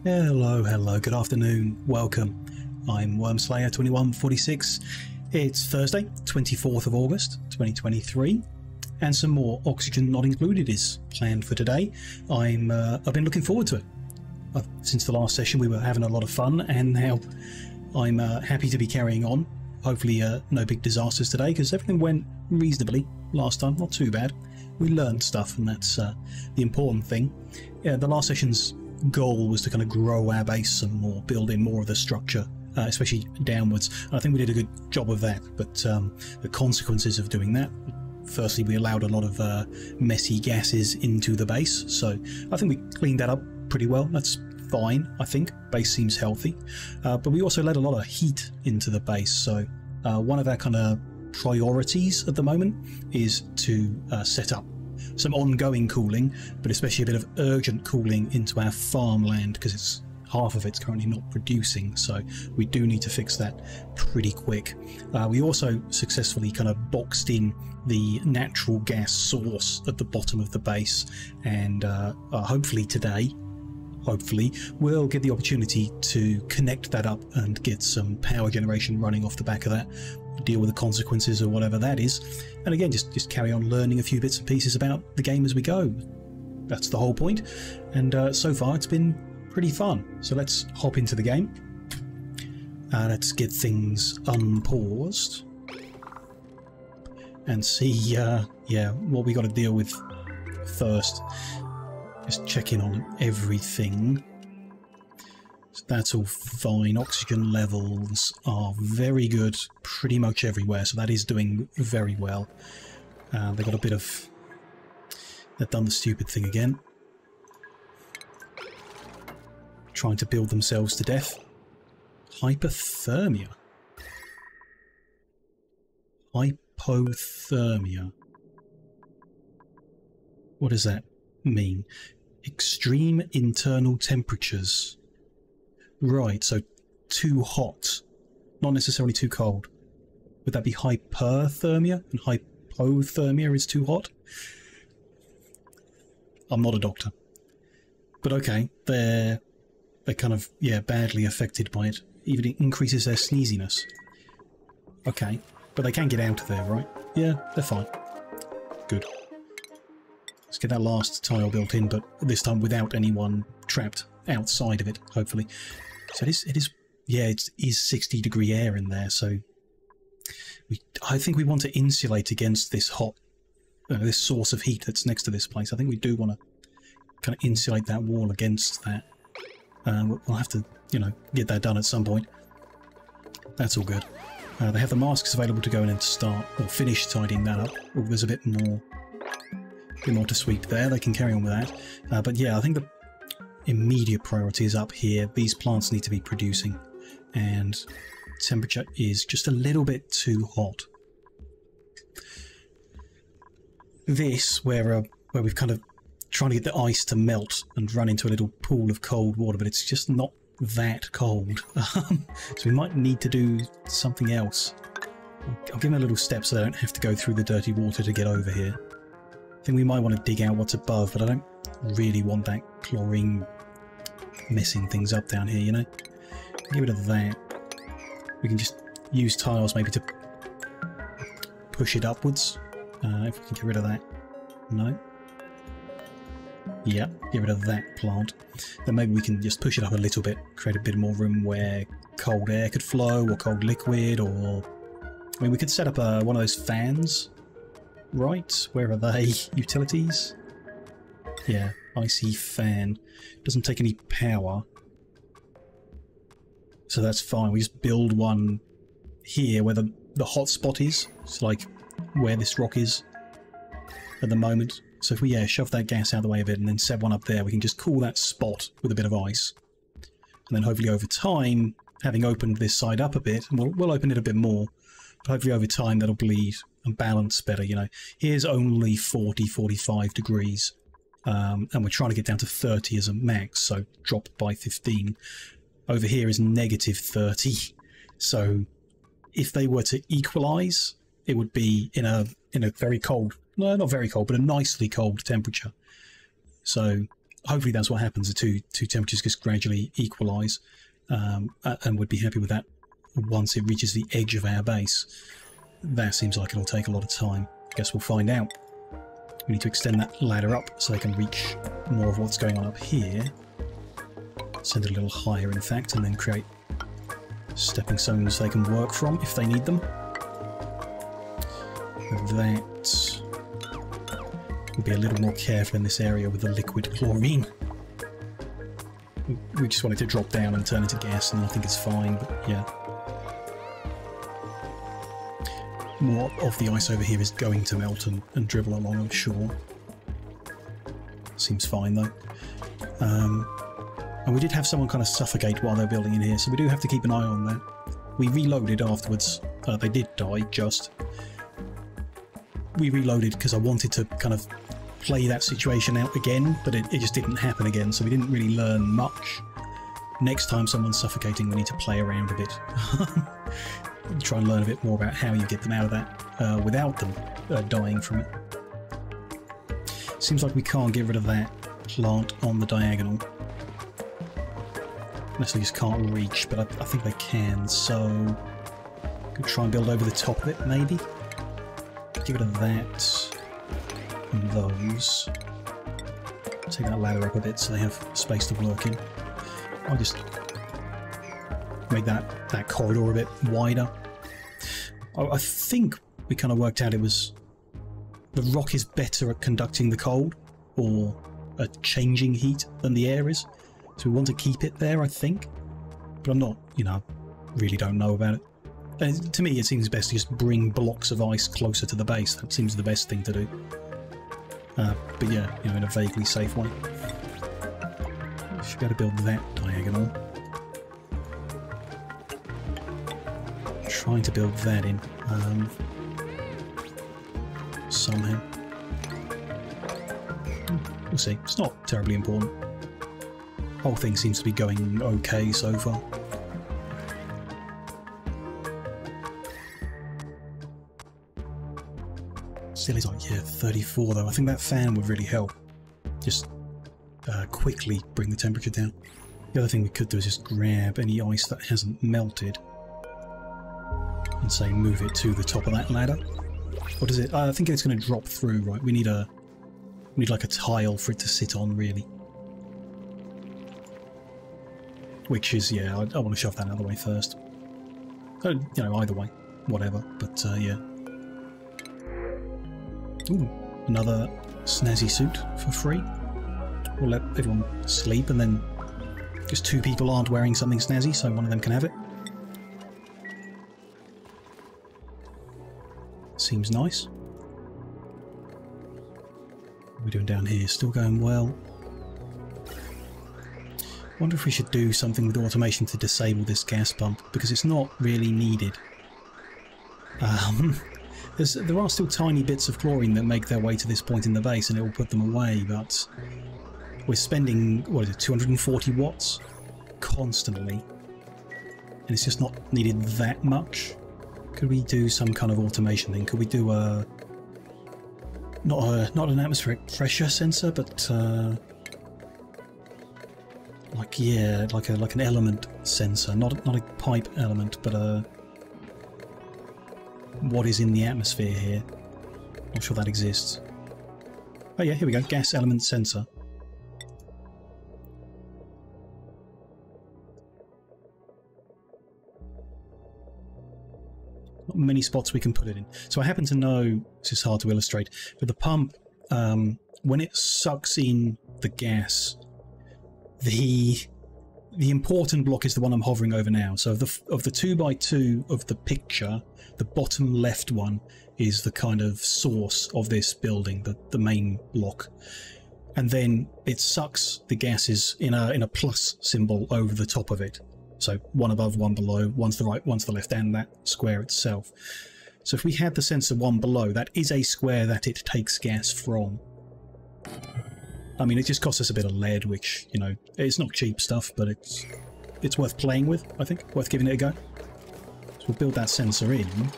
Hello, good afternoon, welcome. I'm Wormslayer2146. It's Thursday, 24th of August, 2023, and some more Oxygen Not Included is planned for today. I've been looking forward to it. Since the last session we were having a lot of fun, and now I'm happy to be carrying on. Hopefully no big disasters today, because everything went reasonably last time, not too bad. We learned stuff, and that's the important thing. Yeah, the last session's goal was to kind of grow our base some more, build in more of the structure, especially downwards. And I think we did a good job of that, but the consequences of doing that: firstly, we allowed a lot of messy gases into the base, so I think we cleaned that up pretty well. That's fine, I think. Base seems healthy, but we also let a lot of heat into the base, so one of our kind of priorities at the moment is to set up some ongoing cooling, but especially a bit of urgent cooling into our farmland, because half of it's currently not producing, so we do need to fix that pretty quick. We also successfully kind of boxed in the natural gas source at the bottom of the base, and hopefully today, we'll get the opportunity to connect that up and get some power generation running off the back of that, deal with the consequences or whatever that is, and again just carry on learning a few bits and pieces about the game as we go. That's the whole point, and so far it's been pretty fun. So let's hop into the game. Let's get things unpaused and see yeah, what we got to deal with first. Just checking on everything. So that's all fine. Oxygen levels are very good pretty much everywhere, so that is doing very well. They got a bit of... They've done the stupid thing again. Trying to build themselves to death. Hypothermia. Hypothermia. What does that mean? Extreme internal temperatures. Right, so too hot, not necessarily too cold. Would that be hyperthermia, and hypothermia is too hot? I'm not a doctor, but okay, they're kind of, yeah, badly affected by it. Even it increases their sneeziness. Okay, but they can get out of there, right? Yeah, they're fine. Good. Let's get that last tile built in, but this time without anyone trapped outside of it, hopefully. So it is, yeah, it is 60-degree air in there, so I think we want to insulate against this hot, this source of heat that's next to this place. I think we do want to kind of insulate that wall against that. We'll have to, you know, get that done at some point. That's all good. They have the masks available to go in and start, or finish tidying that up. Oh, there's a bit more to sweep there. They can carry on with that. But yeah, I think the immediate priority is up here. These plants need to be producing, and temperature is just a little bit too hot. This, where we've kind of trying to get the ice to melt and run into a little pool of cold water, but it's just not that cold. So we might need to do something else. I'll give them a little step so they don't have to go through the dirty water to get over here. I think we might want to dig out what's above, but I don't really want that chlorine messing things up down here, you know? Get rid of that. We can just use tiles maybe to push it upwards. If we can get rid of that. No. Yeah, get rid of that plant. Then maybe we can just push it up a little bit, create a bit more room where cold air could flow, or cold liquid, or... I mean, we could set up one of those fans. Right, where are they? Utilities? Yeah, icy fan. Doesn't take any power. So that's fine. We just build one here where the hot spot is. It's like where this rock is at the moment. So if we, yeah, shove that gas out of the way of it and then set one up there, we can just cool that spot with a bit of ice. And then hopefully over time, having opened this side up a bit, and we'll open it a bit more, but hopefully over time that'll bleed and balance better, you know. Here's only 40, 45 degrees, and we're trying to get down to 30 as a max, so drop by 15. Over here is negative 30, so if they were to equalize, it would be in a very cold, no, not very cold, but a nicely cold temperature. So hopefully that's what happens. The two temperatures just gradually equalise, and we'd be happy with that once it reaches the edge of our base. That seems like it'll take a lot of time. I guess we'll find out. We need to extend that ladder up so they can reach more of what's going on up here. Send it a little higher, in fact, and then create stepping stones they can work from if they need them. That will be a little more careful in this area with the liquid chlorine. We just want it to drop down and turn into gas, and I think it's fine, but yeah. More of the ice over here is going to melt and dribble along, I'm sure. Seems fine though. And we did have someone kind of suffocate while they're building in here, so we do have to keep an eye on that. We reloaded afterwards. They did die, just. We reloaded because I wanted to kind of play that situation out again, but it just didn't happen again, so we didn't really learn much. Next time someone's suffocating, we need to play around a bit. Try and learn a bit more about how you get them out of that without them dying from it. Seems like we can't get rid of that plant on the diagonal. Unless they just can't reach, but I think they can, so... Could try and build over the top of it, maybe? Get rid of that and those. Take that ladder up a bit so they have space to work in. I'll just make that corridor a bit wider. I think we kind of worked out it was... The rock is better at conducting the cold, or at changing heat, than the air is. So we want to keep it there, I think. But I'm not, you know, really don't know about it. And to me, it seems best to just bring blocks of ice closer to the base. That seems the best thing to do. But yeah, you know, in a vaguely safe way. Should be able to build that diagonal. Trying to build that in somehow. We'll see. It's not terribly important. Whole thing seems to be going okay so far. Still is like, yeah, 34 though. I think that fan would really help. Just quickly bring the temperature down. The other thing we could do is just grab any ice that hasn't melted and say move it to the top of that ladder. What is it? I think it's going to drop through, right? We need like a tile for it to sit on, really. Which is, yeah, I want to shove that out of the way first. You know, either way, whatever. But yeah. Ooh, another snazzy suit for free. We'll let everyone sleep, and then just two people aren't wearing something snazzy, so one of them can have it. Seems nice. What are we doing down here? Still going well. Wonder if we should do something with automation to disable this gas pump, because it's not really needed. There are still tiny bits of chlorine that make their way to this point in the base, and it will put them away, but we're spending, what is it, 240 watts constantly, and it's just not needed that much. Could we do some kind of automation thing? Could we do a not an atmospheric pressure sensor, but like, yeah, like an element sensor, not a pipe element, but a what is in the atmosphere here. Not sure that exists. Oh yeah, here we go, gas element sensor. Not many spots we can put it in. So I happen to know, this is hard to illustrate, but the pump, when it sucks in the gas, the important block is the one I'm hovering over now. So of the 2x2 of the picture, the bottom left one is the kind of source of this building, the main block. And then it sucks the gases in a plus symbol over the top of it. So one above, one below, one's the right, one's the left, and that square itself. So if we had the sensor one below, that is a square that it takes gas from. I mean, it just costs us a bit of lead, which, you know, it's not cheap stuff, but it's worth playing with, I think, worth giving it a go. So we'll build that sensor in, and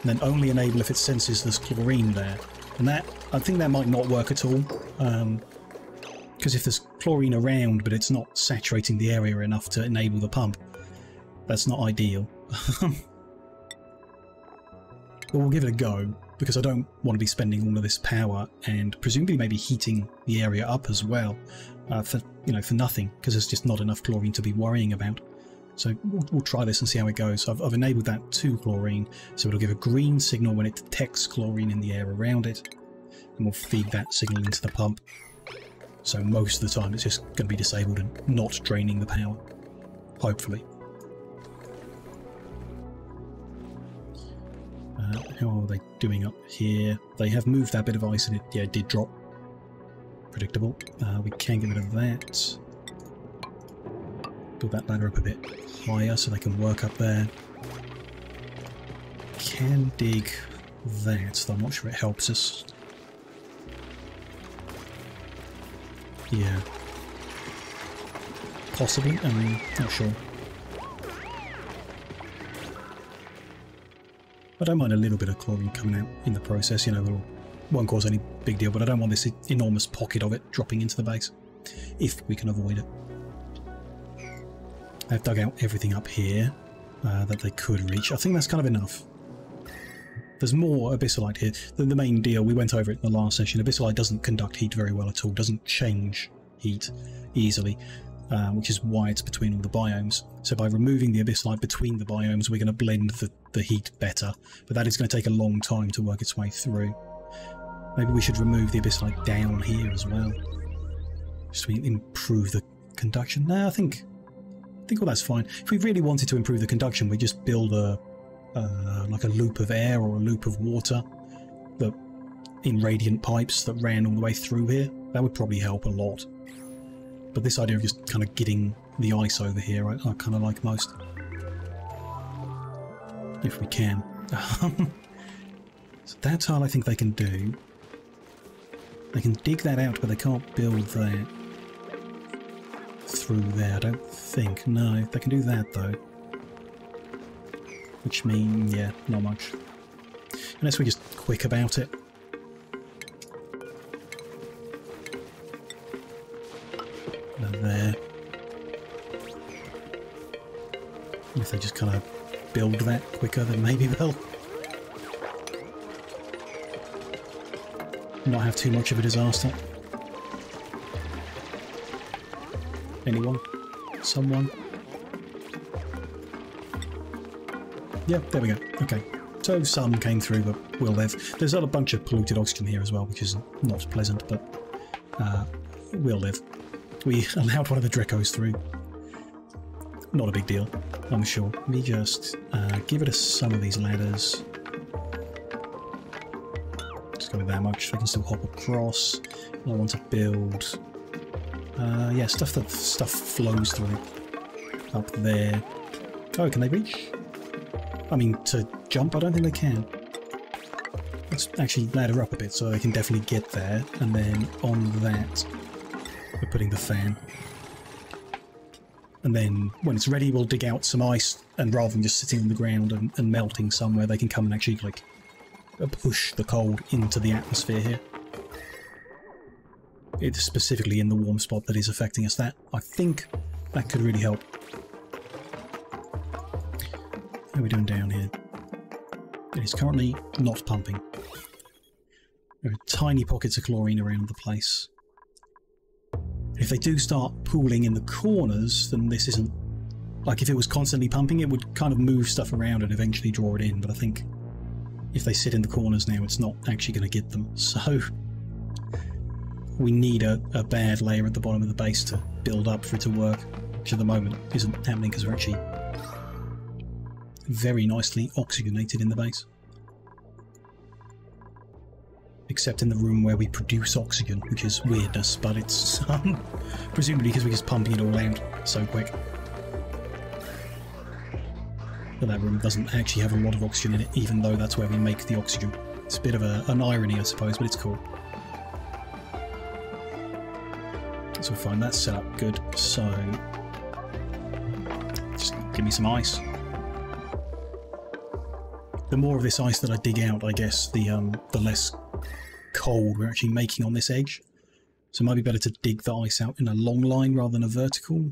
then only enable if it senses there's chlorine there. And that, I think that might not work at all. Because if there's chlorine around but it's not saturating the area enough to enable the pump, that's not ideal. But we'll give it a go, because I don't want to be spending all of this power and presumably maybe heating the area up as well for nothing, because there's just not enough chlorine to be worrying about. So we'll try this and see how it goes. I've enabled that to chlorine, so it'll give a green signal when it detects chlorine in the air around it, and we'll feed that signal into the pump. So most of the time it's just going to be disabled and not draining the power, hopefully. How are they doing up here? They have moved that bit of ice and it did drop. Predictable. We can get rid of that. Build that ladder up a bit higher so they can work up there. Can dig that, though I'm not sure it helps us. Yeah. Possibly, not sure. I don't mind a little bit of chlorine coming out in the process, you know, it won't cause any big deal, but I don't want this enormous pocket of it dropping into the base, if we can avoid it. I've dug out everything up here that they could reach. I think that's kind of enough. There's more abyssalite here. The main deal, we went over it in the last session, abyssalite doesn't conduct heat very well at all, doesn't change heat easily, which is why it's between all the biomes. So by removing the abyssalite between the biomes, we're going to blend the heat better, but that is going to take a long time to work its way through. Maybe we should remove the abyssalite down here as well, just to improve the conduction. No, I think all that's fine. If we really wanted to improve the conduction, we just build like a loop of air or a loop of water that in radiant pipes that ran all the way through here. That would probably help a lot. But this idea of just kind of getting the ice over here, I kind of like most. If we can. So that's all I think they can do. They can dig that out, but they can't build that through there, I don't think. No, they can do that though. Which means, yeah, not much. Unless we're just quick about it. There. If they just kind of build that quicker, then maybe we'll not have too much of a disaster. Anyone? Someone? Yeah, there we go. Okay. So some came through, but we'll live. There's a bunch of polluted oxygen here as well, which is not pleasant, but we'll live. We allowed one of the Drecos through. Not a big deal, I'm sure. Let me just give it a some of these ladders. Just go with that much. I can still hop across. I want to build. Yeah, stuff flows through. Up there. Oh, can they reach? I mean, to jump, I don't think they can. Let's actually ladder up a bit so they can definitely get there. And then on that, we're putting the fan. And then when it's ready, we'll dig out some ice, and rather than just sitting on the ground and melting somewhere, they can come and actually like push the cold into the atmosphere here. It's specifically in the warm spot that is affecting us. That, I think, that could really help. How are we doing down here? It is currently not pumping. There are tiny pockets of chlorine around the place. If they do start pooling in the corners, then this isn't... Like, if it was constantly pumping, it would kind of move stuff around and eventually draw it in, but I think if they sit in the corners now, it's not actually going to get them. So we need a bad layer at the bottom of the base to build up for it to work, which at the moment isn't happening because we're actually very nicely oxygenated in the base. Except in the room where we produce oxygen, which is weirdness, but it's presumably because we're just pumping it all out so quick. But that room doesn't actually have a lot of oxygen in it, even though that's where we make the oxygen. It's a bit of an irony, I suppose, but it's cool. So fine, that's set up good. So just give me some ice. The more of this ice that I dig out, I guess, the less cold we're actually making on this edge. So it might be better to dig the ice out in a long line rather than a vertical.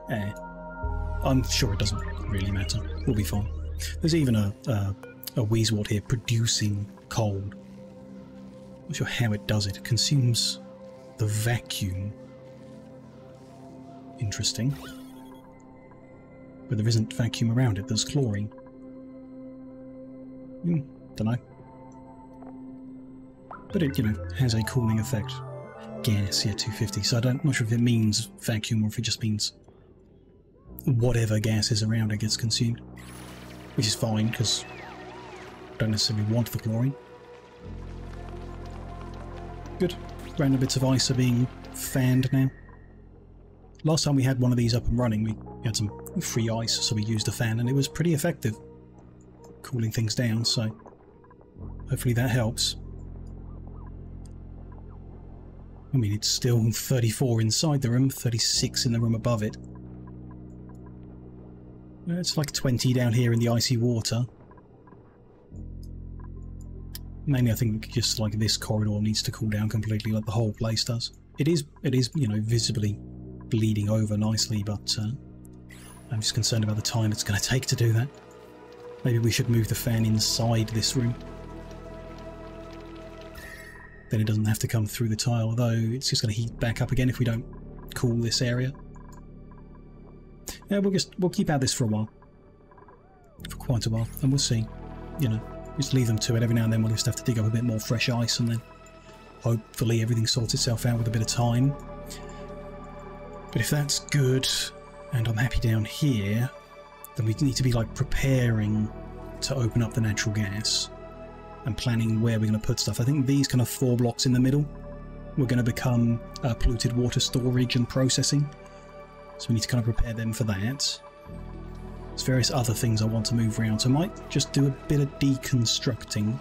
I'm sure it doesn't really matter. We'll be fine. There's even a Weezewort here producing cold. I'm not sure how it does it. It consumes the vacuum. Interesting. But there isn't vacuum around it. There's chlorine. Don't know. But it, you know, has a cooling effect. Gas, yeah, 250. So I'm not sure if it means vacuum or if it just means whatever gas is around it gets consumed. Which is fine, because I don't necessarily want the chlorine. Good. Random bits of ice are being fanned now. Last time we had one of these up and running, we had some free ice, so we used a fan, and it was pretty effective, cooling things down, so hopefully that helps. I mean, it's still 34 inside the room, 36 in the room above it. It's like 20 down here in the icy water. Mainly I think just like this corridor needs to cool down completely, like the whole place does. It is, you know, visibly bleeding over nicely, but I'm just concerned about the time it's going to take to do that. Maybe we should move the fan inside this room. Then it doesn't have to come through the tile, although it's just going to heat back up again if we don't cool this area. Yeah, we'll keep at this for a while. For quite a while, and we'll see. You know, just leave them to it. Every now and then we'll just have to dig up a bit more fresh ice, and then hopefully everything sorts itself out with a bit of time. But if that's good, and I'm happy down here, then we need to be like preparing to open up the natural gas and planning where we're going to put stuff. I think these kind of 4 blocks in the middle we're going to become polluted water storage and processing. So we need to kind of prepare them for that. There's various other things I want to move around, so I might just do a bit of deconstructing.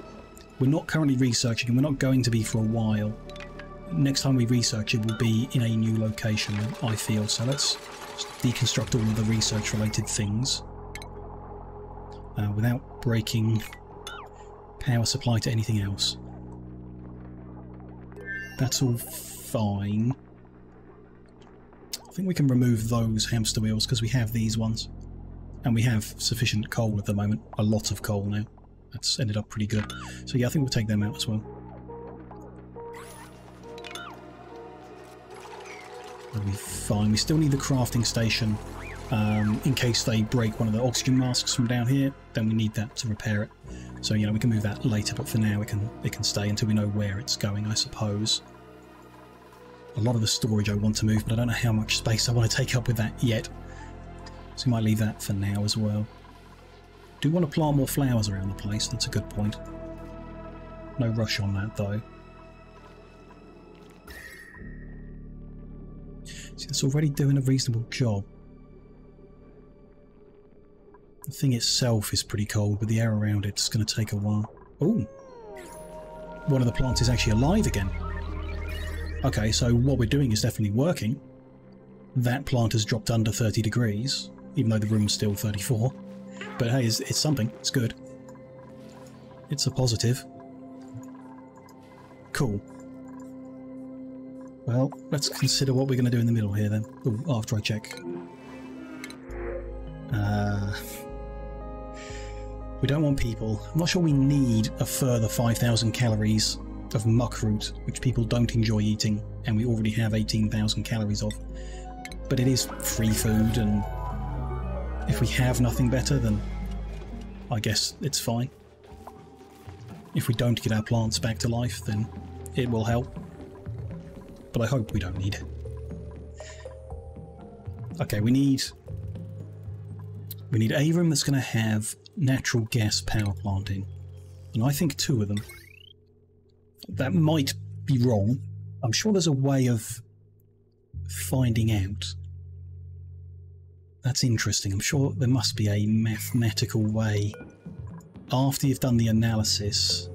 We're not currently researching, and we're not going to be for a while. Next time we research it will be in a new location, I feel, so let's just deconstruct all of the research related things without breaking power supply to anything else. That's all fine. I think we can remove those hamster wheels because we have these ones. And we have sufficient coal at the moment. A lot of coal now. That's ended up pretty good. So yeah, I think we'll take them out as well. That'll be fine. We still need the crafting station. In case they break one of the oxygen masks from down here, then we need that to repair it. So, you know, we can move that later, but for now it can stay until we know where it's going, I suppose. A lot of the storage I want to move, but I don't know how much space I want to take up with that yet. So we might leave that for now as well. Do want to plant more flowers around the place, that's a good point. No rush on that though. See, it's already doing a reasonable job. The thing itself is pretty cold, but the air around it's going to take a while. Oh! One of the plants is actually alive again. Okay, so what we're doing is definitely working. That plant has dropped under 30 degrees, even though the room's still 34. But hey, it's something. It's good. It's a positive. Cool. Well, let's consider what we're going to do in the middle here then. Ooh, after I check. We don't want people. I'm not sure we need a further 5,000 calories of muckroot, which people don't enjoy eating, and we already have 18,000 calories of. But it is free food, and if we have nothing better, then I guess it's fine. If we don't get our plants back to life, then it will help. But I hope we don't need it. Okay, we need a room that's going to have natural gas power plant in. And I think 2 of them. That might be wrong. I'm sure there's a way of finding out. That's interesting. I'm sure there must be a mathematical way, after you've done the analysis,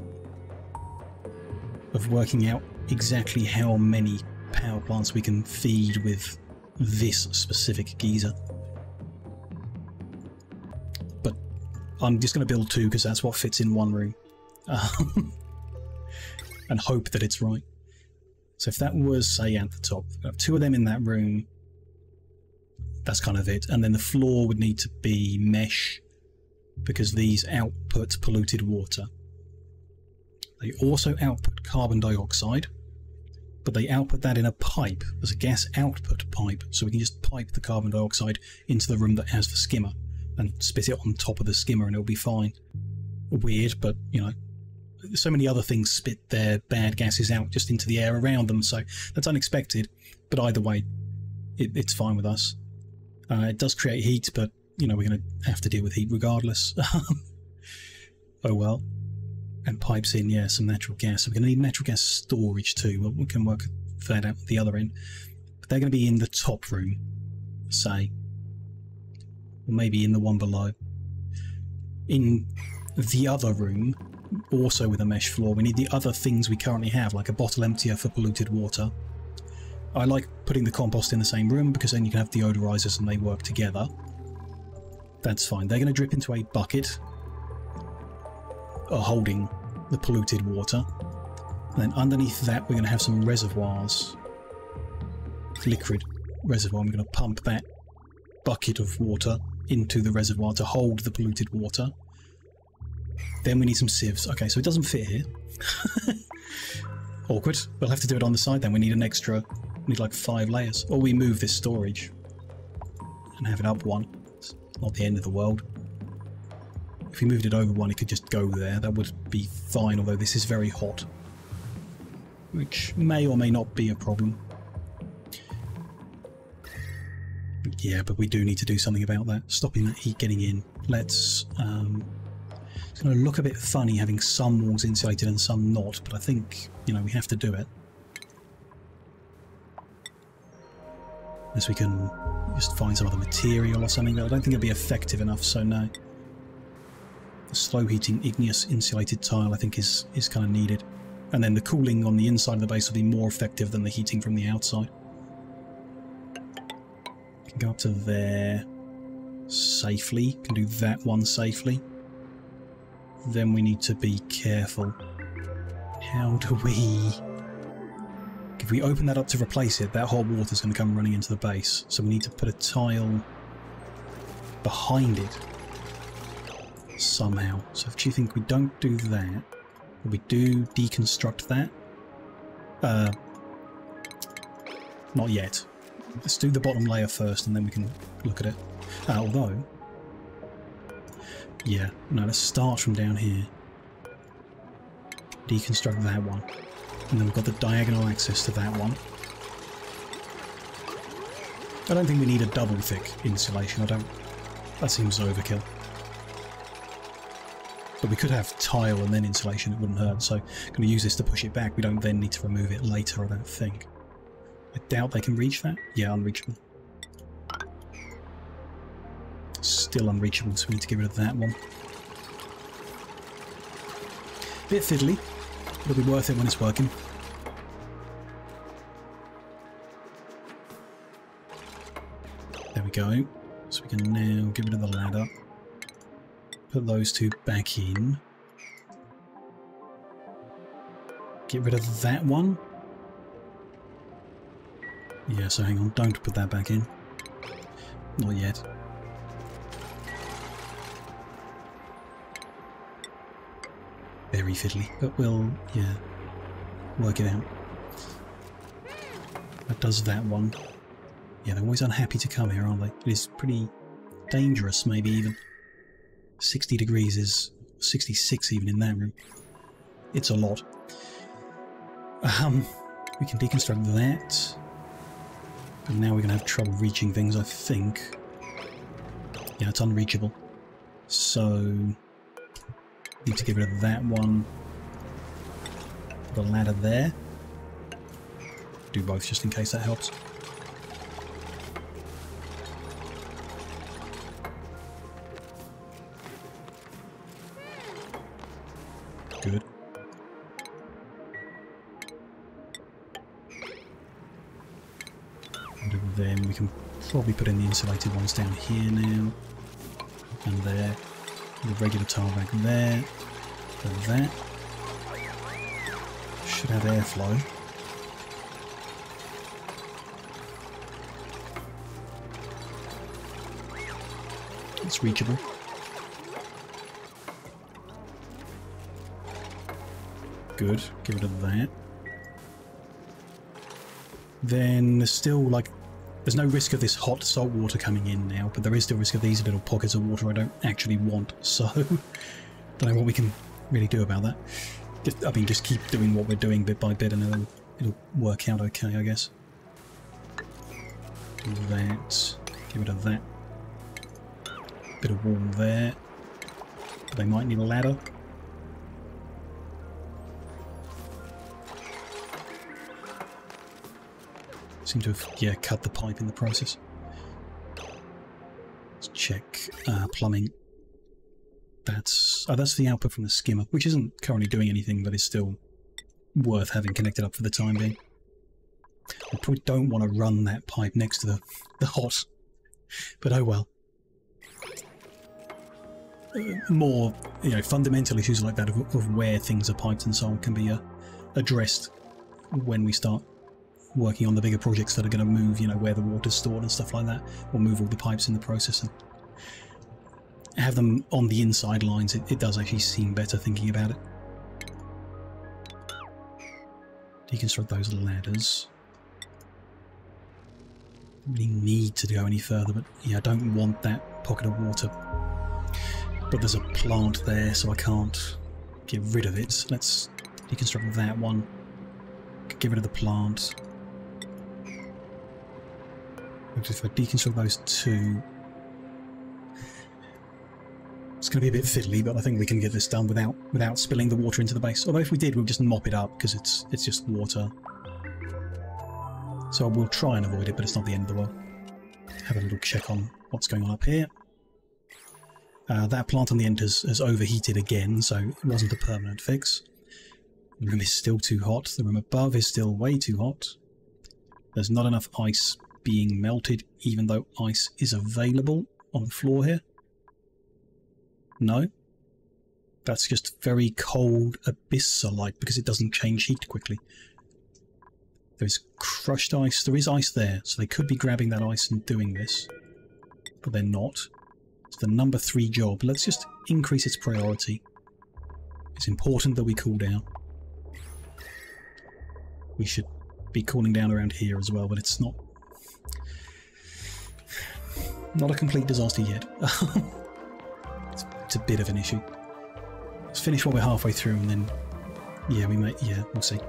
of working out exactly how many power plants we can feed with this specific geyser. But I'm just going to build 2 because that's what fits in one room. And hope that it's right. So if that was, say, at the top, we have 2 of them in that room. That's kind of it. And then the floor would need to be mesh, because these output polluted water. They also output carbon dioxide, but they output that in a pipe as a gas output pipe, so we can just pipe the carbon dioxide into the room that has the skimmer and spit it on top of the skimmer and it'll be fine. Weird, but you know, so many other things spit their bad gases out just into the air around them, so that's unexpected, but either way it's fine with us. It does create heat, but you know, we're going to have to deal with heat regardless. Oh well. And pipes in, yeah, some natural gas. So we're going to need natural gas storage too. Well, we can work that out at the other end. But they're going to be in the top room, say. Or maybe in the one below. In the other room, also with a mesh floor, we need the other things we currently have, like a bottle emptier for polluted water. I like putting the compost in the same room because then you can have deodorizers and they work together. That's fine. They're going to drip into a bucket holding the polluted water. And then underneath that we're going to have some reservoirs. Liquid reservoir. I'm going to pump that bucket of water into the reservoir to hold the polluted water. Then we need some sieves. Okay, so it doesn't fit here. Awkward. We'll have to do it on the side then. We need an extra... We need like 5 layers. Or we move this storage and have it up 1. It's not the end of the world. If we moved it over 1, it could just go there. That would be fine, although this is very hot, which may or may not be a problem. Yeah, but we do need to do something about that. Stopping that heat getting in. Let's... it's going to look a bit funny having some walls insulated and some not, but I think, you know, we have to do it. Unless we can just find some other material or something, but I don't think it'll be effective enough, so no. The slow heating igneous insulated tile I think is kind of needed. And then the cooling on the inside of the base will be more effective than the heating from the outside. Can go up to there safely. Can do that one safely. Then we need to be careful. How do we... If we open that up to replace it, that hot water is going to come running into the base. So we need to put a tile behind it somehow. So do you think we don't do that, or we do deconstruct that? Not yet. Let's do the bottom layer first and then we can look at it. Although... Yeah, no, let's start from down here. Deconstruct that one. And then we've got the diagonal access to that one. I don't think we need a double thick insulation, that seems overkill. But we could have tile and then insulation, it wouldn't hurt, so I'm going to use this to push it back. We don't then need to remove it later, I don't think. I doubt they can reach that. Yeah, unreachable. Still unreachable, so we need to get rid of that one. Bit fiddly. It'll be worth it when it's working. There we go. So we can now get rid of the ladder. Put those 2 back in. Get rid of that one. Yeah, so hang on, don't put that back in. Not yet. Very fiddly, but we'll, yeah, work it out. That does that one. Yeah, they're always unhappy to come here, aren't they? It is pretty dangerous, maybe even. 60 degrees is 66 even in that room. It's a lot. We can deconstruct that. But now we're going to have trouble reaching things, I think. Yeah, it's unreachable. So... need to get rid of that one. Put a ladder there. Do both just in case that helps. Good. And then we can probably put in the insulated ones down here now. And there. The regular tile back there. And that. Should have airflow. it's reachable. Good, get rid of that. Then there's still, like, there's no risk of this hot salt water coming in now, but there is still risk of these little pockets of water I don't actually want, so don't know what we can really do about that. I mean, just keep doing what we're doing bit by bit and it'll work out okay, I guess. Do that, get rid of that. Bit of wall there, but they might need a ladder. Seem to have, yeah, cut the pipe in the process. Let's check plumbing. That's the output from the skimmer, which isn't currently doing anything, but is still worth having connected up for the time being. We probably don't want to run that pipe next to the hot, but oh well. More, you know, fundamental issues like that of where things are piped and so on can be addressed when we start working on the bigger projects that are going to move, you know, where the water's stored and stuff like that, or move all the pipes in the process and have them on the inside lines. It does actually seem better thinking about it. Deconstruct those ladders. Don't really need to go any further, but yeah, I don't want that pocket of water. But there's a plant there, so I can't get rid of it. Let's deconstruct that one. Get rid of the plant. If I deconstruct those two, it's going to be a bit fiddly, but I think we can get this done without spilling the water into the base. Although if we did, we'll just mop it up because it's just water. So we'll try and avoid it, but it's not the end of the world. Have a little check on what's going on up here. That plant on the end has overheated again, so it wasn't a permanent fix. The room is still too hot. The room above is still way too hot. There's not enough ice being melted, even though ice is available on the floor here. No. That's just very cold abyssal-like because it doesn't change heat quickly. There's crushed ice. There is ice there, so they could be grabbing that ice and doing this. But they're not. It's the number 3 job. Let's just increase its priority. It's important that we cool down. We should be cooling down around here as well, but it's not a complete disaster yet. It's a bit of an issue. Let's finish what we're halfway through and then, yeah, we'll see.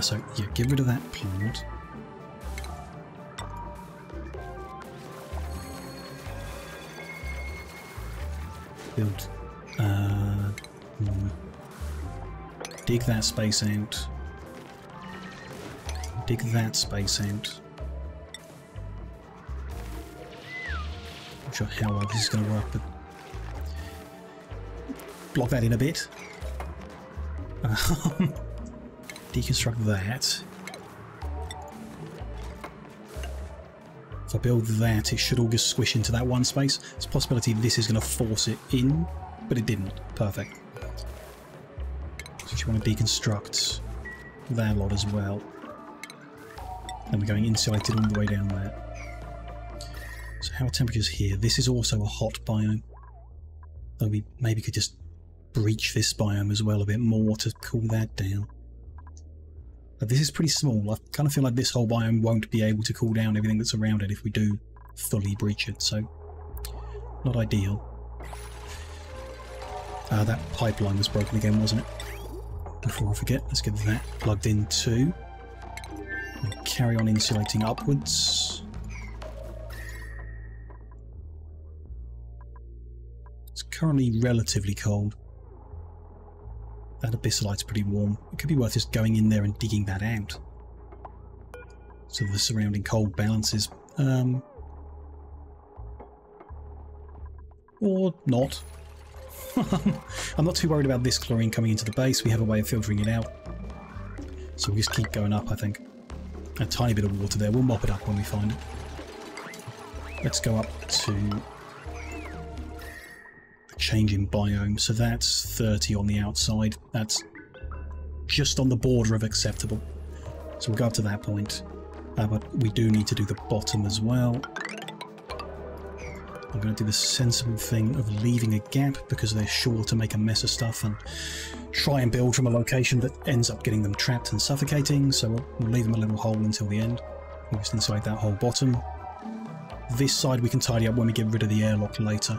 So, yeah, get rid of that plant. Build, dig that space out. Dig that space out. Not sure how well this is going to work, but block that in a bit. Deconstruct that. If I build that, it should all just squish into that one space. There's a possibility this is going to force it in, but it didn't. Perfect. So you want to deconstruct that lot as well. And we're going insulated all the way down there. So how are temperatures here? This is also a hot biome. Though we maybe could just breach this biome as well a bit more to cool that down. But this is pretty small. I kind of feel like this whole biome won't be able to cool down everything that's around it if we do fully breach it, so not ideal. That pipeline was broken again, wasn't it? Before I forget, let's get that plugged in too. And carry on insulating upwards. It's currently relatively cold. That abyssalite's pretty warm. It could be worth just going in there and digging that out. So the surrounding cold balances. Or not. I'm not too worried about this chlorine coming into the base. We have a way of filtering it out. So we'll just keep going up, I think. A tiny bit of water there. We'll mop it up when we find it. Let's go up to change in biome, so that's 30 on the outside. That's just on the border of acceptable. So we'll go up to that point. But we do need to do the bottom as well. I'm going to do the sensible thing of leaving a gap because they're sure to make a mess of stuff and try and build from a location that ends up getting them trapped and suffocating, so we'll leave them a little hole until the end. We'll just insulate that whole bottom. This side we can tidy up when we get rid of the airlock later,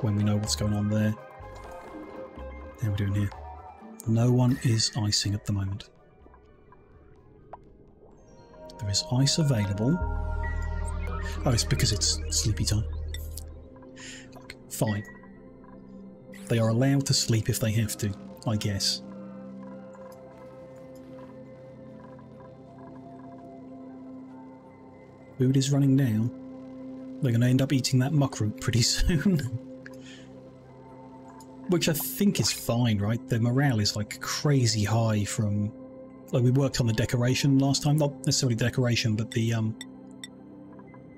when we know what's going on there. How are we doing here? No one is icing at the moment. There is ice available. Oh, it's because it's sleepy time. Okay, fine. They are allowed to sleep if they have to, I guess. Food is running down. They're going to end up eating that muckroot pretty soon. Which I think is fine, right? Their morale is like crazy high from... Like we worked on the decoration last time, not necessarily decoration, but the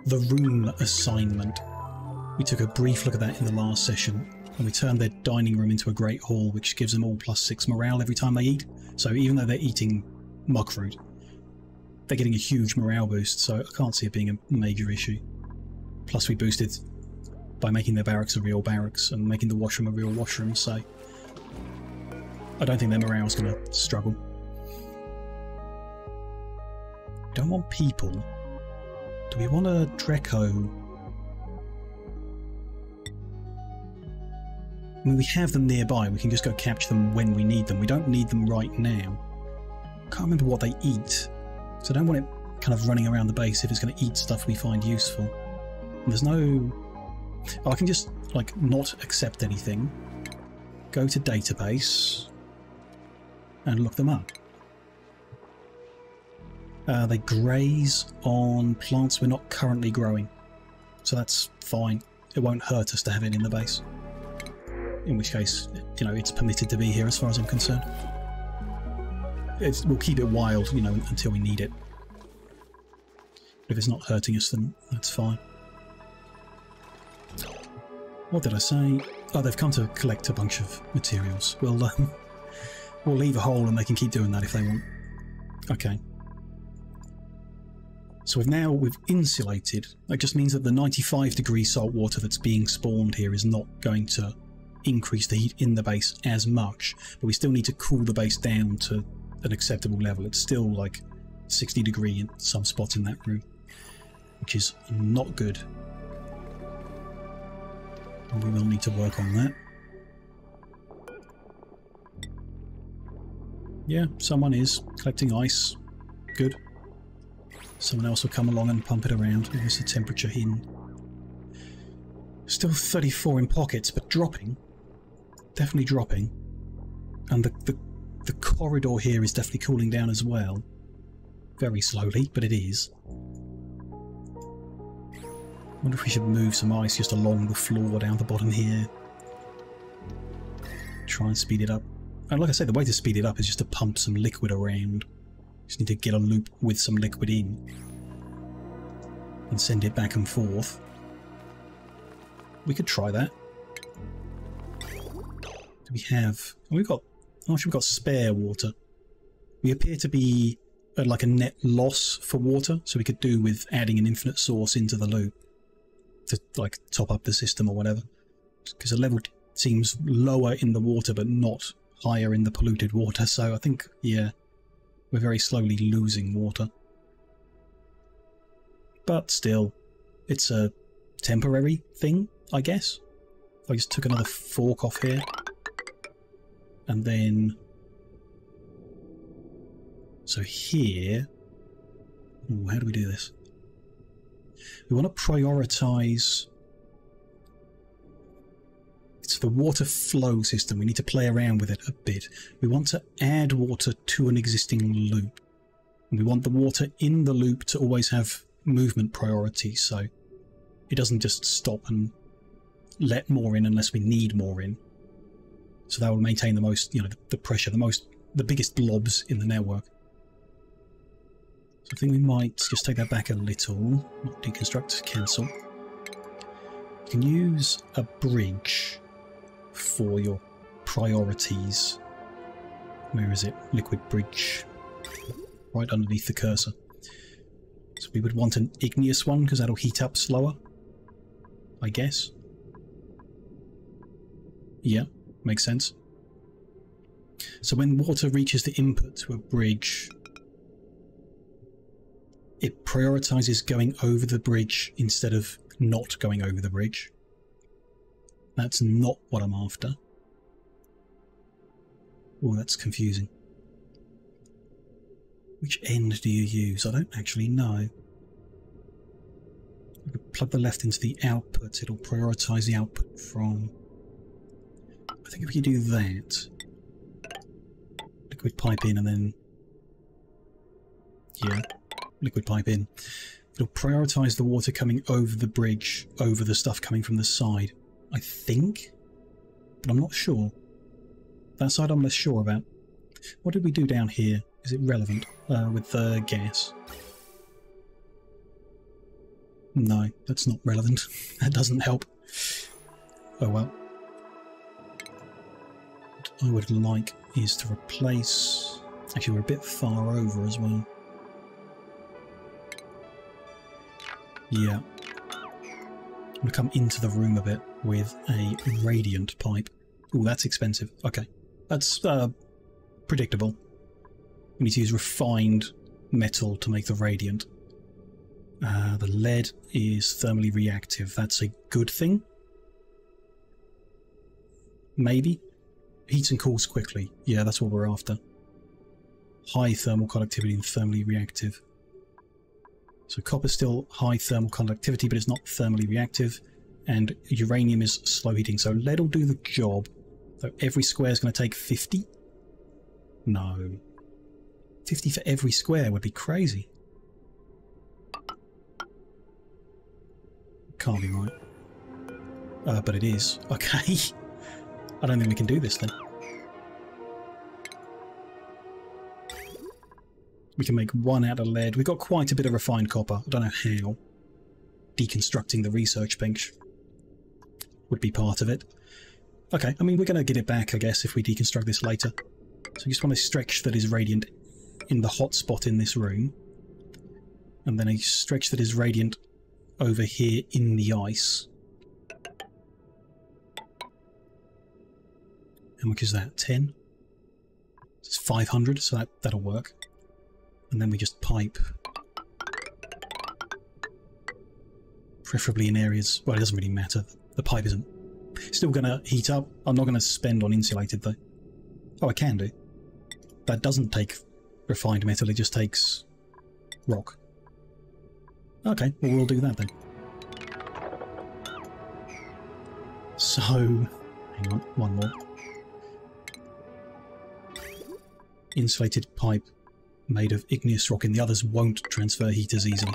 room assignment. We took a brief look at that in the last session, and we turned their dining room into a great hall, which gives them all +6 morale every time they eat. So even though they're eating muckroot, they're getting a huge morale boost, so I can't see it being a major issue. Plus we boosted by making their barracks a real barracks and making the washroom a real washroom, so I don't think their morale is going to struggle. Don't want people. Do we want a Dreco? I mean, we have them nearby. We can just go capture them when we need them. We don't need them right now. Can't remember what they eat, so I don't want it kind of running around the base if it's going to eat stuff we find useful. And there's no... Oh, I can just, like, not accept anything. Go to database and look them up. They graze on plants we're not currently growing, so that's fine. It won't hurt us to have it in the base. In which case, you know, it's permitted to be here as far as I'm concerned. We'll keep it wild, you know, until we need it. But if it's not hurting us, then that's fine. What did I say? Oh, they've come to collect a bunch of materials. We'll leave a hole and they can keep doing that if they want. Okay. So we've insulated. That just means that the 95-degree salt water that's being spawned here is not going to increase the heat in the base as much, but we still need to cool the base down to an acceptable level. It's still like 60 degree in some spots in that room, which is not good. And we will need to work on that. Yeah, someone is collecting ice. Good. Someone else will come along and pump it around. Where's the temperature in? Still 34 in pockets, but dropping. Definitely dropping. And the corridor here is definitely cooling down as well. Very slowly, but it is. I wonder if we should move some ice just along the floor down the bottom here. Try and speed it up. And like I said, the way to speed it up is just to pump some liquid around. Just need to get a loop with some liquid in and send it back and forth. We could try that. Do we have... We've got... I'm not sure we've got spare water. We appear to be at like a net loss for water, so we could do with adding an infinite source into the loop to like top up the system or whatever. Because the level seems lower in the water but not higher in the polluted water, so I think, yeah, we're very slowly losing water. But still, it's a temporary thing, I guess. I just took another fork off here. And then... So here... Ooh, how do we do this? We want to prioritise... It's the water flow system. We need to play around with it a bit. We want to add water to an existing loop. And we want the water in the loop to always have movement priority, so it doesn't just stop and let more in unless we need more in. So that will maintain the most, you know, the pressure, the biggest blobs in the network. So I think we might just take that back a little. Not deconstruct, cancel. You can use a bridge for your priorities. Where is it? Liquid bridge. Right underneath the cursor. So we would want an igneous one because that'll heat up slower. I guess. Yeah, makes sense. So when water reaches the input to a bridge, it prioritizes going over the bridge instead of not going over the bridge. That's not what I'm after. Oh, that's confusing. Which end do you use? I don't actually know. If I plug the left into the output, it'll prioritise the output from... I think if you do that, liquid pipe in and then... yeah, liquid pipe in. It'll prioritise the water coming over the bridge, over the stuff coming from the side. I think, but I'm not sure. That side I'm less sure about. What did we do down here? Is it relevant with the gas? No, that's not relevant. That doesn't help. Oh well. What I would like is to replace... Actually, we're a bit far over as well. Yeah. I'm going to come into the room a bit with a radiant pipe. Ooh, that's expensive. Okay. That's predictable. We need to use refined metal to make the radiant. The lead is thermally reactive. That's a good thing. Maybe. Heats and cools quickly. Yeah, that's what we're after. High thermal conductivity and thermally reactive. So copper's still high thermal conductivity, but it's not thermally reactive. And uranium is slow heating. So lead will do the job. So every square is going to take 50? No. 50 for every square would be crazy. Can't be right. But it is. Okay. I don't think we can do this then. We can make one out of lead. We've got quite a bit of refined copper. I don't know how. Deconstructing the research bench would be part of it. Okay, I mean, we're going to get it back, I guess, if we deconstruct this later. So I just want to stretch that is radiant in the hot spot in this room. And then a stretch that is radiant over here in the ice. How much is that? 10? It's 500, so that'll work. And then we just pipe. Preferably in areas... well, it doesn't really matter. The pipe isn't still going to heat up. I'm not going to spend on insulated, though. Oh, I can do. That doesn't take refined metal, it just takes rock. Okay, well, we'll do that then. So... hang on, one more. Insulated pipe made of igneous rock, and the others won't transfer heat as easily.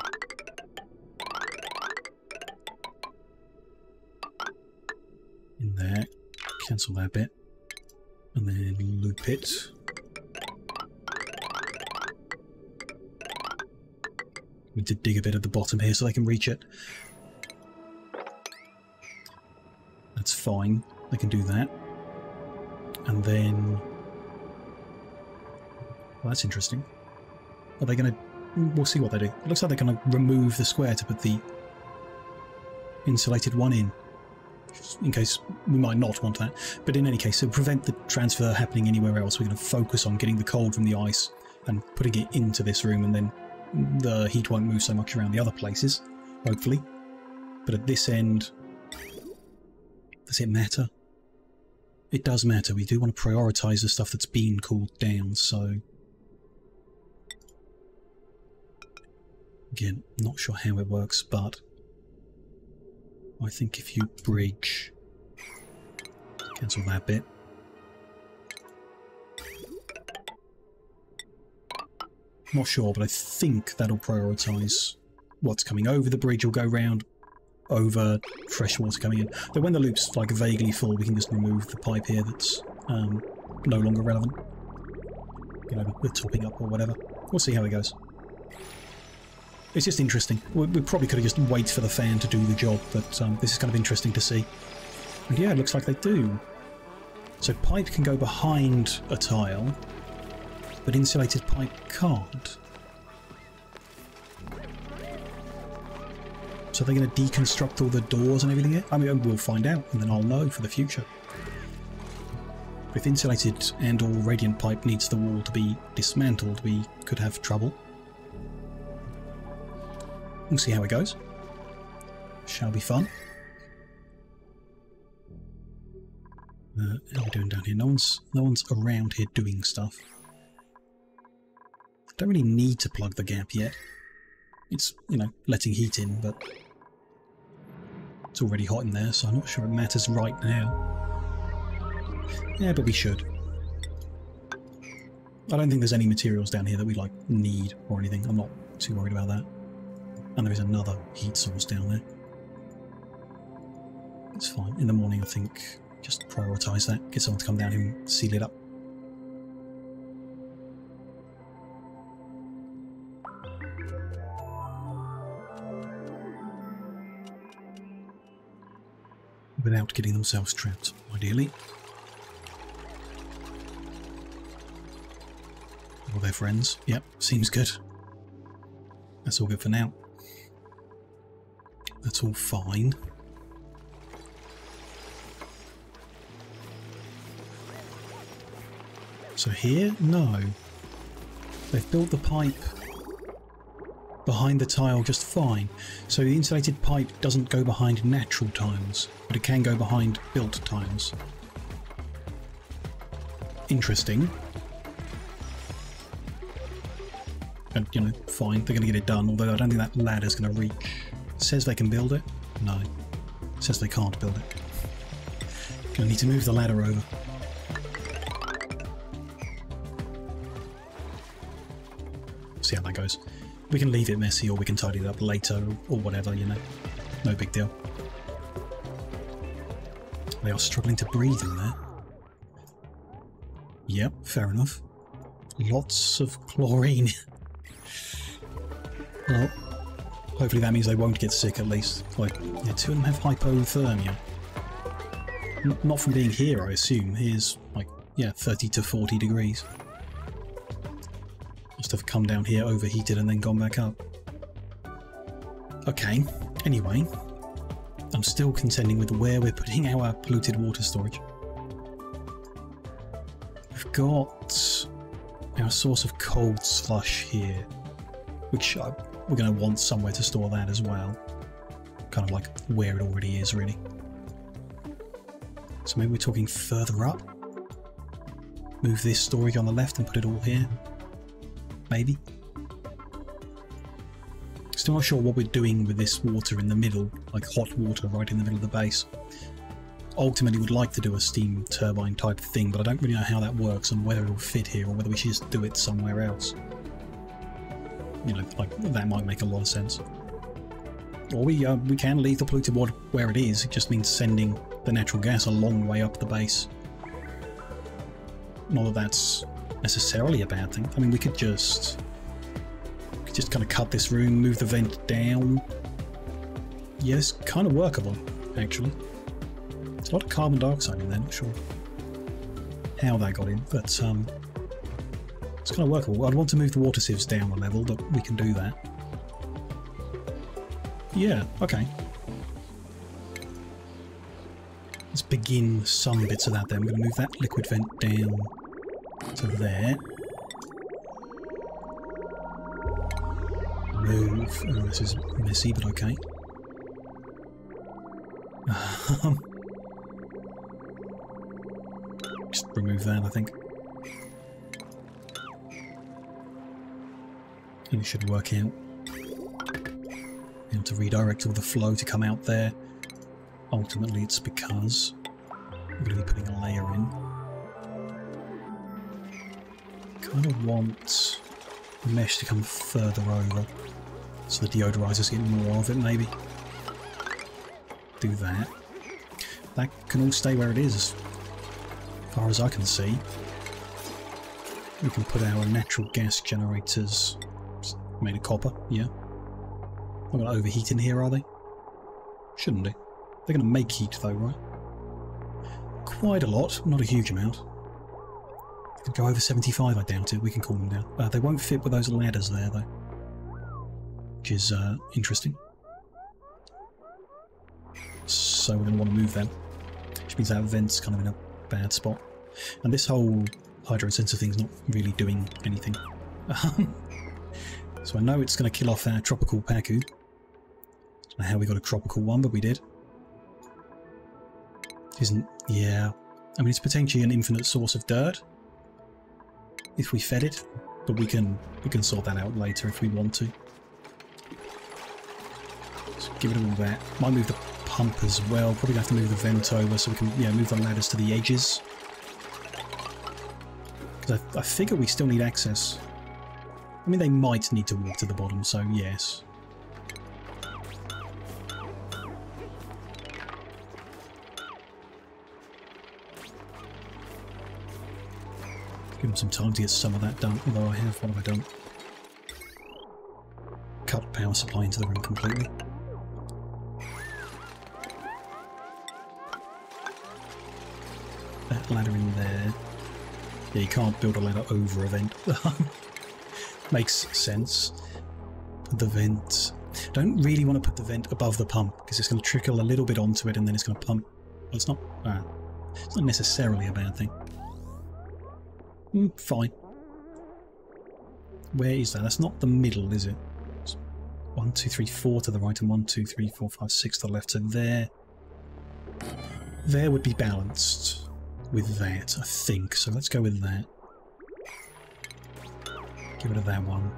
In there, cancel that bit, and then loop it. Need to dig a bit at the bottom here so they can reach it. That's fine, they can do that. And then... well, that's interesting. Are they going to... we'll see what they do. It looks like they're going to remove the square to put the insulated one in case we might not want that. But in any case, to prevent the transfer happening anywhere else, we're going to focus on getting the cold from the ice and putting it into this room, and then the heat won't move so much around the other places, hopefully. But at this end, does it matter? It does matter. We do want to prioritise the stuff that's been cooled down, so... again, not sure how it works, but I think if you bridge... cancel that bit. Not sure, but I think that'll prioritise what's coming over the bridge will go round over fresh water coming in. But when the loop's like vaguely full, we can just remove the pipe here that's no longer relevant. You know, the topping up or whatever. We'll see how it goes. It's just interesting. We probably could have just waited for the fan to do the job, but this is kind of interesting to see. And yeah, it looks like they do. So pipe can go behind a tile, but insulated pipe can't. So they're going to deconstruct all the doors and everything? I mean, we'll find out, and then I'll know for the future. If insulated and or radiant pipe needs the wall to be dismantled, we could have trouble. We'll see how it goes. Shall be fun. How are we doing down here? No one's around here doing stuff. Don't really need to plug the gap yet. It's, you know, letting heat in, but it's already hot in there, so I'm not sure it matters right now. Yeah, but we should. I don't think there's any materials down here that we, like, need or anything. I'm not too worried about that. And there is another heat source down there. It's fine. In the morning, I think, just prioritise that. Get someone to come down here and seal it up. Without getting themselves trapped, ideally. Or their friends. Yep, seems good. That's all good for now. That's all fine. So here? No. They've built the pipe behind the tile just fine. So the insulated pipe doesn't go behind natural tiles, but it can go behind built tiles. Interesting. And, you know, fine, they're going to get it done, although I don't think that ladder's going to reach. It says they can build it? No. It says they can't build it. Going to need to move the ladder over. See how that goes. We can leave it messy or we can tidy it up later or whatever, you know. No big deal. They are struggling to breathe in there. Yep, fair enough. Lots of chlorine. Well, hopefully that means they won't get sick at least. Like, yeah, two of them have hypothermia. Not from being here, I assume. Here's, like, yeah, 30 to 40 degrees. Must have come down here, overheated, and then gone back up. Okay, anyway. I'm still contending with where we're putting our polluted water storage. We've got our source of cold slush here, which we're going to want somewhere to store that as well. Kind of like where it already is, really. So maybe we're talking further up. Move this storage on the left and put it all here. Maybe. Still not sure what we're doing with this water in the middle, like hot water right in the middle of the base. Ultimately would like to do a steam turbine type thing, but I don't really know how that works and whether it'll fit here or whether we should just do it somewhere else. You know, like, that might make a lot of sense. Or we can leave the polluted water where it is, it just means sending the natural gas a long way up the base. Not that that's necessarily a bad thing. I mean, we could just kind of cut this room, move the vent down. Yes, kind of workable, actually. There's a lot of carbon dioxide in there, not sure how that got in, but it's kind of workable. I'd want to move the water sieves down a level, but we can do that. Yeah, okay. Let's begin some bits of that then. I'm going to move that liquid vent down to there. Move. Oh, this is messy, but okay. Just remove that, I think. And it should work out. Able to redirect all the flow to come out there. Ultimately, it's because I'm going to be putting a layer in. Kind of want the mesh to come further over, so the deodorizers get more of it, maybe. Do that. That can all stay where it is, as far as I can see. We can put our natural gas generators, made of copper, yeah. Not going to overheat in here, are they? Shouldn't do. They're going to make heat though, right? Quite a lot, not a huge amount. Could go over 75, I doubt it. We can cool them down. They won't fit with those ladders there, though. Which is interesting. so we're going to want to move them. Which means that vent's kind of in a bad spot. And this whole hydro sensor thing's not really doing anything. So I know it's going to kill off our tropical Pacu. Don't know how we got a tropical one, but we did. Yeah. I mean, it's potentially an infinite source of dirt if we fed it, but we can sort that out later if we want to. So give it all that. Might move the pump as well. Probably have to move the vent over so we can, yeah, move the ladders to the edges. Because I figure we still need access. I mean, they might need to walk to the bottom, so yes. Give them some time to get some of that done, although what have I done? Cut power supply into the room completely. That ladder in there. Yeah, you can't build a ladder over a vent. Makes sense. The vent. Don't really want to put the vent above the pump because it's going to trickle a little bit onto it and then it's going to pump. Well, it's not necessarily a bad thing. Fine. Where is that? That's not the middle, is it? It's 1, 2, 3, 4 to the right and 1, 2, 3, 4, 5, 6 to the left. So there would be balanced with that, I think. So let's go with that. Get rid of that one.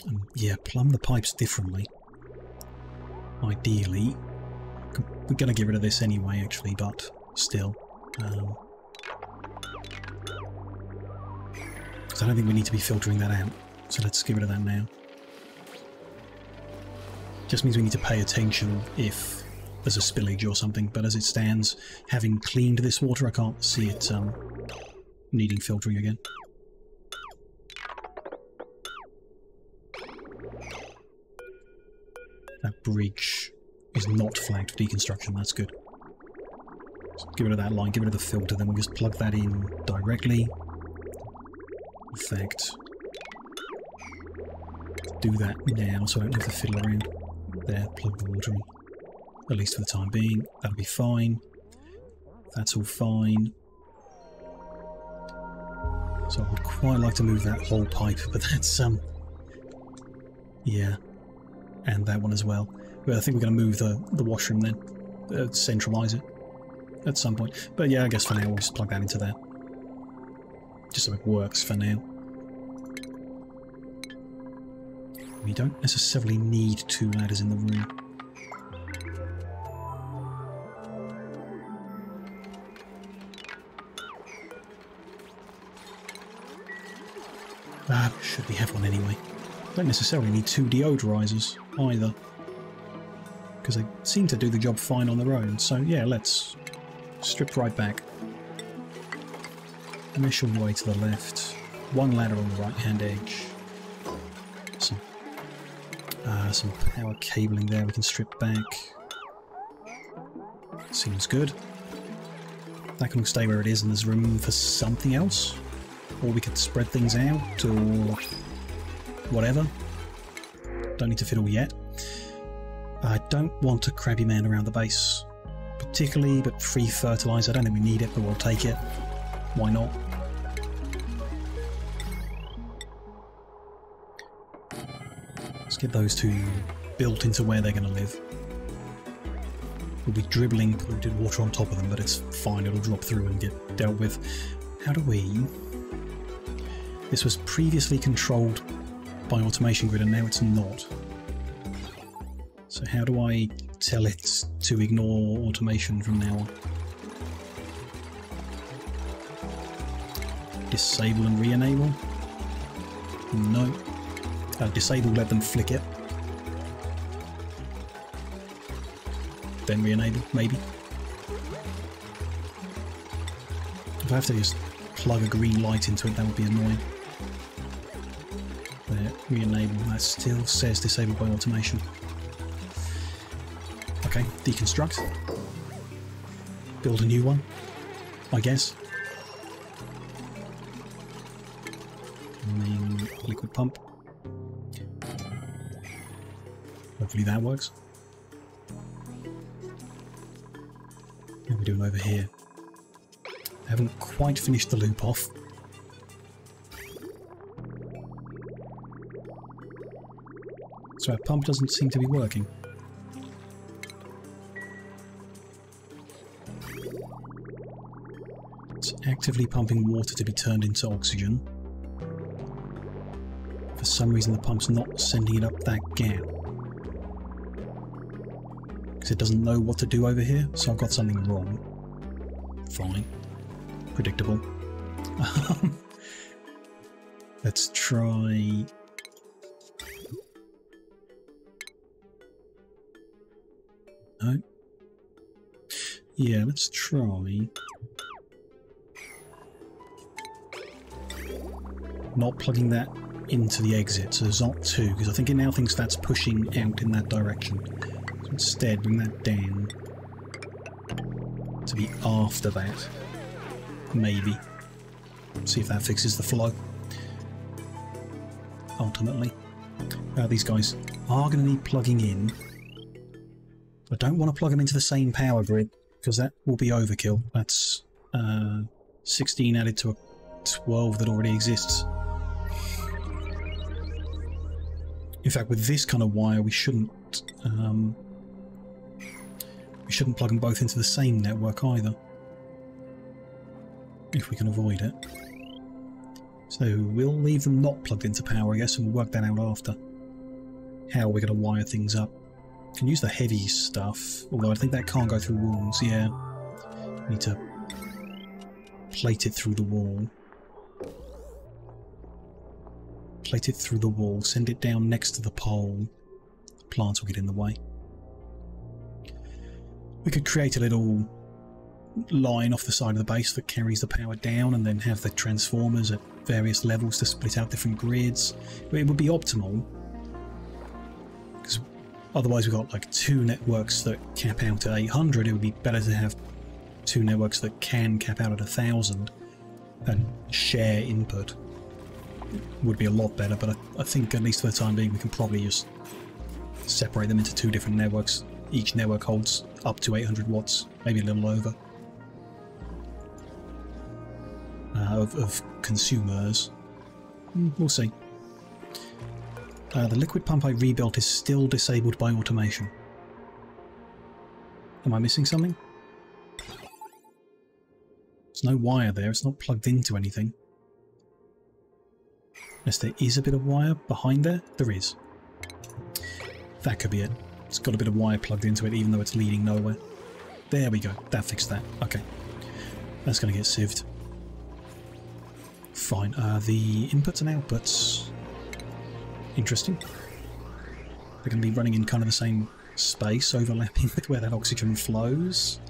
And yeah, plumb the pipes differently. Ideally. We're going to get rid of this anyway, actually, but still. Because I don't think we need to be filtering that out. So let's get rid of that now. Just means we need to pay attention if there's a spillage or something, but as it stands, having cleaned this water, I can't see it needing filtering again. That bridge is not flagged for deconstruction, that's good. So get rid of that line, get rid of the filter, then we'll just plug that in directly. In fact, do that now so I don't have to fiddle around. There, plug the water in. At least for the time being. That'll be fine. That's all fine. So I would quite like to move that whole pipe, but that's, yeah. And that one as well. But I think we're going to move the washroom then. Centralise it at some point. But yeah, I guess for now we'll just plug that into there. Just so it works for now. We don't necessarily need 2 ladders in the room. Should we have one anyway? Don't necessarily need 2 deodorizers either, because they seem to do the job fine on their own. So yeah, let's strip right back. Mesh all the way to the left. 1 ladder on the right-hand edge. Some power cabling there we can strip back. Seems good. That can stay where it is and there's room for something else. Or we could spread things out, or whatever. Don't need to fiddle yet. I don't want a crabby man around the base, particularly, but free fertilizer. I don't think we need it, but we'll take it. Why not? Let's get those 2 built into where they're going to live. We'll be dribbling polluted water on top of them, but it's fine, it'll drop through and get dealt with. How do we... This was previously controlled by automation grid and now it's not. So how do I tell it to ignore automation from now on? Disable and re-enable? No. Disable, let them flick it. Then re-enable, maybe. If I have to just plug a green light into it, that would be annoying. There, re-enable. That still says disabled by automation. Okay, deconstruct. Build a new one, I guess. Main liquid pump. Hopefully that works. What are we doing over here? I haven't quite finished the loop off. So our pump doesn't seem to be working. It's actively pumping water to be turned into oxygen. For some reason the pump's not sending it up that gap. Because it doesn't know what to do over here, so I've got something wrong. Fine. Predictable. Let's try... No. Yeah, let's try... not plugging that into the exit, so there's not two, because I think it now thinks that's pushing out in that direction. So instead, bring that down to be after that. Maybe. See if that fixes the flow. Ultimately. These guys are going to need plugging in. I don't want to plug them into the same power grid, because that will be overkill. That's 16 added to a 12 that already exists. In fact, with this kind of wire, we shouldn't plug them both into the same network either, if we can avoid it. So we'll leave them not plugged into power, I guess, and we'll work that out after. How we're going to wire things up. Can use the heavy stuff, although I think that can't go through walls. Yeah, need to plate it through the wall. Plate it through the wall, send it down next to the pole. The plants will get in the way. We could create a little line off the side of the base that carries the power down, and then have the transformers at various levels to split out different grids. It would be optimal, because otherwise we've got like two networks that cap out at 800. It would be better to have two networks that can cap out at 1000 and share input. Would be a lot better, but I think at least for the time being we can probably just separate them into two different networks. Each network holds up to 800 watts, maybe a little over, of consumers. We'll see. The liquid pump I rebuilt is still disabled by automation. Am I missing something? There's no wire there, it's not plugged into anything. Unless there is a bit of wire behind there. There is. That could be it. It's got a bit of wire plugged into it, even though it's leading nowhere. There we go. That fixed that. Okay. That's going to get sieved. Fine. The inputs and outputs. Interesting. They're going to be running in kind of the same space, overlapping with where that oxygen flows.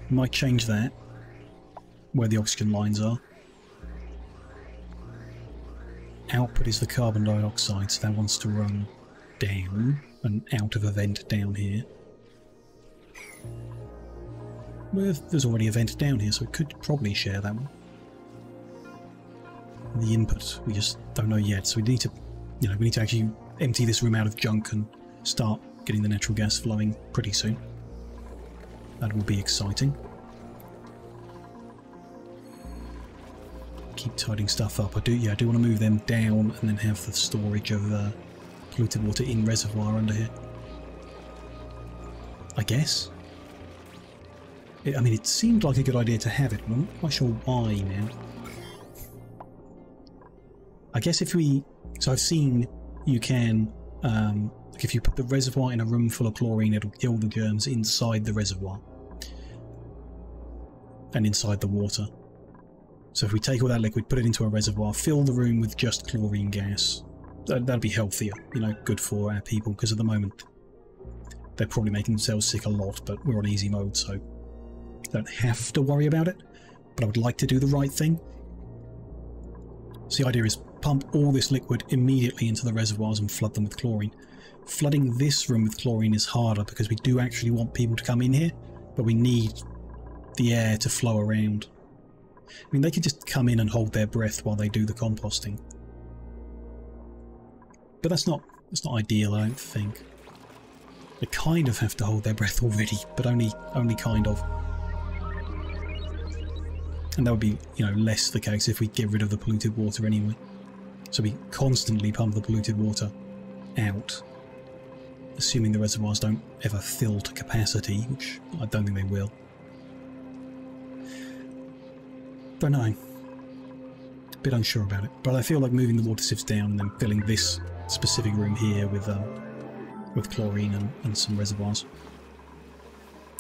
Might change that, where the oxygen lines are. Output is the carbon dioxide, so that wants to run down and out of a vent down here. Well, there's already a vent down here, so it could probably share that one. The input, we just don't know yet, so we need to, we need to actually empty this room out of junk and start getting the natural gas flowing pretty soon. That will be exciting. Keep tidying stuff up. I do want to move them down and then have the storage of polluted water in reservoir under here. I guess. I mean, it seemed like a good idea to have it, but I'm not quite sure why now. I guess if we... So I've seen you can... like if you put the reservoir in a room full of chlorine, it'll kill the germs inside the reservoir. And inside the water. So if we take all that liquid, put it into a reservoir, fill the room with just chlorine gas, that'll be healthier, good for our people, because at the moment they're probably making themselves sick a lot, but we're on easy mode, so don't have to worry about it, but I would like to do the right thing. So the idea is pump all this liquid immediately into the reservoirs and flood them with chlorine. Flooding this room with chlorine is harder because we do actually want people to come in here, but we need the air to flow around. I mean, they could just come in and hold their breath while they do the composting. But that's not ideal, I don't think. They kind of have to hold their breath already, but only kind of. And that would be, you know, less the case if we get rid of the polluted water anyway. So we constantly pump the polluted water out, assuming the reservoirs don't ever fill to capacity, which I don't think they will. But no, a bit unsure about it. But I feel like moving the water sieves down and then filling this specific room here with chlorine and some reservoirs,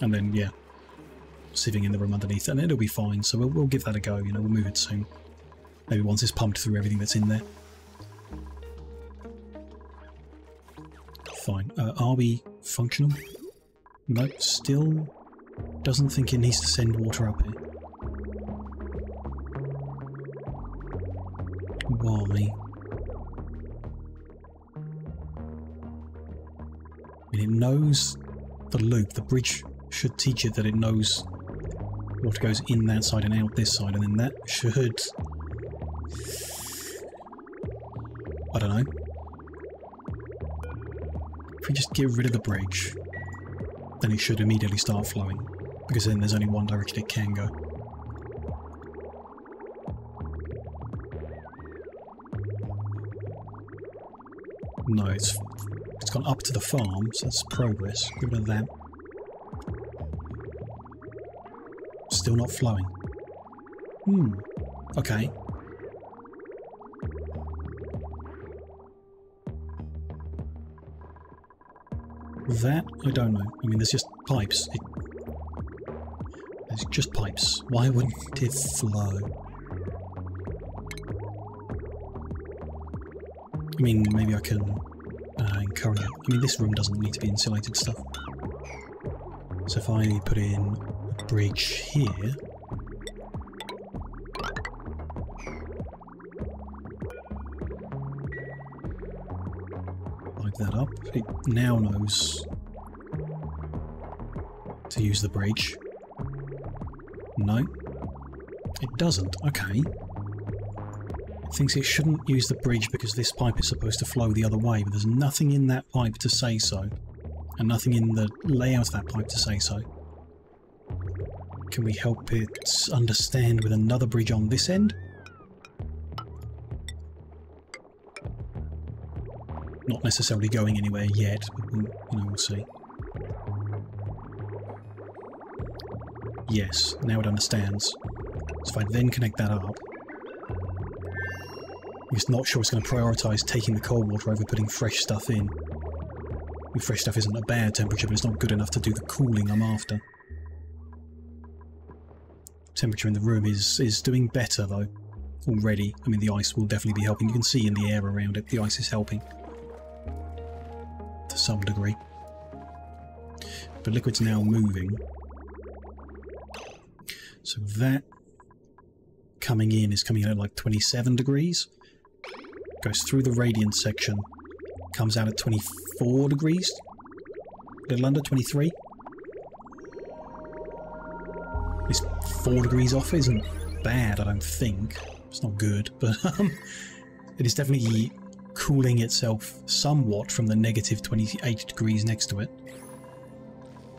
and then yeah, sieving in the room underneath, and it'll be fine. So we'll give that a go. You know, we'll move it soon. Maybe once it's pumped through everything that's in there. Fine. Are we functional? Nope. Still doesn't think it needs to send water up here. Why? I mean, it knows the loop. The bridge should teach it that it knows what goes in that side and out this side, and then that should... I don't know. If we just get rid of the bridge, then it should immediately start flowing, because then there's only one direction it can go. No, it's gone up to the farm, so that's progress. Get rid of that. Still not flowing. Okay. That, I don't know. I mean, there's just pipes. There's just pipes. Why wouldn't it flow? I mean, maybe I can encourage it. I mean, this room doesn't need to be insulated stuff. So if I put in a bridge here... Light that up. It now knows to use the bridge. No. It doesn't. Okay. It thinks it shouldn't use the bridge because this pipe is supposed to flow the other way, but there's nothing in that pipe to say so, and nothing in the layout of that pipe to say so. Can we help it understand with another bridge on this end? Not necessarily going anywhere yet, but we'll see. Yes, now it understands. So if I then connect that up, I'm just not sure it's going to prioritise taking the cold water over putting fresh stuff in. I mean, fresh stuff isn't a bad temperature, but it's not good enough to do the cooling I'm after. Temperature in the room is doing better though, already. I mean, the ice will definitely be helping. You can see in the air around it, the ice is helping. To some degree. But liquid's now moving. So that coming in is coming in at like 27 degrees. Goes through the radiant section. Comes out at 24 degrees. A little under 23. This 4 degrees off isn't bad, I don't think. It's not good, but it is definitely cooling itself somewhat from the negative 28 degrees next to it.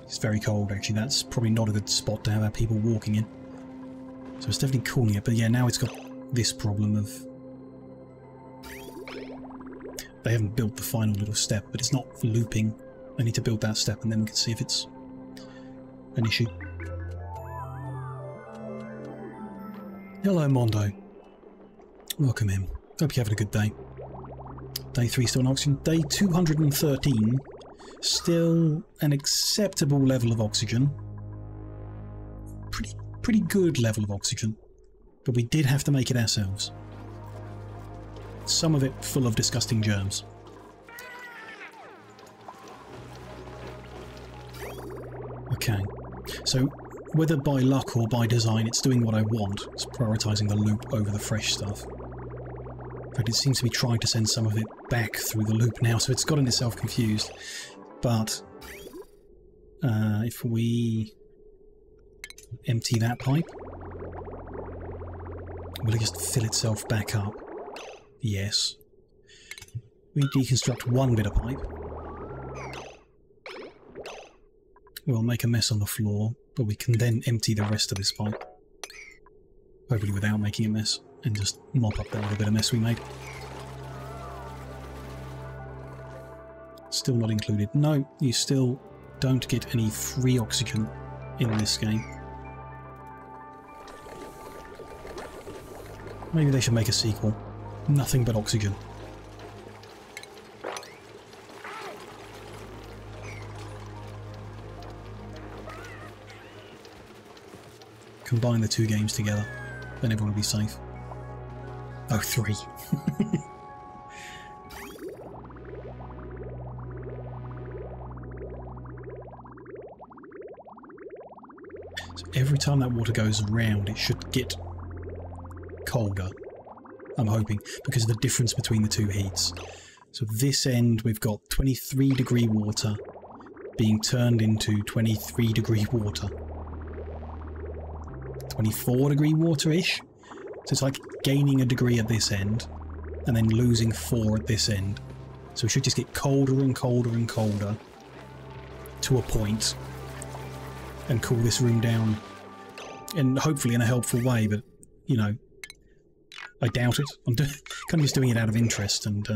It's very cold actually. That's probably not a good spot to have people walking in. So it's definitely cooling it, but yeah, now it's got this problem of... They haven't built the final little step, but it's not looping. I need to build that step and then we can see if it's an issue. Hello, Mondo. Welcome in. Hope you're having a good day. Day 3 still on oxygen. Day 213. Still an acceptable level of oxygen. Pretty good level of oxygen. But we did have to make it ourselves. Some of it full of disgusting germs. Okay. So, whether by luck or by design, it's doing what I want. It's prioritising the loop over the fresh stuff. In fact, it seems to be trying to send some of it back through the loop now, so it's gotten itself confused. But if we empty that pipe, will it just fill itself back up? Yes. We deconstruct one bit of pipe. We'll make a mess on the floor, but we can then empty the rest of this pipe. Hopefully without making a mess, and just mop up that little bit of mess we made. Still not included. No, you still don't get any free oxygen in this game. Maybe they should make a sequel. Nothing but oxygen. Combine the two games together, then everyone will be safe. Oh, 3. So every time that water goes around, it should get colder, I'm hoping, because of the difference between the two heats. So this end we've got 23 degree water being turned into 23 degree water. 24 degree water-ish. So it's like gaining a degree at this end and then losing 4 at this end. So we should just get colder and colder and colder to a point and cool this room down, and hopefully in a helpful way, but you know, I doubt it. I'm kind of just doing it out of interest and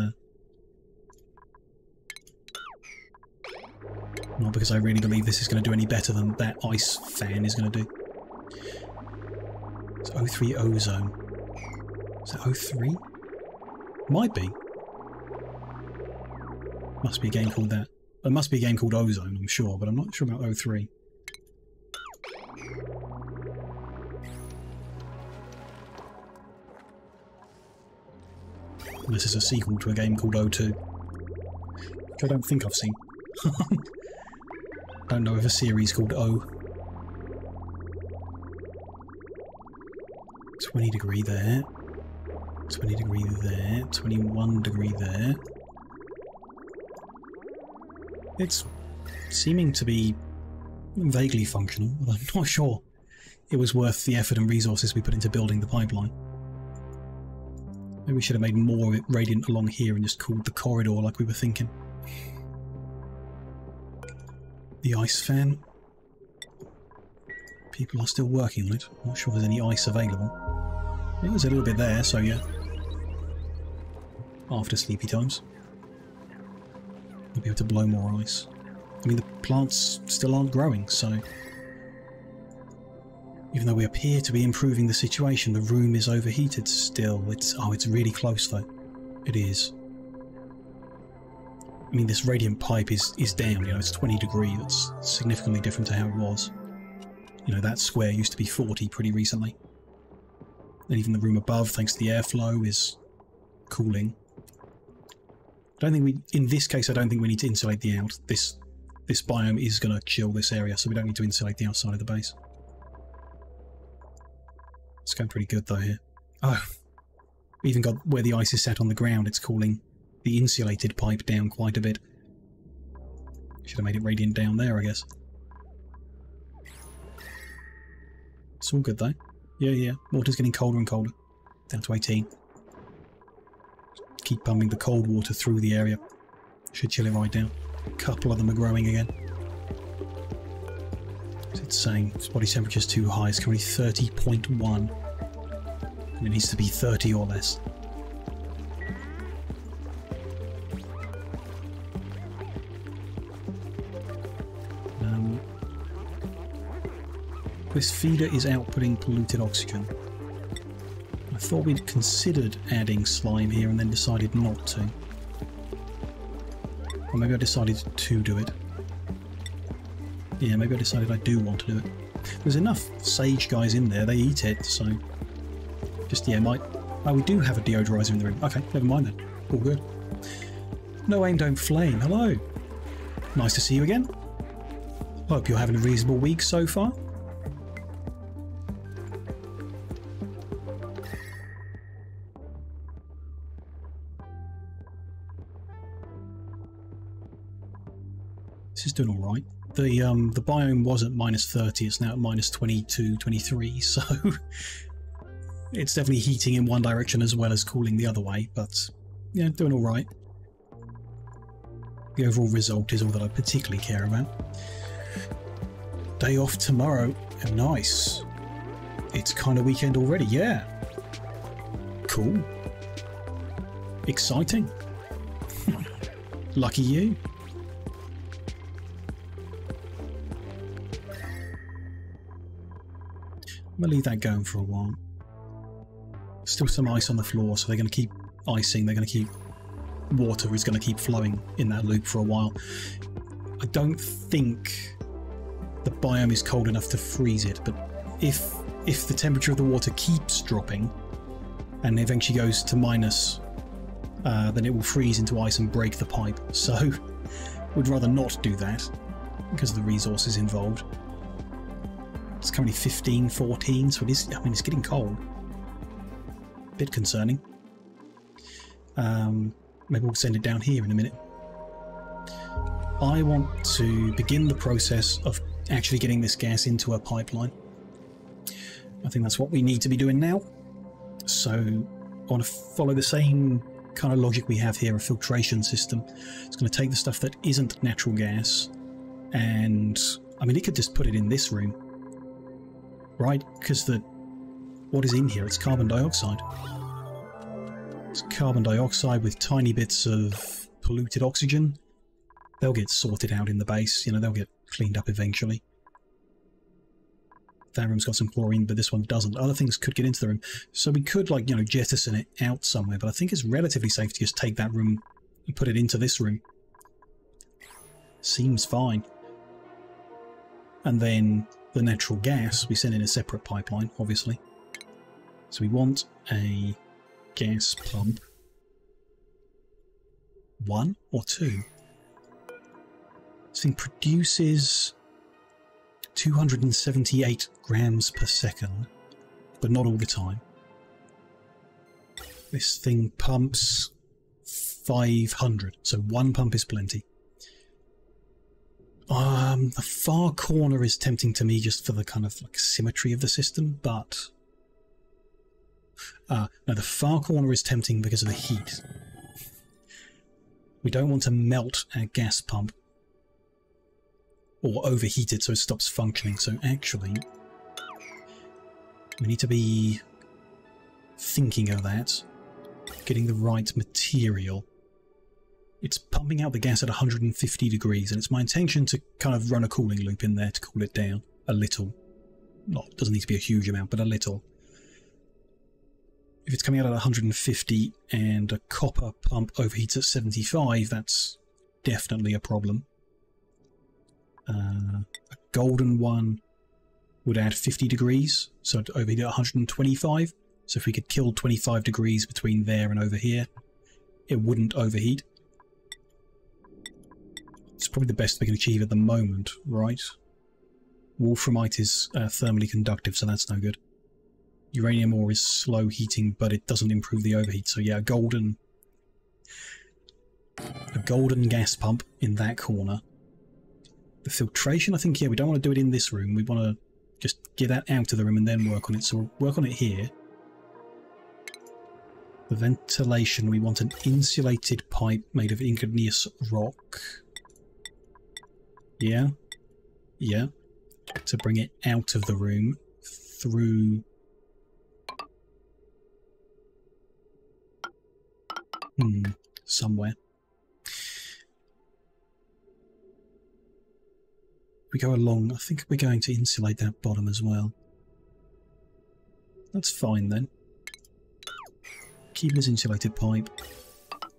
not because I really believe this is going to do any better than that ice fan is going to do. It's O3 ozone. Is it O3? Might be. Must be a game called that. There must be a game called Ozone, I'm sure, but I'm not sure about O3. Unless it's a sequel to a game called O2. Which I don't think I've seen. I don't know of a series called O. 20 degree there. 20 degree there. 21 degree there. It's seeming to be vaguely functional, but I'm not sure it was worth the effort and resources we put into building the pipeline. Maybe we should have made more of it radiant along here and just cooled the corridor like we were thinking. The ice fan. People are still working on it. I'm not sure if there's any ice available. There's a little bit there, so yeah. After sleepy times. We'll be able to blow more ice. I mean, the plants still aren't growing, so... Even though we appear to be improving the situation, the room is overheated still. It's really close though. It is. I mean, this radiant pipe is down, you know, it's 20 degrees. That's significantly different to how it was. You know, that square used to be 40 pretty recently. And even the room above, thanks to the airflow, is cooling. I don't think we, in this case, I don't think we need to insulate the out. This biome is going to chill this area, so we don't need to insulate the outside of the base. It's going pretty good though here. Oh, we even got where the ice is set on the ground, it's cooling the insulated pipe down quite a bit. Should have made it radiant down there, I guess. It's all good though. Yeah, water's getting colder and colder. Down to 18. Keep pumping the cold water through the area. Should chill it right down. A couple of them are growing again. It's saying its body temperature is too high. It's currently 30.1. And it needs to be 30 or less. This feeder is outputting polluted oxygen. I thought we'd considered adding slime here and then decided not to. Or maybe I decided to do it. Yeah, maybe I decided I do want to do it. There's enough sage guys in there, they eat it, so... Just, yeah, oh, we do have a deodorizer in the room. Okay, never mind then. All good. No aim, don't flame. Hello. Nice to see you again. Hope you're having a reasonable week so far. This is doing alright. The biome was at minus 30, it's now at minus 22, 23, so it's definitely heating in one direction as well as cooling the other way, but yeah, doing alright. The overall result is all that I particularly care about. Day off tomorrow. Nice. It's kind of weekend already, yeah. Cool. Exciting. Lucky you. I'm going to leave that going for a while. Still some ice on the floor, so they're going to keep icing. They're going to keep... Water is going to keep flowing in that loop for a while. I don't think the biome is cold enough to freeze it, but if the temperature of the water keeps dropping and eventually goes to minus, then it will freeze into ice and break the pipe. So we'd rather not do that because of the resources involved. It's currently 15, 14, so it is, I mean, it's getting cold. Bit concerning. Maybe we'll send it down here in a minute. I want to begin the process of actually getting this gas into a pipeline. I think that's what we need to be doing now. So I want to follow the same kind of logic we have here, a filtration system. It's going to take the stuff that isn't natural gas, and I mean, it could just put it in this room, right? Because what is in here? It's carbon dioxide. It's carbon dioxide with tiny bits of polluted oxygen. They'll get sorted out in the base, you know, they'll get cleaned up eventually. That room's got some chlorine, but this one doesn't. Other things could get into the room. So we could, like, you know, jettison it out somewhere, but I think it's relatively safe to just take that room and put it into this room. Seems fine. And then the natural gas, we send in a separate pipeline, obviously. So we want a gas pump. 1 or 2? This thing produces 278 grams per second, but not all the time. This thing pumps 500, so 1 pump is plenty. The far corner is tempting to me just for the kind of like symmetry of the system, but no, the far corner is tempting because of the heat. We don't want to melt our gas pump or overheat it so it stops functioning. So actually, we need to be thinking of that, getting the right material. It's pumping out the gas at 150 degrees, and it's my intention to kind of run a cooling loop in there to cool it down a little. Not, doesn't need to be a huge amount, but a little. If it's coming out at 150 and a copper pump overheats at 75, that's definitely a problem. A golden one would add 50 degrees, so it'd overheat at 125. So if we could kill 25 degrees between there and over here, it wouldn't overheat. It's probably the best we can achieve at the moment, right? Wolframite is thermally conductive, so that's no good. Uranium ore is slow heating, but it doesn't improve the overheat. So yeah, a golden gas pump in that corner. The filtration, I think, yeah, we don't want to do it in this room. We want to just get that out of the room and then work on it. So we'll work on it here. The ventilation, we want an insulated pipe made of igneous rock. Yeah. Yeah. To bring it out of the room through... somewhere. We go along, I think we're going to insulate that bottom as well. That's fine then. Keep this insulated pipe.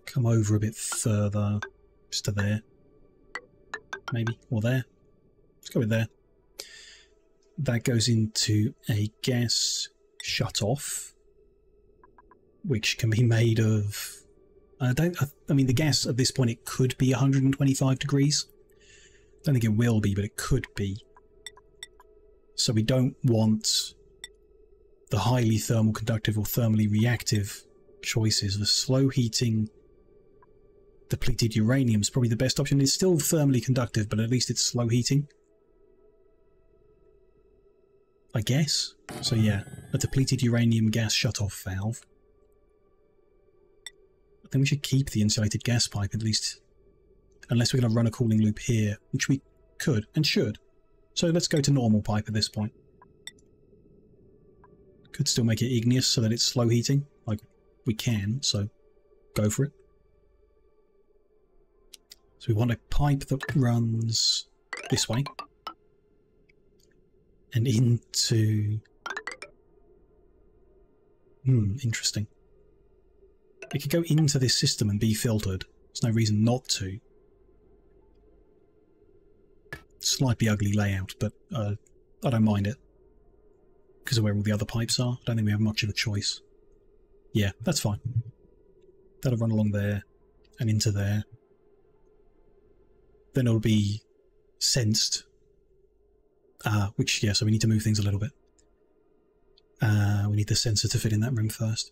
Come over a bit further, just to there. Maybe, or there. Let's go with there. That goes into a gas shut-off, which can be made of... I mean, the gas at this point, it could be 125 degrees. I don't think it will be, but it could be. So we don't want the highly thermal conductive or thermally reactive choices. The slow heating depleted uranium is probably the best option. It's still thermally conductive, but at least it's slow heating, I guess. So yeah, a depleted uranium gas shut-off valve. I think we should keep the insulated gas pipe, at least, unless we're going to run a cooling loop here, which we could and should. So let's go to normal pipe at this point. Could still make it igneous so that it's slow heating. Like, we can, so go for it. So we want a pipe that runs this way. And into... interesting. It could go into this system and be filtered. There's no reason not to. Slightly ugly layout, but I don't mind it. Because of where all the other pipes are. I don't think we have much of a choice. Yeah, that's fine. That'll run along there and into there. Then it'll be sensed. Which, yeah, so we need to move things a little bit. We need the sensor to fit in that room first.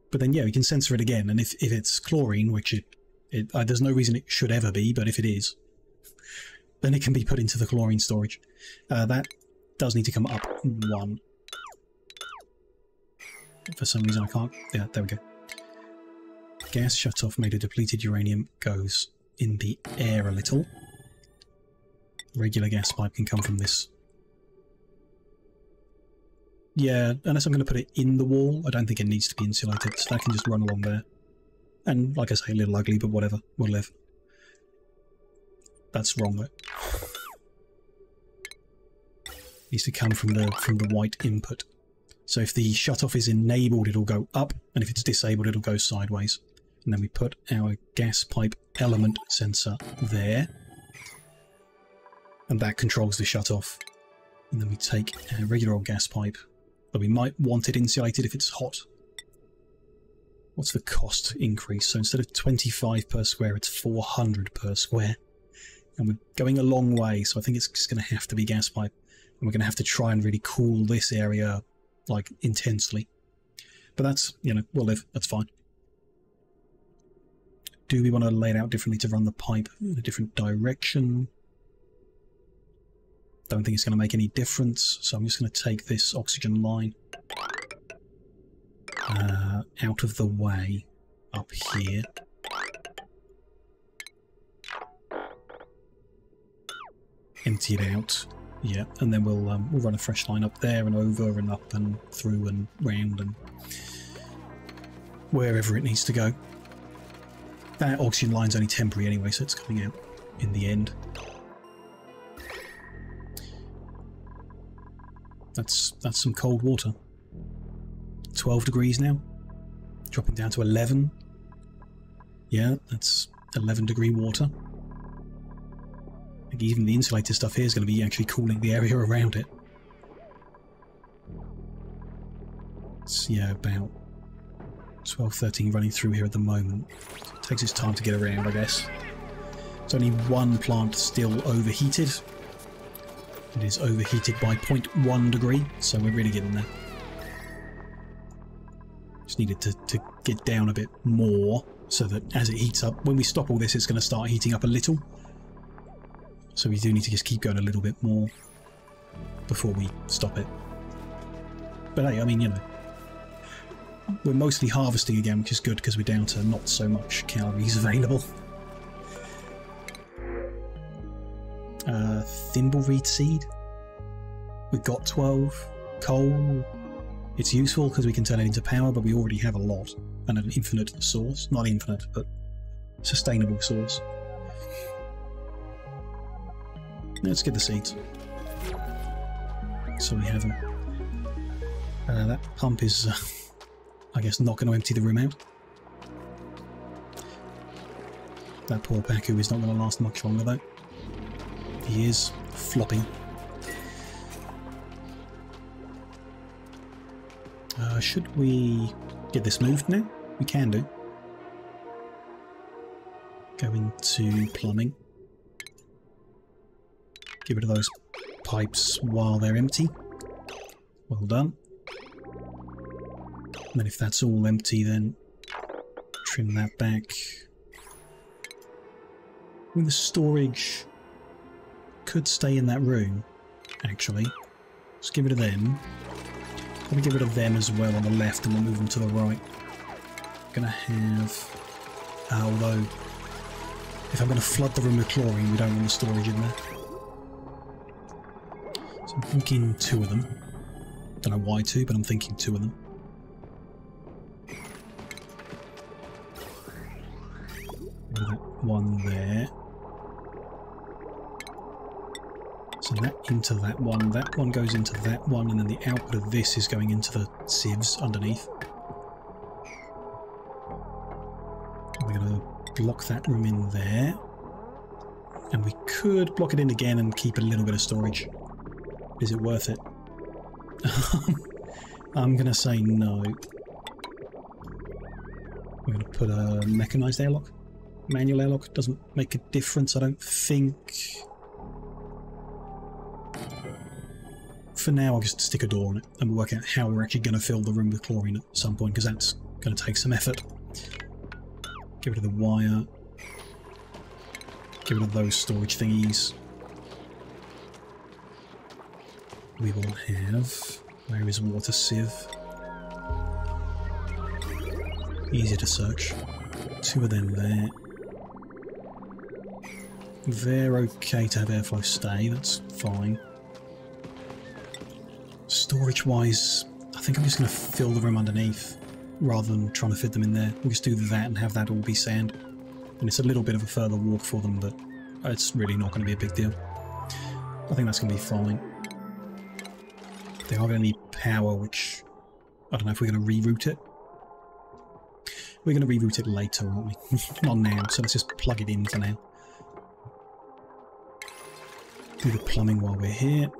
But then, yeah, we can sensor it again, and if it's chlorine, which there's no reason it should ever be, but if it is, then it can be put into the chlorine storage. That does need to come up one. For some reason I can't... Yeah, there we go. Gas shut off, made of depleted uranium, goes in the air a little. Regular gas pipe can come from this. Yeah, unless I'm going to put it in the wall, I don't think it needs to be insulated, so that can just run along there. And, like I say, a little ugly, but whatever, we'll live. That's wrong, though. Needs to come from the white input. So if the shutoff is enabled, it'll go up, and if it's disabled, it'll go sideways. And then we put our gas pipe element sensor there. And that controls the shutoff. And then we take a regular old gas pipe. But we might want it insulated if it's hot. What's the cost increase? So instead of 25 per square, it's 400 per square. And we're going a long way, so I think it's just going to have to be gas pipe. And we're going to have to try and really cool this area, like, intensely. But that's, you know, we'll live. That's fine. Do we want to lay it out differently to run the pipe in a different direction? Don't think it's going to make any difference, so I'm just going to take this oxygen line out of the way up here. Empty it out, yeah, and then we'll run a fresh line up there and over and up and through and round and wherever it needs to go. That oxygen line's only temporary anyway, so it's coming out in the end. That's some cold water. 12 degrees now. Dropping down to 11. Yeah, that's 11-degree water. I think even the insulated stuff here is going to be actually cooling the area around it. It's, yeah, about 12, 13 running through here at the moment. So it takes its time to get around, I guess. There's only one plant still overheated. It is overheated by 0.1 degree, so we're really getting there. Just needed to get down a bit more, so that as it heats up, when we stop all this, it's going to start heating up a little. So we do need to just keep going a little bit more before we stop it. But hey, I mean, you know, we're mostly harvesting again, which is good because we're down to not so much calories available. Thimbleweed seed. We've got 12. Coal. It's useful because we can turn it into power, but we already have a lot. And an infinite source. Not infinite, but sustainable source. Let's get the seeds. So we have them. That pump is, I guess, not going to empty the room out. That poor Pacu is not going to last much longer, though. He is flopping. Should we get this moved now? We can do. Go into plumbing. Get rid of those pipes while they're empty. Well done. And then if that's all empty, then trim that back. I mean, the storage could stay in that room, actually. Let's get rid of them. Let me get rid of them as well on the left, and we'll move them to the right. I'm gonna have... although, if I'm gonna flood the room with chlorine, we don't want the storage in there. I'm thinking 2 of them. Don't know why 2, but I'm thinking 2 of them. That one there. So that into that one goes into that one, and then the output of this is going into the sieves underneath. We're going to block that room in there. And we could block it in again and keep a little bit of storage. Is it worth it? I'm going to say no. We're going to put a mechanised airlock. Manual airlock doesn't make a difference, I don't think. For now, I'll just stick a door on it and work out how we're actually going to fill the room with chlorine at some point, because that's going to take some effort. Get rid of the wire. Get rid of those storage thingies. We will have... Where is water sieve? Easier to search. 2 of them there. They're okay to have airflow stay, that's fine. Storage-wise, I think I'm just going to fill the room underneath rather than trying to fit them in there. We'll just do that and have that all be sand. And it's a little bit of a further walk for them, but it's really not going to be a big deal. I think that's going to be fine. They are going to need power, which I don't know if we're going to reroute it. We're going to reroute it later, aren't we? Not now, so let's just plug it in for now. Do the plumbing while we're here.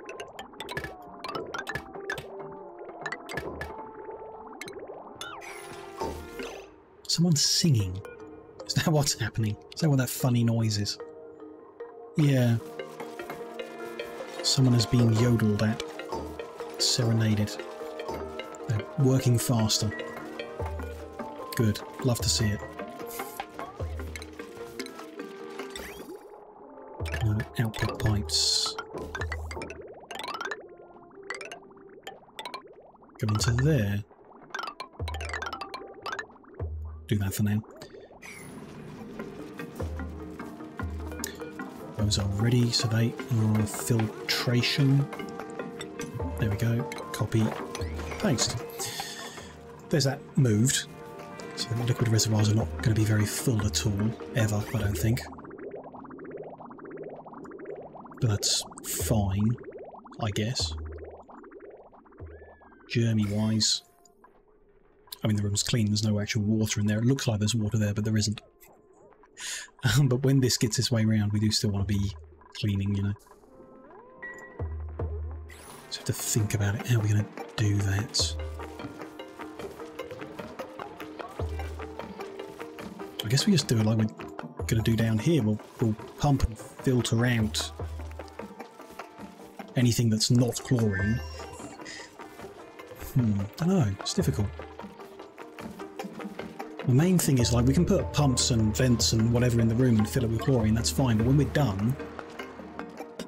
Someone's singing. Is that what's happening? Is that what that funny noise is? Yeah. Someone has been yodeled at. Serenaded. They're working faster. Good. Love to see it. Output pipes. Go into there. Do that for now. Those are ready, so they are filtration. There we go. Copy, paste. There's that moved. So the liquid reservoirs are not going to be very full at all, ever, I don't think. But that's fine, I guess. Germy-wise, I mean, the room's clean, there's no actual water in there. It looks like there's water there, but there isn't. But when this gets its way around, we do still want to be cleaning, you know. So have to think about it. How are we going to do that? I guess we just do it like we're going to do down here. We'll pump and filter out anything that's not chlorine. Don't know. It's difficult. The main thing is, like, we can put pumps and vents and whatever in the room and fill it with chlorine, that's fine, but when we're done,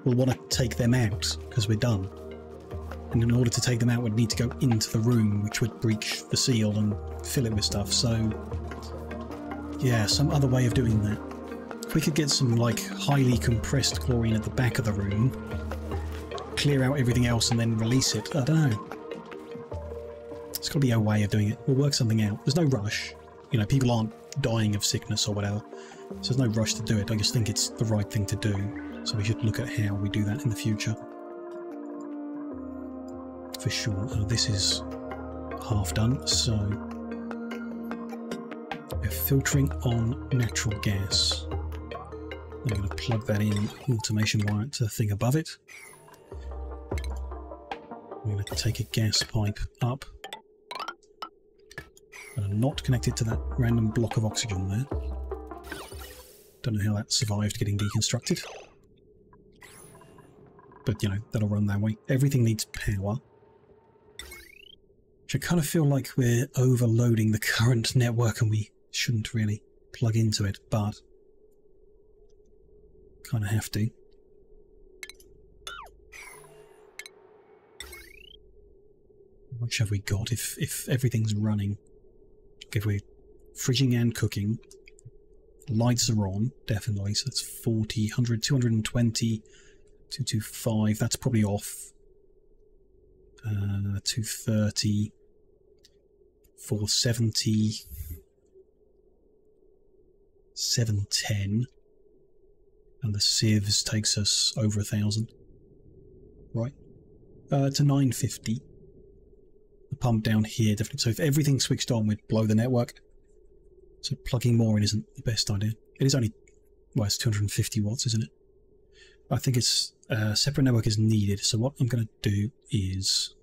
we'll want to take them out, because we're done. And in order to take them out, we'd need to go into the room, which would breach the seal and fill it with stuff, so... yeah, some other way of doing that. If we could get some, like, highly compressed chlorine at the back of the room, clear out everything else and then release it, I don't know. There's got to be a way of doing it. We'll work something out. There's no rush. You know, people aren't dying of sickness or whatever, so there's no rush to do it. I just think it's the right thing to do, so we should look at how we do that in the future. For sure. This is half done, so we're filtering on natural gas. I'm going to plug that in, automation wire, to the thing above it. I'm going to take a gas pipe up. Not connected to that random block of oxygen there. Don't know how that survived getting deconstructed. But, you know, that'll run that way. Everything needs power. Which I kind of feel like we're overloading the current network and we shouldn't really plug into it, but kind of have to. How much have we got if everything's running? If we're fridging and cooking, lights are on, definitely, so that's 40, 100, 220, 225, that's probably off. 230, 470, 710, and the sieves takes us over 1,000. Right, to 950. The pump down here definitely. So if everything switched on, we'd blow the network. So plugging more in isn't the best idea. It is only, well, it's 250 watts, isn't it? I think it's a separate network is needed. So what I'm going to do is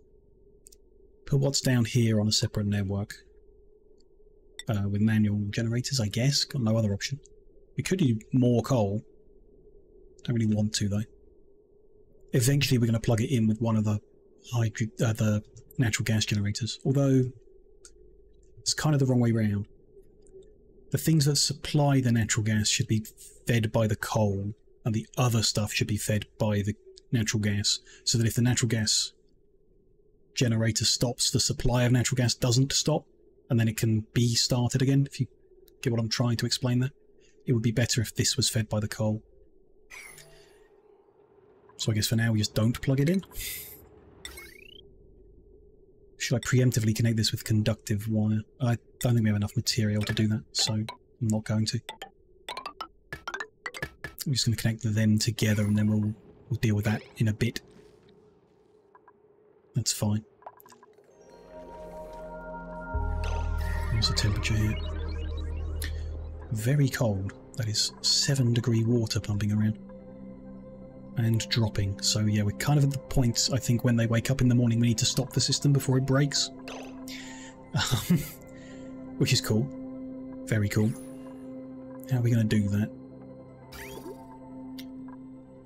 put what's down here on a separate network with manual generators, I guess. Got no other option. We could do more coal. Don't really want to though. Eventually we're going to plug it in with one of the the natural gas generators, although it's kind of the wrong way round. The things that supply the natural gas should be fed by the coal, and the other stuff should be fed by the natural gas, so that if the natural gas generator stops, the supply of natural gas doesn't stop, and then it can be started again, if you get what I'm trying to explain there. It would be better if this was fed by the coal. So I guess for now we just don't plug it in. Should I preemptively connect this with conductive wire? I don't think we have enough material to do that, so I'm not going to. I'm just going to connect them together and then we'll deal with that in a bit. That's fine. What's the temperature here? Very cold. That is 7-degree water pumping around. And dropping. So yeah, we're kind of at the point, I think, when they wake up in the morning we need to stop the system before it breaks. Which is cool. Very cool. How are we going to do that?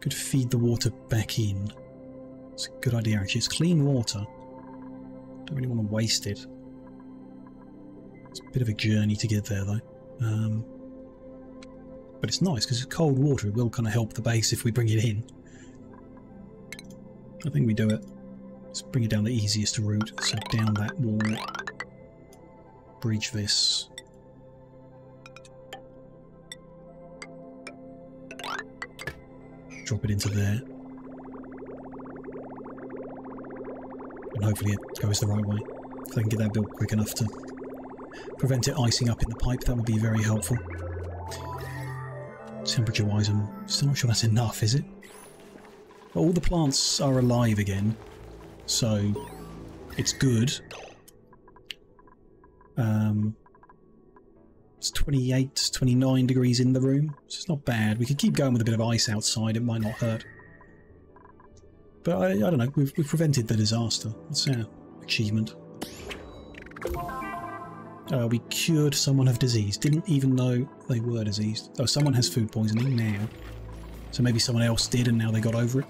Could feed the water back in. It's a good idea actually. It's clean water. Don't really want to waste it. It's a bit of a journey to get there though. But it's nice because it's cold water. It will kind of help the base if we bring it in. I think we do it. Let's bring it down the easiest route. So down that wall. Bridge this. Drop it into there. And hopefully it goes the right way. If I can get that built quick enough to prevent it icing up in the pipe, that would be very helpful. Temperature-wise, I'm still not sure that's enough, is it? All the plants are alive again, so it's good. It's 28, 29 degrees in the room, so it's not bad. We could keep going with a bit of ice outside, it might not hurt. But I don't know, we've prevented the disaster. That's our achievement. We cured someone of disease. Didn't even know they were diseased. Oh, someone has food poisoning now. So maybe someone else did and now they got over it.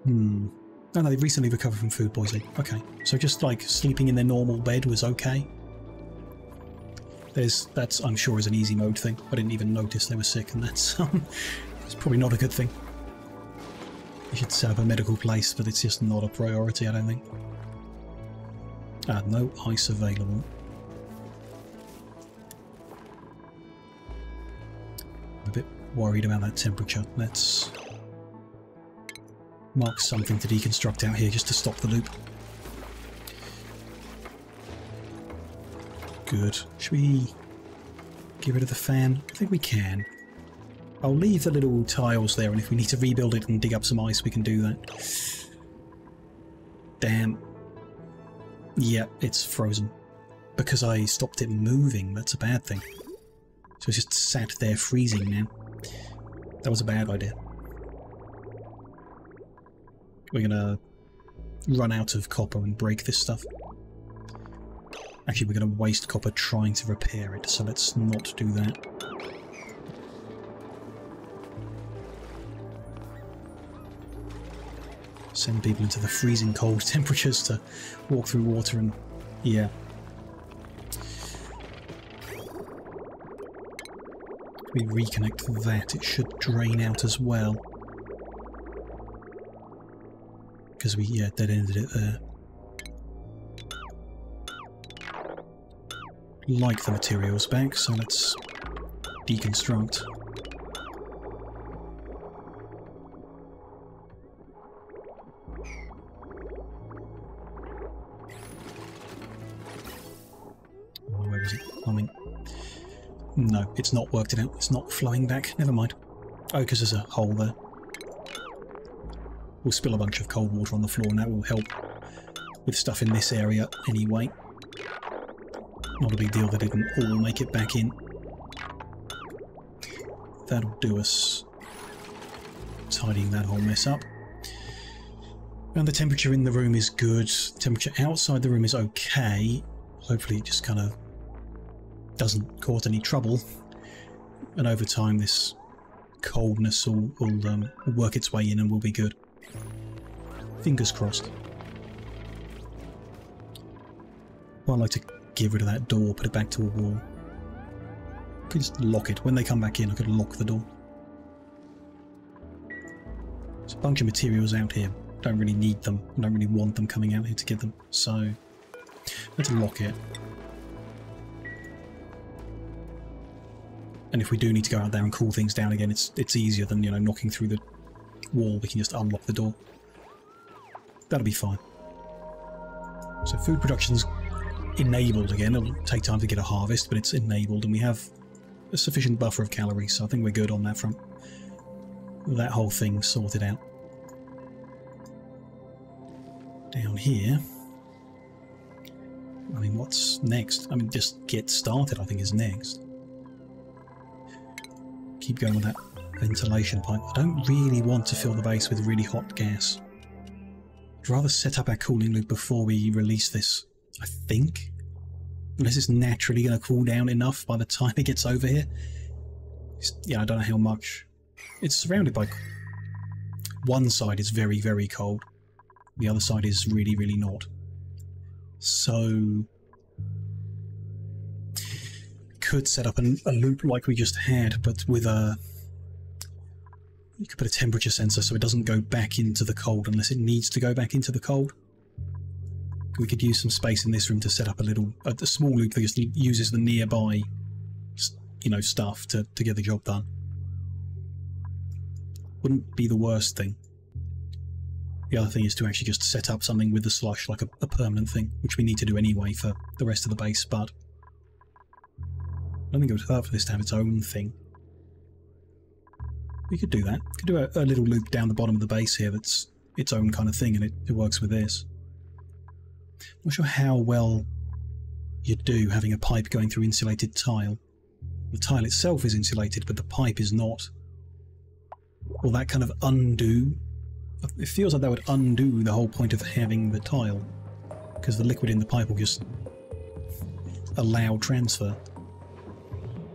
Oh no, they've recently recovered from food poisoning. Okay, so just like sleeping in their normal bed was okay. That's I'm sure is an easy mode thing. I didn't even notice they were sick, and that's it's probably not a good thing. You should set up a medical place, but it's just not a priority, I don't think. No ice available. I'm a bit worried about that temperature. Let's mark something to deconstruct out here just to stop the loop. Good. Should we get rid of the fan? I think we can. I'll leave the little tiles there, and if we need to rebuild it and dig up some ice, we can do that. Damn. Yeah, it's frozen. Because I stopped it moving, that's a bad thing. So it's just sat there freezing now. That was a bad idea. We're gonna run out of copper and break this stuff. Actually, we're gonna waste copper trying to repair it, so let's not do that. Send people into the freezing cold temperatures to walk through water and... yeah. If we reconnect that, it should drain out as well. Because we, yeah, dead-ended it there. Like the materials back, so let's deconstruct. plumbing. No, it's not worked it out. It's not flowing back. Never mind. Oh, because there's a hole there. We'll spill a bunch of cold water on the floor and that will help with stuff in this area anyway. Not a big deal, they didn't all make it back in. That'll do us tidying that whole mess up. And the temperature in the room is good. Temperature outside the room is okay. Hopefully it just kind of doesn't cause any trouble. And over time this coldness will work its way in and we'll be good. Fingers crossed. Well, I'd like to get rid of that door, put it back to a wall. I could just lock it. When they come back in, I could lock the door. There's a bunch of materials out here. Don't really need them. I don't really want them coming out here to get them. So, let's lock it. And if we do need to go out there and cool things down again, it's easier than, you know, knocking through the wall. We can just unlock the door. That'll be fine. So food production's enabled again. It'll take time to get a harvest, but it's enabled, and we have a sufficient buffer of calories, so I think we're good on that front. That whole thing sorted out. Down here, I mean, what's next? I mean, just get started, I think, is next. Keep going with that ventilation pipe. I don't really want to fill the base with really hot gas. I'd rather set up our cooling loop before we release this, I think. Unless it's naturally going to cool down enough by the time it gets over here. Yeah, I don't know how much. It's surrounded by... One side is very, very cold. The other side is really, really not. So... could set up a loop like we just had, but with a... You could put a temperature sensor so it doesn't go back into the cold unless it needs to go back into the cold. We could use some space in this room to set up a small loop that just uses the nearby, you know, stuff to get the job done. Wouldn't be the worst thing. The other thing is to actually just set up something with the slush, like a permanent thing, which we need to do anyway for the rest of the base, but I don't think it would hurt for this to have its own thing. We could do that. We could do a little loop down the bottom of the base here that's its own kind of thing, and it works with this. I'm not sure how well you do having a pipe going through insulated tile. The tile itself is insulated, but the pipe is not. Will that kind of undo? It feels like that would undo the whole point of having the tile, because the liquid in the pipe will just allow transfer.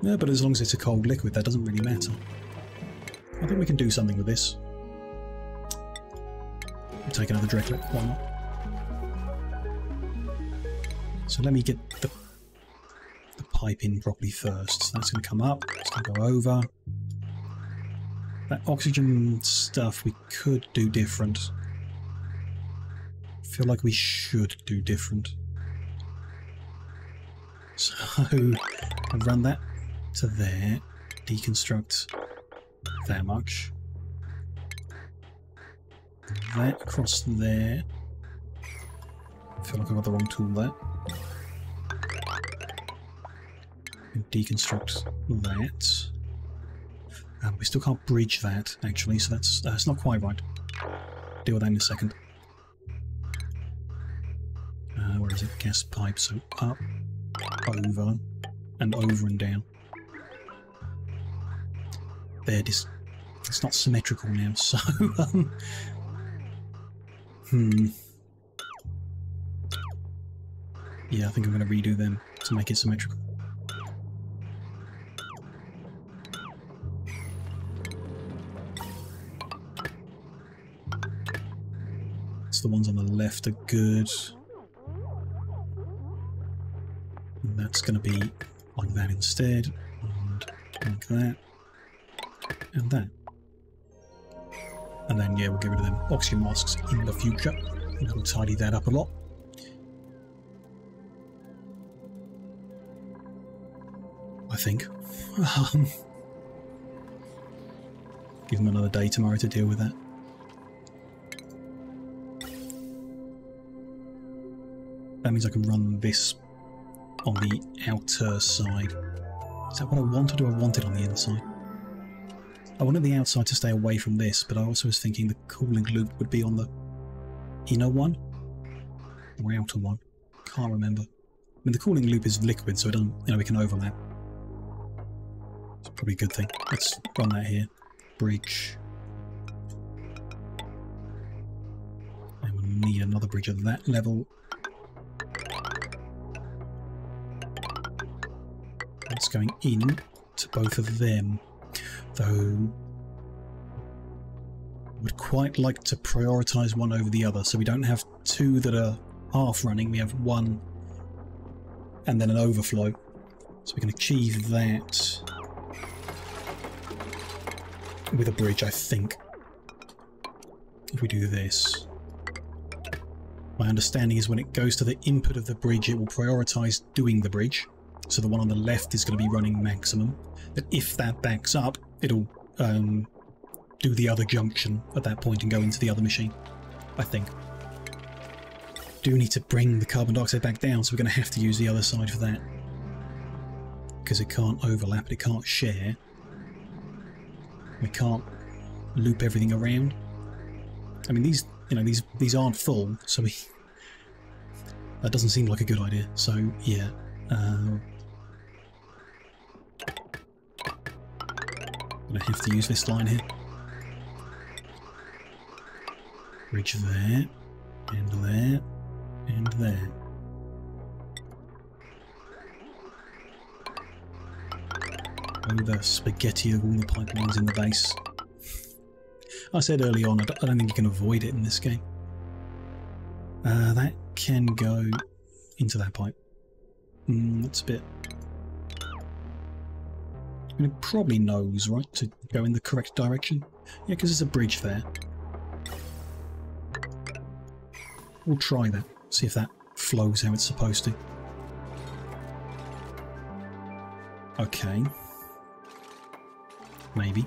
Yeah, but as long as it's a cold liquid, that doesn't really matter. I think we can do something with this. We'll take another directlet, why not? So let me get the pipe in properly first. So that's going to come up, it's going to go over. That oxygen stuff we could do different. I feel like we should do different. So I'll run that to there, deconstruct that much. That across there. I feel like I got the wrong tool there. And deconstruct that. We still can't bridge that, actually, so that's not quite right. Deal with that in a second. Where is it? Gas pipe, so up, over, and over and down. There, it's not symmetrical now, so... Yeah, I think I'm going to redo them to make it symmetrical. The ones on the left are good. And that's going to be like that instead. And like that. And that. And then, yeah, we'll get rid of them oxygen masks in the future. And we'll tidy that up a lot. I think. Give them another day tomorrow to deal with that. That means I can run this on the outer side. Is that what I want, or do I want it on the inside? I wanted the outside to stay away from this, but I also was thinking the cooling loop would be on the inner one or outer one. Can't remember. I mean, the cooling loop is liquid, so it doesn't, you know, we can overlap. It's probably a good thing. Let's run that here. Bridge. And we'll need another bridge at that level. It's going in to both of them, though would quite like to prioritise one over the other, so we don't have two that are half running, we have one and then an overflow. So we can achieve that with a bridge, I think, if we do this. My understanding is when it goes to the input of the bridge, it will prioritise doing the bridge. So the one on the left is going to be running maximum. But if that backs up, it'll do the other junction at that point and go into the other machine, I think. Do need to bring the carbon dioxide back down, so we're going to have to use the other side for that. Because it can't overlap, it can't share. We can't loop everything around. I mean, these, you know, these aren't full, so that doesn't seem like a good idea. So yeah. I'm going to have to use this line here. Bridge there, and there, and there. Oh, the spaghetti of all the pipelines in the base. I said early on, I don't think you can avoid it in this game. That can go into that pipe. That's a bit... I mean, it probably knows, right, to go in the correct direction. Yeah, because there's a bridge there. We'll try that, see if that flows how it's supposed to. Okay. Maybe.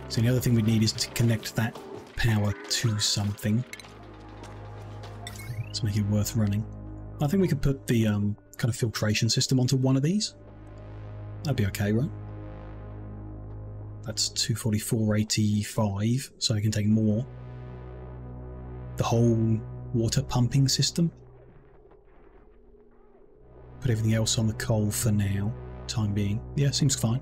So the other thing we need is to connect that power to something to make it worth running. I think we could put the kind of filtration system onto one of these. That'd be okay, right? That's 244.85, so I can take more. The whole water pumping system. Put everything else on the coal for now, time being. Yeah, seems fine.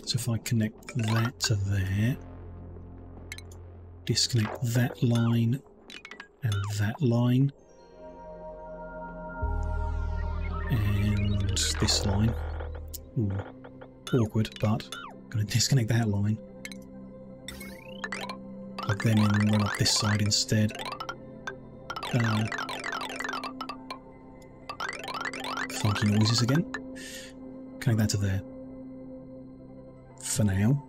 So if I connect that to there, disconnect that line and that line, and this line. Ooh, awkward, but I'm going to disconnect that line. Plug them in and run up this side instead. Funky noises again. Connect that to there. For now.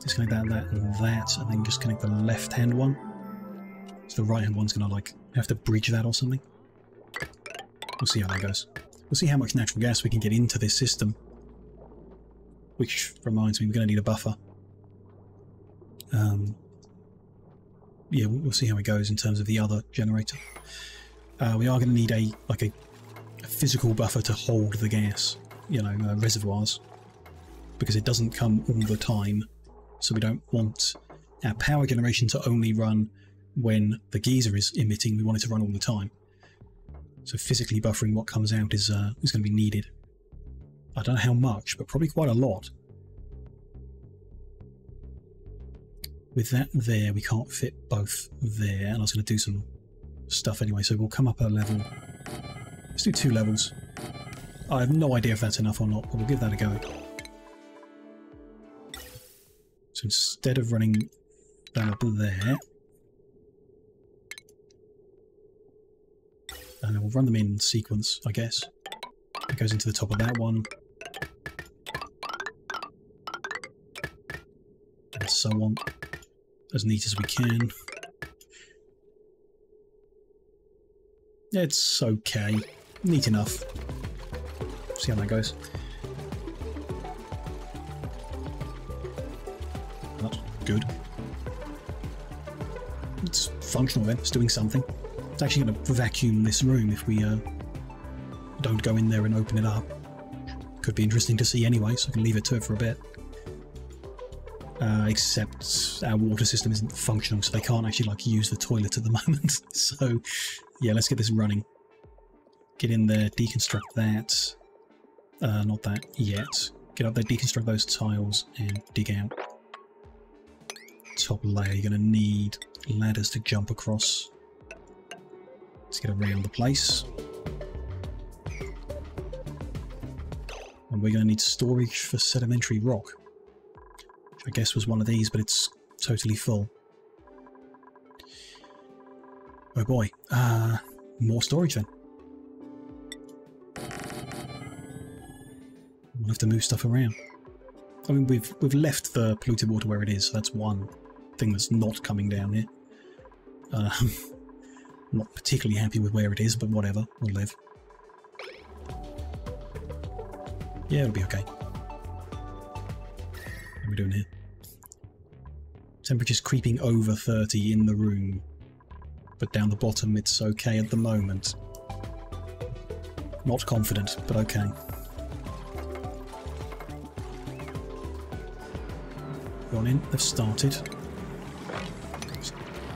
Disconnect that, and then just connect the left-hand one. So the right-hand one's going to, like, have to bridge that or something. We'll see how that goes. We'll see how much natural gas we can get into this system. Which reminds me, we're going to need a buffer. Yeah, we'll see how it goes in terms of the other generator. We are going to need a physical buffer to hold the gas, you know, reservoirs, because it doesn't come all the time. So we don't want our power generation to only run when the geyser is emitting. We want it to run all the time. So physically buffering what comes out is going to be needed. I don't know how much, but probably quite a lot. With that there, we can't fit both there, and I was going to do some stuff anyway, so we'll come up a level. Let's do 2 levels. I have no idea if that's enough or not, but we'll give that a go. So instead of running that up there, and we'll run them in sequence, I guess. It goes into the top of that one. And so on. As neat as we can. It's okay. Neat enough. See how that goes. That's good. It's functional then. It's doing something. actually going to vacuum this room if we don't go in there and open it up. Could be interesting to see anyway, so I can leave it to it for a bit. Except our water system isn't functioning, so they can't actually like use the toilet at the moment. So yeah, let's get this running. Get in there, deconstruct that. Not that yet. Get up there, deconstruct those tiles, and dig out. Top layer, you're going to need ladders to jump across. Let's get around the place. And we're going to need storage for sedimentary rock. Which I guess was one of these, but it's totally full. Oh boy. More storage then. We'll have to move stuff around. I mean, we've left the polluted water where it is, so that's one thing that's not coming down here. Not particularly happy with where it is, but whatever, we'll live. Yeah, it'll be okay. What are we doing here? Temperature's creeping over 30 in the room, but down the bottom it's okay at the moment. Not confident, but okay. Gone in, they've started.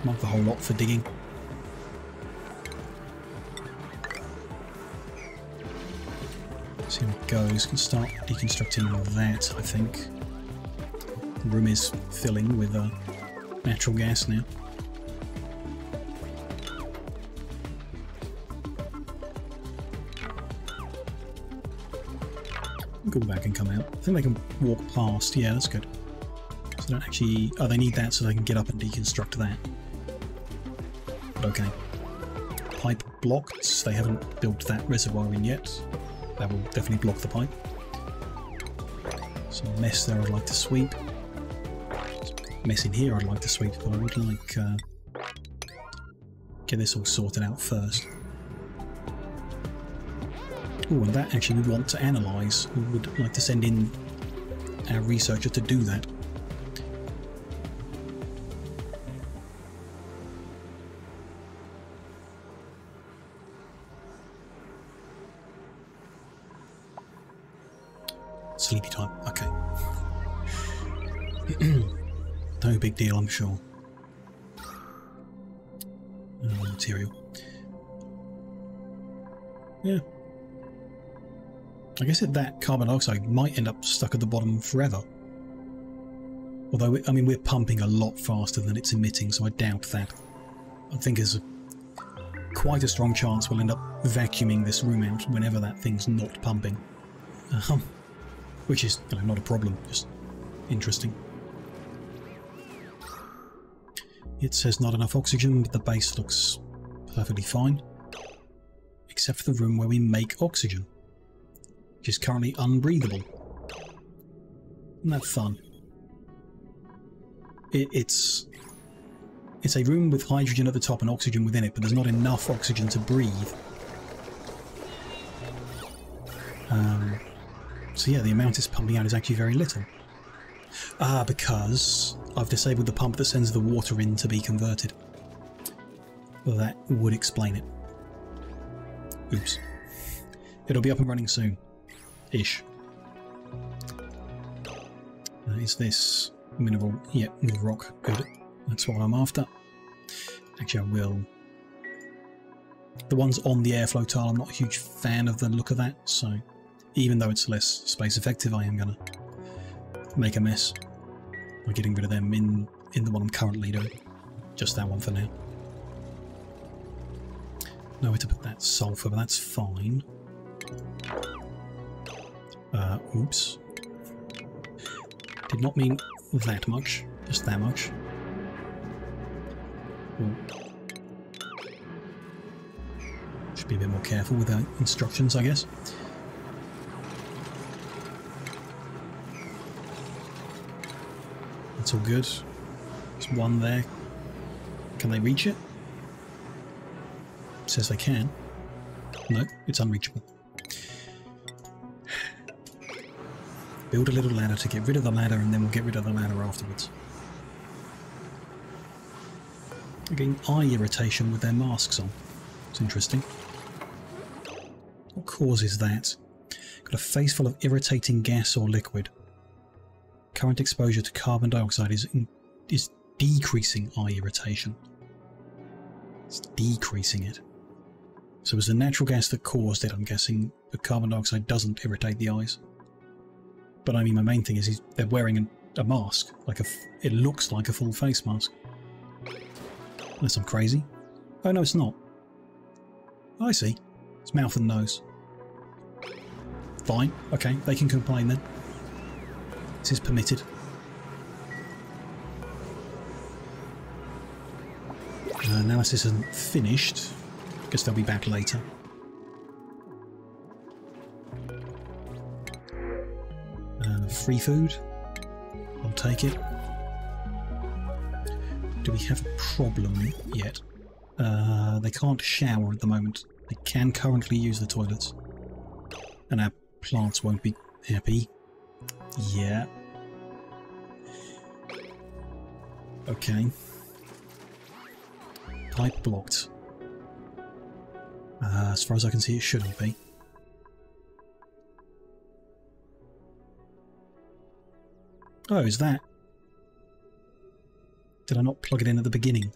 Mark the whole lot for digging. See how it goes. Can start deconstructing that, I think. The room is filling with natural gas now. Go back and come out. I think they can walk past. Yeah, that's good. So they don't actually... Oh, they need that so they can get up and deconstruct that. But okay. Pipe blocked. They haven't built that reservoir in yet. That will definitely block the pipe. Some mess there I'd like to sweep. Mess in here I'd like to sweep, but I would like get this all sorted out first. Oh, and that actually we want to analyse. We would like to send in our researcher to do that. Sleepy time, okay. No big deal, I'm sure. Material. Yeah. I guess that carbon dioxide might end up stuck at the bottom forever. Although, I mean, we're pumping a lot faster than it's emitting, so I doubt that. I think there's quite a strong chance we'll end up vacuuming this room out whenever that thing's not pumping. Which is, you know, not a problem, just interesting. It says not enough oxygen, but the base looks perfectly fine. Except for the room where we make oxygen, which is currently unbreathable. Isn't that fun? It's a room with hydrogen at the top and oxygen within it, but there's not enough oxygen to breathe. So yeah, the amount it's pumping out is actually very little. Because I've disabled the pump that sends the water in to be converted. Well, that would explain it. Oops. It'll be up and running soon. Ish. Is this mineral? Yep, with rock. Good. That's what I'm after. Actually, I will. The ones on the airflow tile, I'm not a huge fan of the look of that, so even though it's less space effective, I am going to make a mess by getting rid of them in the one I'm currently doing. Just that one for now. Nowhere to put that sulfur, but that's fine. Oops. Did not mean that much, just that much. Ooh. Should be a bit more careful with the instructions, I guess. That's all good. There's one there. Can they reach it? It says they can. No, it's unreachable. Build a little ladder to get rid of the ladder, and then we'll get rid of the ladder afterwards. I'm getting eye irritation with their masks on. It's interesting. What causes that? Got a face full of irritating gas or liquid. Current exposure to carbon dioxide is decreasing eye irritation. It's decreasing it. So it was the natural gas that caused it, I'm guessing. The carbon dioxide doesn't irritate the eyes. But I mean, my main thing is they're wearing a mask. It looks like a full face mask. Unless I'm crazy. Oh no, it's not. I see. It's mouth and nose. Fine. Okay, they can complain then. This is permitted. Analysis isn't finished. Guess they'll be back later. Free food. I'll take it. Do we have a problem yet? They can't shower at the moment. They can currently use the toilets. And our plants won't be happy. Yeah. Okay. Pipe blocked. As far as I can see, it shouldn't be. Oh, is that? Did I not plug it in at the beginning?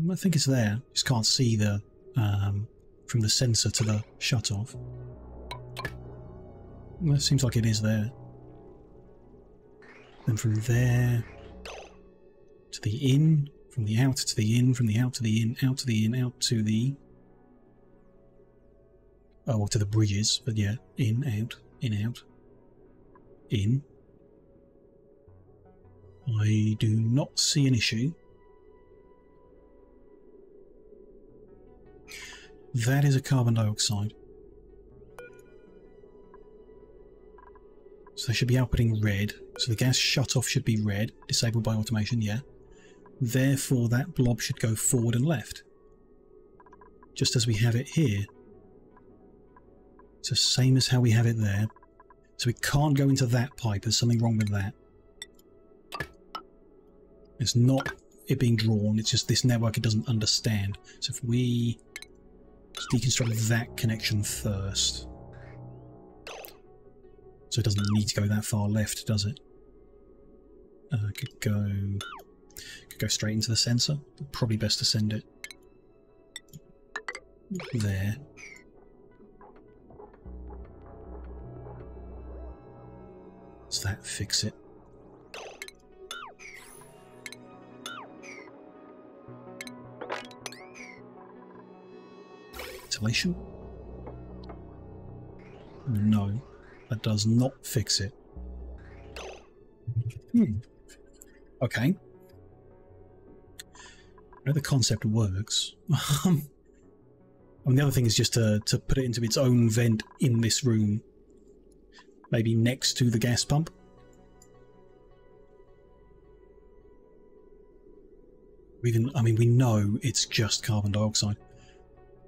I think it's there. Just can't see the from the sensor to the shut-off. Well, it seems like it is there. Then from there to the in, from the out to the in, from the out to the in, out to the in, out to the... Oh, well, to the bridges, but yeah, in, out, in. I do not see an issue. That is a carbon dioxide. So they should be outputting red. So the gas shut-off should be red, disabled by automation, yeah. Therefore that blob should go forward and left. Just as we have it here. It's the same as how we have it there. So we can't go into that pipe, there's something wrong with that. It's not it being drawn, it's just this network it doesn't understand. So if we deconstruct that connection first. So it doesn't need to go that far left, does it? Could go straight into the sensor. Probably best to send it there. Does that fix it? Ventilation? No, that does not fix it. Okay. I know the concept works. And the other thing is just to put it into its own vent in this room. Maybe next to the gas pump. I mean, we know it's just carbon dioxide.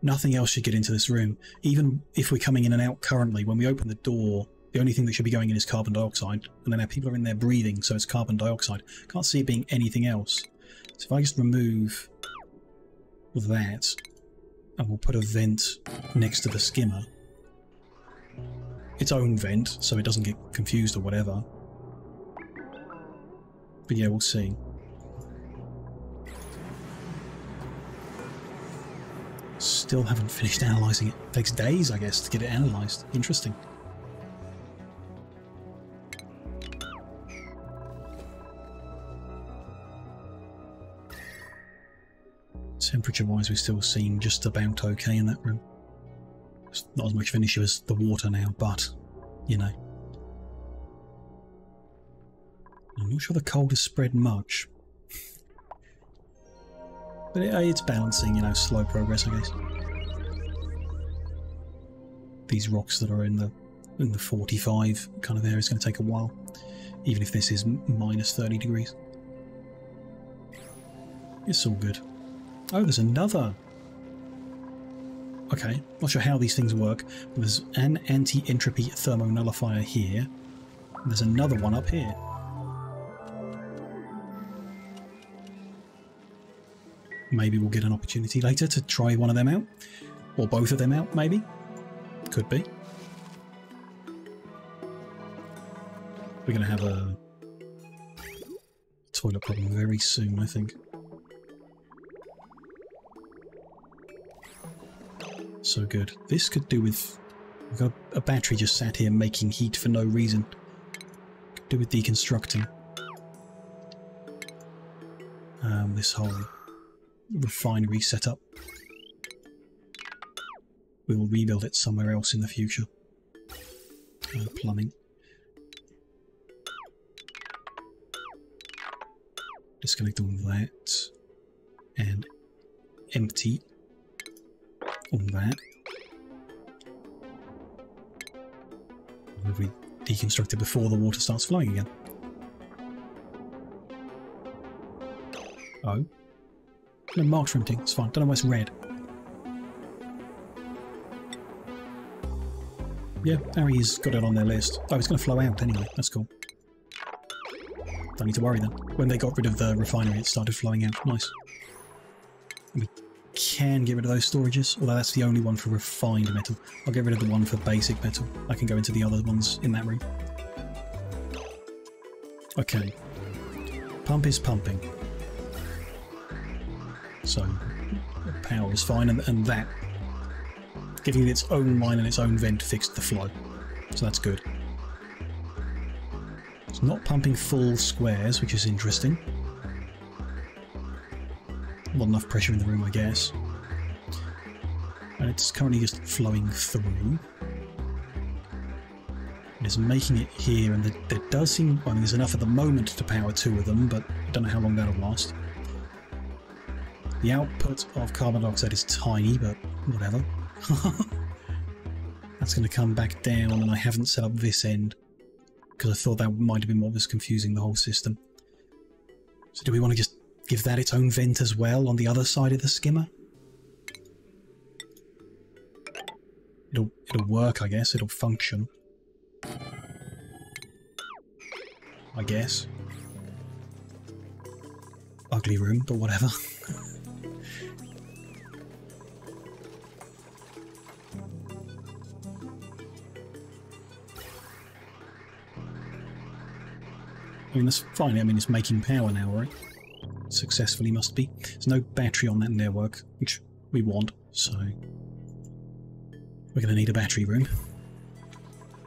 Nothing else should get into this room. Even if we're coming in and out currently, when we open the door, the only thing that should be going in is carbon dioxide. And then our people are in there breathing, so it's carbon dioxide. Can't see it being anything else. So if I just remove that, and we'll put a vent next to the skimmer. Its own vent, so it doesn't get confused or whatever. But yeah, we'll see. Still haven't finished analysing it. Takes days, I guess, to get it analysed. Interesting. Temperature-wise, we still seem just about okay in that room. It's not as much of an issue as the water now, but, you know. I'm not sure the cold has spread much. But it's balancing, you know, slow progress, I guess. These rocks that are in the 45 kind of area is going to take a while, even if this is minus 30 degrees. It's all good. Oh, there's another. Okay, not sure how these things work, but there's an anti-entropy thermonullifier here. And there's another one up here. maybe we'll get an opportunity later to try one of them out. Or both of them out, maybe. Could be. We're going to have a toilet problem very soon, I think. So good. This could do with... We've got a battery just sat here making heat for no reason. Could do with deconstructing. This whole refinery setup. We will rebuild it somewhere else in the future. Plumbing. Disconnect all that. And empty all that. We deconstruct it before the water starts flowing again. Oh. No, marked for emptying. It's fine. Don't know why it's red. Yeah, Harry's got it on their list. Oh, it's going to flow out anyway. That's cool. Don't need to worry then. When they got rid of the refinery, it started flowing out. Nice. We can get rid of those storages, although that's the only one for refined metal. I'll get rid of the one for basic metal. I can go into the other ones in that room. Okay. Pump is pumping. So, power is fine, and that, giving it its own line and its own vent, fixed the flow. So that's good. It's not pumping full squares, which is interesting. Not enough pressure in the room, I guess. And it's currently just flowing through. It's making it here, and there does seem... I mean, there's enough at the moment to power two of them, but I don't know how long that'll last. The output of carbon dioxide is tiny, but whatever. That's going to come back down, and I haven't set up this end, because I thought that might have been what was confusing the whole system. So do we want to just give that its own vent as well on the other side of the skimmer? It'll work, I guess. It'll function. I guess. Ugly room, but whatever. I mean, that's fine. I mean, it's making power now, right? Successfully must be. There's no battery on that network, which we want, so... We're going to need a battery room.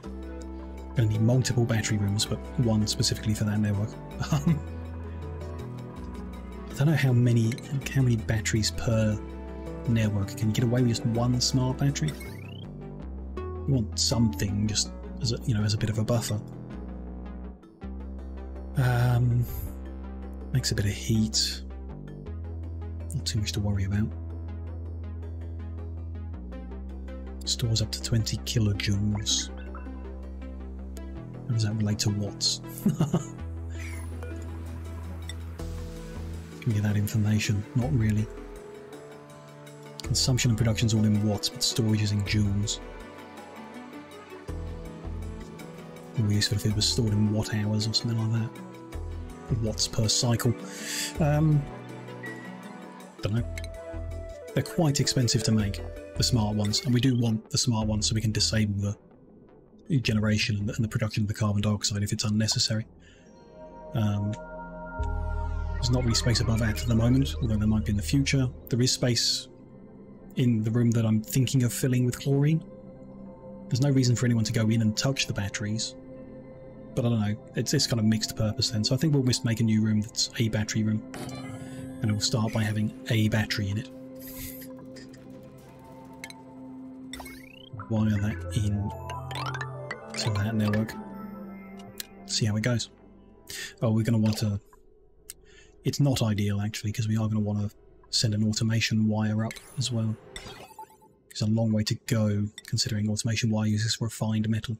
We're going to need multiple battery rooms, but one specifically for that network. I don't know how many batteries per network. Can you get away with just one smart battery? We want something just as a, as a bit of a buffer. Makes a bit of heat. Not too much to worry about. Stores up to 20 kilojoules. How does that relate to watts? Can we get that information? Not really. Consumption and production is all in watts, but storage is in joules. It would be useful if it was stored in watt hours or something like that. Watts per cycle. Don't know. They're quite expensive to make, the smart ones, and we do want the smart ones so we can disable the generation and the production of the carbon dioxide if it's unnecessary. There's not really space above that at the moment, although there might be in the future. There is space in the room that I'm thinking of filling with chlorine. There's no reason for anyone to go in and touch the batteries. But I don't know, it's kind of mixed purpose then, so I think we'll just make a new room that's a battery room. And we'll start by having a battery in it. Wire that in to that network. See how it goes. Oh, we're going to want to... It's not ideal actually, because we are going to want to send an automation wire up as well. It's a long way to go, considering automation wire uses refined metal.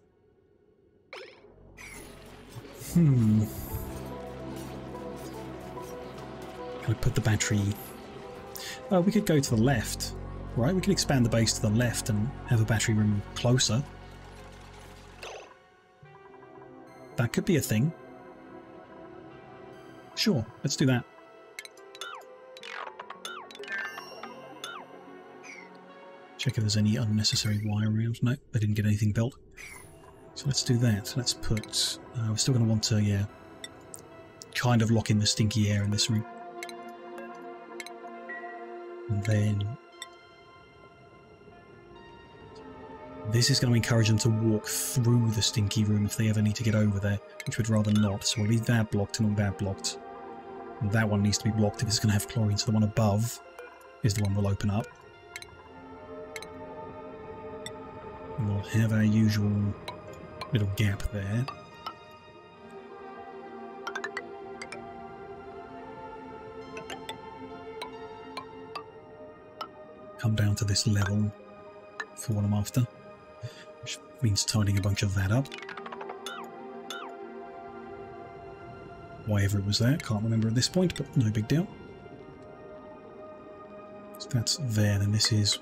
Can I put the battery... we could go to the left, right? We could expand the base to the left and have a battery room closer. That could be a thing. Sure, let's do that. Check if there's any unnecessary wire around. No, they didn't get anything built. So let's do that. Let's put... we're still going to want to, yeah, kind of lock in the stinky air in this room. And then... this is going to encourage them to walk through the stinky room if they ever need to get over there, which would rather not. So we'll leave that blocked and all that blocked. And that one needs to be blocked if it's going to have chlorine, so the one above is the one we'll open up. And we'll have our usual little gap there. Come down to this level for what I'm after, which means tidying a bunch of that up. Whatever it was there, can't remember at this point, but no big deal. So that's there, then this is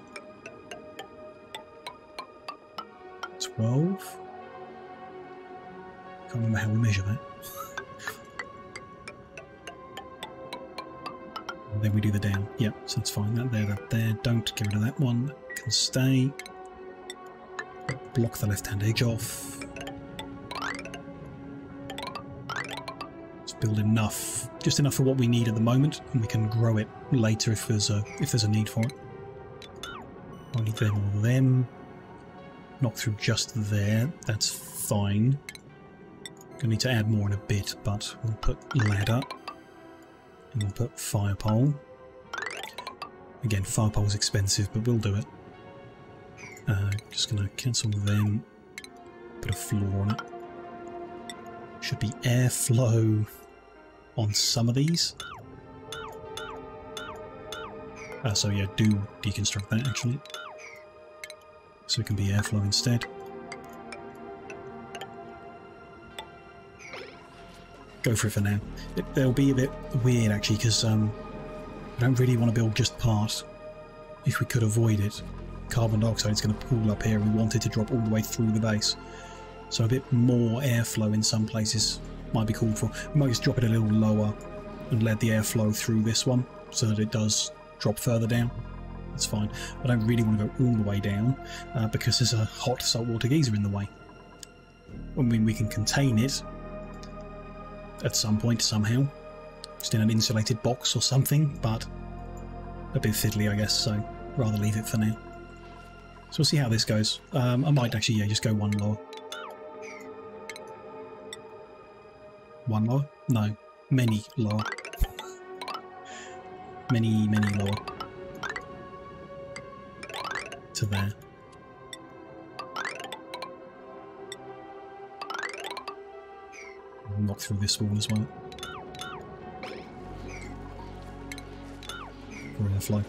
12. Can't remember how we measure that. And then we do the down. Yep, so that's fine. That there, that there. Don't get rid of that one. That can stay. Block the left-hand edge off. Let's build enough, just enough for what we need at the moment, and we can grow it later if there's a need for it. I'll need them or them. Not through just there. That's fine. Gonna need to add more in a bit, but we'll put ladder and we'll put fire pole. Again, fire pole's expensive, but we'll do it. Just gonna cancel them. Put a floor on it. Should be airflow on some of these. So yeah, do deconstruct that actually. So it can be airflow instead. Go for it for now. It'll be a bit weird actually, because I don't really want to build just part. If we could avoid it, carbon dioxide is going to pool up here, and we want it to drop all the way through the base. So a bit more airflow in some places might be called for. We might just drop it a little lower and let the airflow through this one, so that it does drop further down. That's fine. I don't really want to go all the way down, because there's a hot saltwater geyser in the way. I mean, we can contain it at some point somehow, just in an insulated box or something, but a bit fiddly I guess, so rather leave it for now. So we'll see how this goes. I might actually, yeah, just go one lower. One lower? No, many lower. Many lower. To there. Knock through this wall as well. For airflow.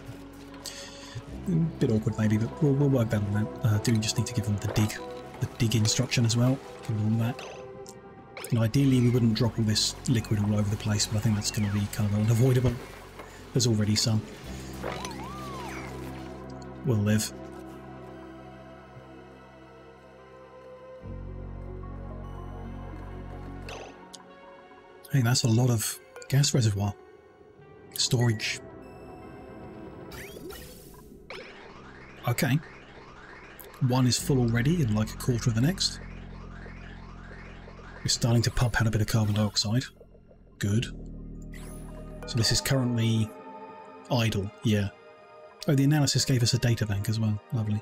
A bit awkward maybe, but we'll work that on that. Do just need to give them the dig instruction as well. Give them all that. And ideally we wouldn't drop all this liquid all over the place, but I think that's going to be kind of unavoidable. There's already some. We'll live. Hey, that's a lot of gas reservoir. Storage. Okay. One is full already in like a quarter of the next. We're starting to pump out a bit of carbon dioxide. Good. So this is currently idle, yeah. Oh, the analysis gave us a data bank as well. Lovely.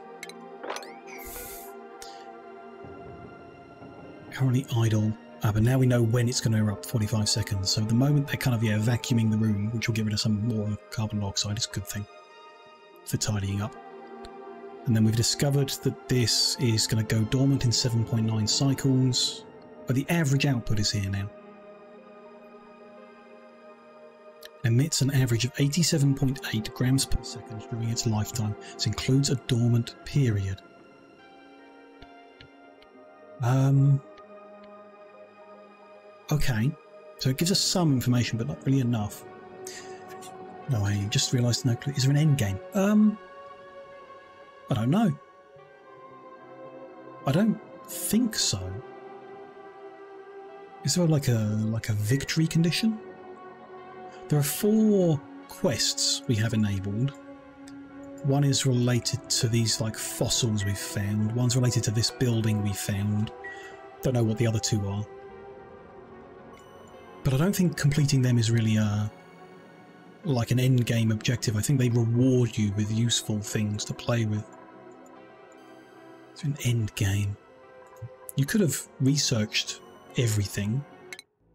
Currently idle. But now we know when it's going to erupt, 45 seconds. So at the moment they're kind of, yeah, vacuuming the room, which will get rid of some more carbon dioxide. It's a good thing for tidying up. And then we've discovered that this is going to go dormant in 7.9 cycles. But the average output is here now. Emits an average of 87.8 grams per second during its lifetime. This includes a dormant period. Okay, so it gives us some information, but not really enough. No, I just realised no clue. Is there an end game? I don't know. I don't think so. Is there like a victory condition? There are 4 quests we have enabled. One is related to these like fossils we've found. One's related to this building we found. Don't know what the other two are. But I don't think completing them is really like an end game objective. I think they reward you with useful things to play with. It's an end game. You could have researched everything,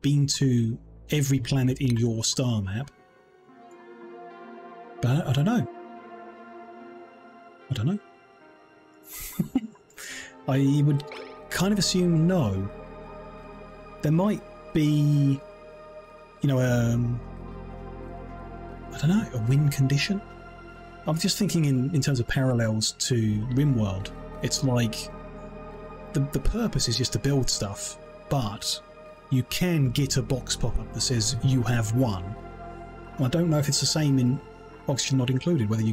been to every planet in your star map, but I don't know. I don't know. I would kind of assume no. There might be, you know, I don't know, a win condition? I'm just thinking in terms of parallels to RimWorld. It's like the purpose is just to build stuff, but you can get a box pop-up that says you have won. I don't know if it's the same in Oxygen Not Included, whether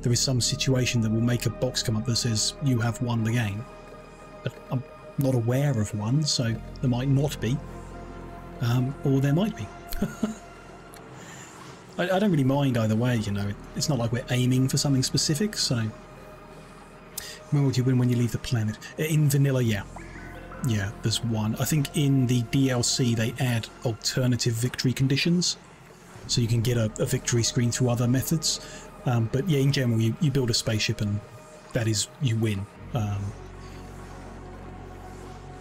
there is some situation that will make a box come up that says you have won the game. But I'm not aware of one, so there might not be. Or there might be. I don't really mind either way, you know. It's not like we're aiming for something specific, so... When would you win when you leave the planet? In vanilla, yeah. Yeah, there's one. I think in the DLC they add alternative victory conditions, so you can get a victory screen through other methods. But yeah, in general, you build a spaceship and that is, you win.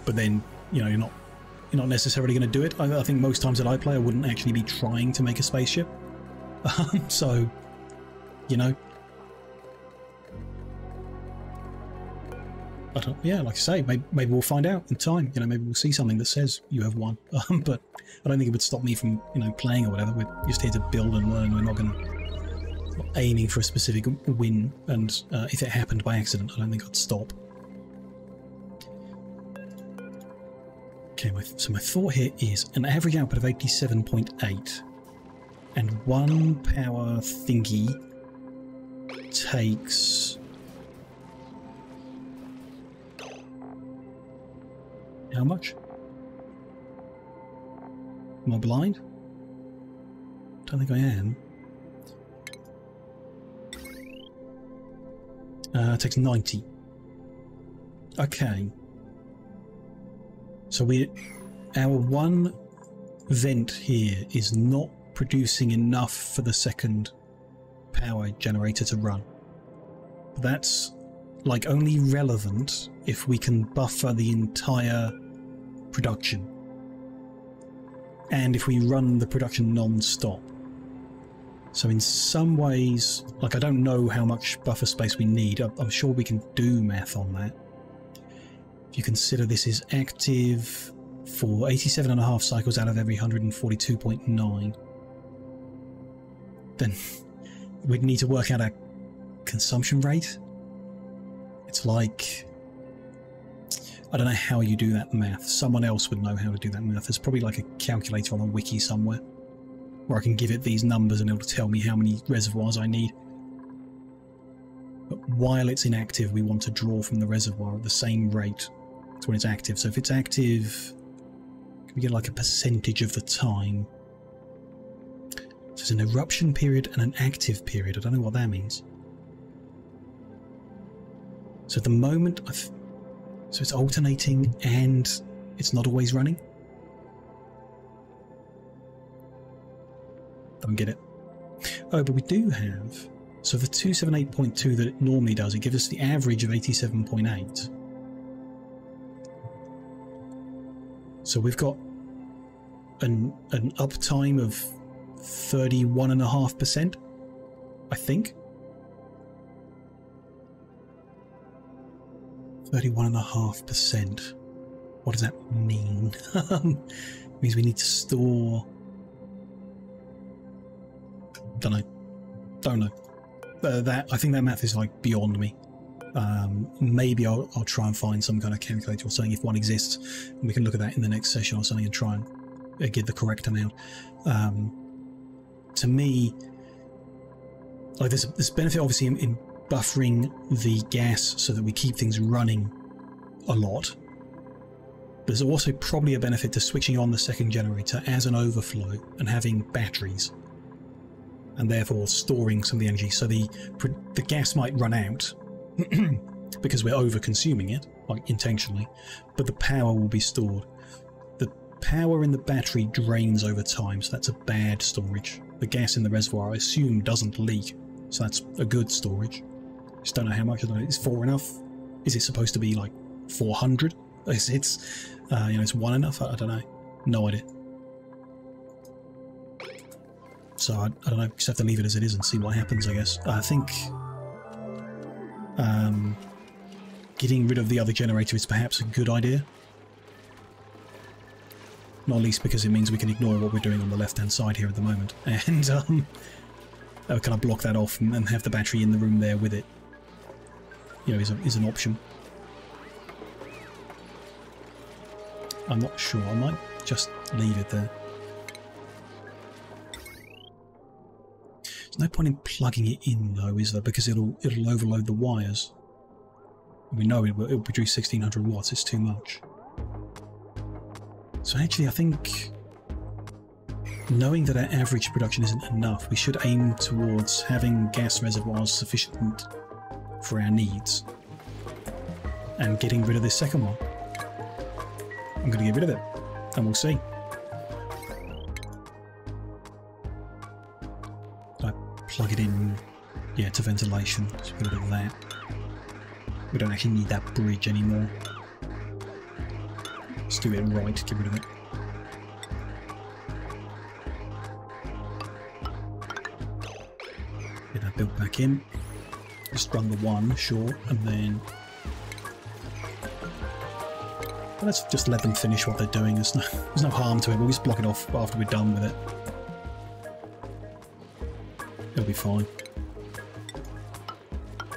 But then, you know, you're not necessarily going to do it. I think most times that I play, I wouldn't actually be trying to make a spaceship. So, you know. Yeah, like I say, maybe we'll find out in time. You know, maybe we'll see something that says you have won. But I don't think it would stop me from, you know, playing or whatever. We're just here to build and learn. We're not aiming for a specific win. And if it happened by accident, I don't think I'd stop. Okay, so my thought here is an average output of 87.8, and one power thingy takes... How much? Am I blind? Don't think I am. It takes 90. Okay. So our one vent here is not producing enough for the second power generator to run. That's like only relevant if we can buffer the entire production, and if we run the production non-stop. So in some ways, like, I don't know how much buffer space we need. I'm sure we can do math on that. If you consider this is active for 87.5 cycles out of every 142.9, then we'd need to work out our consumption rate. It's like, I don't know how you do that math. Someone else would know how to do that math. There's probably like a calculator on a wiki somewhere where I can give it these numbers and it'll tell me how many reservoirs I need. But while it's inactive, we want to draw from the reservoir at the same rate as when it's active. So if it's active, can we get like a percentage of the time? So there's an eruption period and an active period. I don't know what that means. So at the moment, so it's alternating and it's not always running? Don't get it. Oh, but we do have... So the 278.2 that it normally does, it gives us the average of 87.8. So we've got an uptime of 31.5%, I think. 31.5%. What does that mean? It means we need to store... Don't know. I think that math is like beyond me. Maybe I'll try and find some kind of calculator or something if one exists, and we can look at that in the next session or something and try and get the correct amount. To me, like there's benefit obviously in buffering the gas so that we keep things running a lot. There's also probably a benefit to switching on the second generator as an overflow and having batteries. and therefore storing some of the energy. So the gas might run out because we're over consuming it, like intentionally, but the power will be stored. The power in the battery drains over time, so that's a bad storage. The gas in the reservoir, I assume, doesn't leak, so that's a good storage. Just don't know how much. I don't know. Is 4 enough? Is it supposed to be like 400? Is it, you know, is 1 enough? I don't know. No idea. So I don't know. Just have to leave it as it is and see what happens, I guess. I think getting rid of the other generator is perhaps a good idea. Not least because it means we can ignore what we're doing on the left-hand side here at the moment, and kind of block that off and have the battery in the room there with it. You know, is an option. I'm not sure. I might just leave it there. There's no point in plugging it in, though, is there? Because it'll overload the wires. We know it'll produce 1600 watts. It's too much. So actually, I think, knowing that our average production isn't enough, we should aim towards having gas reservoirs sufficient for our needs, and getting rid of this second one. I'm going to get rid of it, and we'll see. I plug it in, yeah, to ventilation. Let's get rid of that. We don't actually need that bridge anymore. Let's do it right, get rid of it. Get that built back in. Just run the one, sure, and then let's just let them finish what they're doing. There's no harm to it. We'll just block it off after we're done with it. It'll be fine.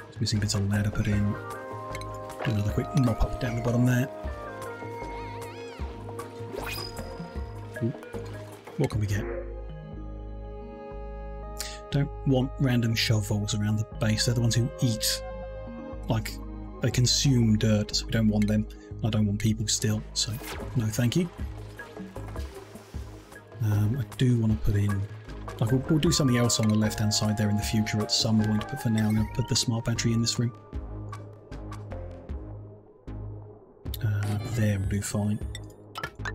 Just missing bits of ladder put in. Do another quick mop up down the bottom there. Ooh. What can we get? Don't want random shovels around the base. They're the ones who eat, like, they consume dirt, so we don't want them. I don't want people still, so no thank you. I do want to put in, like, we'll do something else on the left hand side there in the future at some point, but for now I'm going to put the smart battery in this room. There will do fine.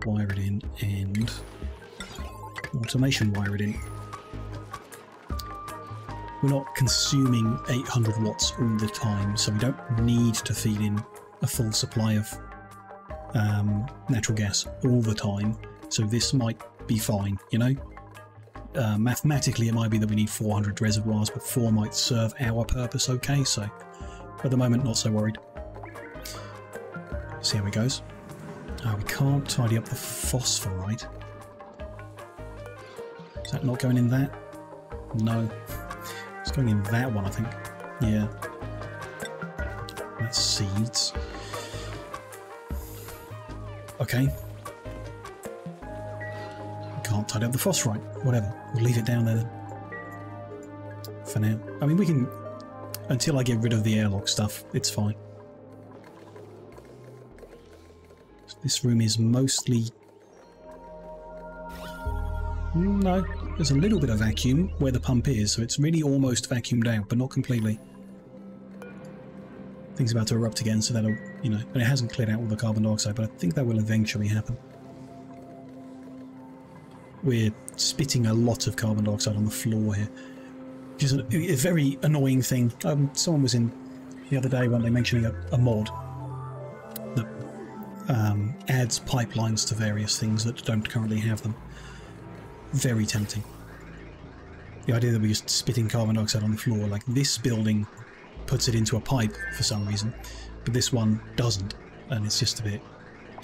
Wire it in, and automation wire it in. We're not consuming 800 watts all the time, so we don't need to feed in a full supply of natural gas all the time, so this might be fine, you know? Mathematically it might be that we need 400 reservoirs, but 4 might serve our purpose okay, so at the moment not so worried. See how it goes. We can't tidy up the phosphorite. Is that not going in that? No. It's going in that one, I think. Yeah. That's seeds. Okay. Can't tidy up the phosphorite. Whatever. We'll leave it down there then. For now. I mean, we can... Until I get rid of the airlock stuff, it's fine. This room is mostly... No, there's a little bit of vacuum where the pump is, so it's really almost vacuumed out, but not completely. Things about to erupt again, so that'll, you know, and it hasn't cleared out all the carbon dioxide, but I think that will eventually happen. We're spitting a lot of carbon dioxide on the floor here, which is a very annoying thing. Someone was in the other day, weren't they, mentioning a mod that adds pipelines to various things that don't currently have them. Very tempting. The idea that we're just spitting carbon dioxide on the floor, like this building puts it into a pipe for some reason, but this one doesn't, and it's just a bit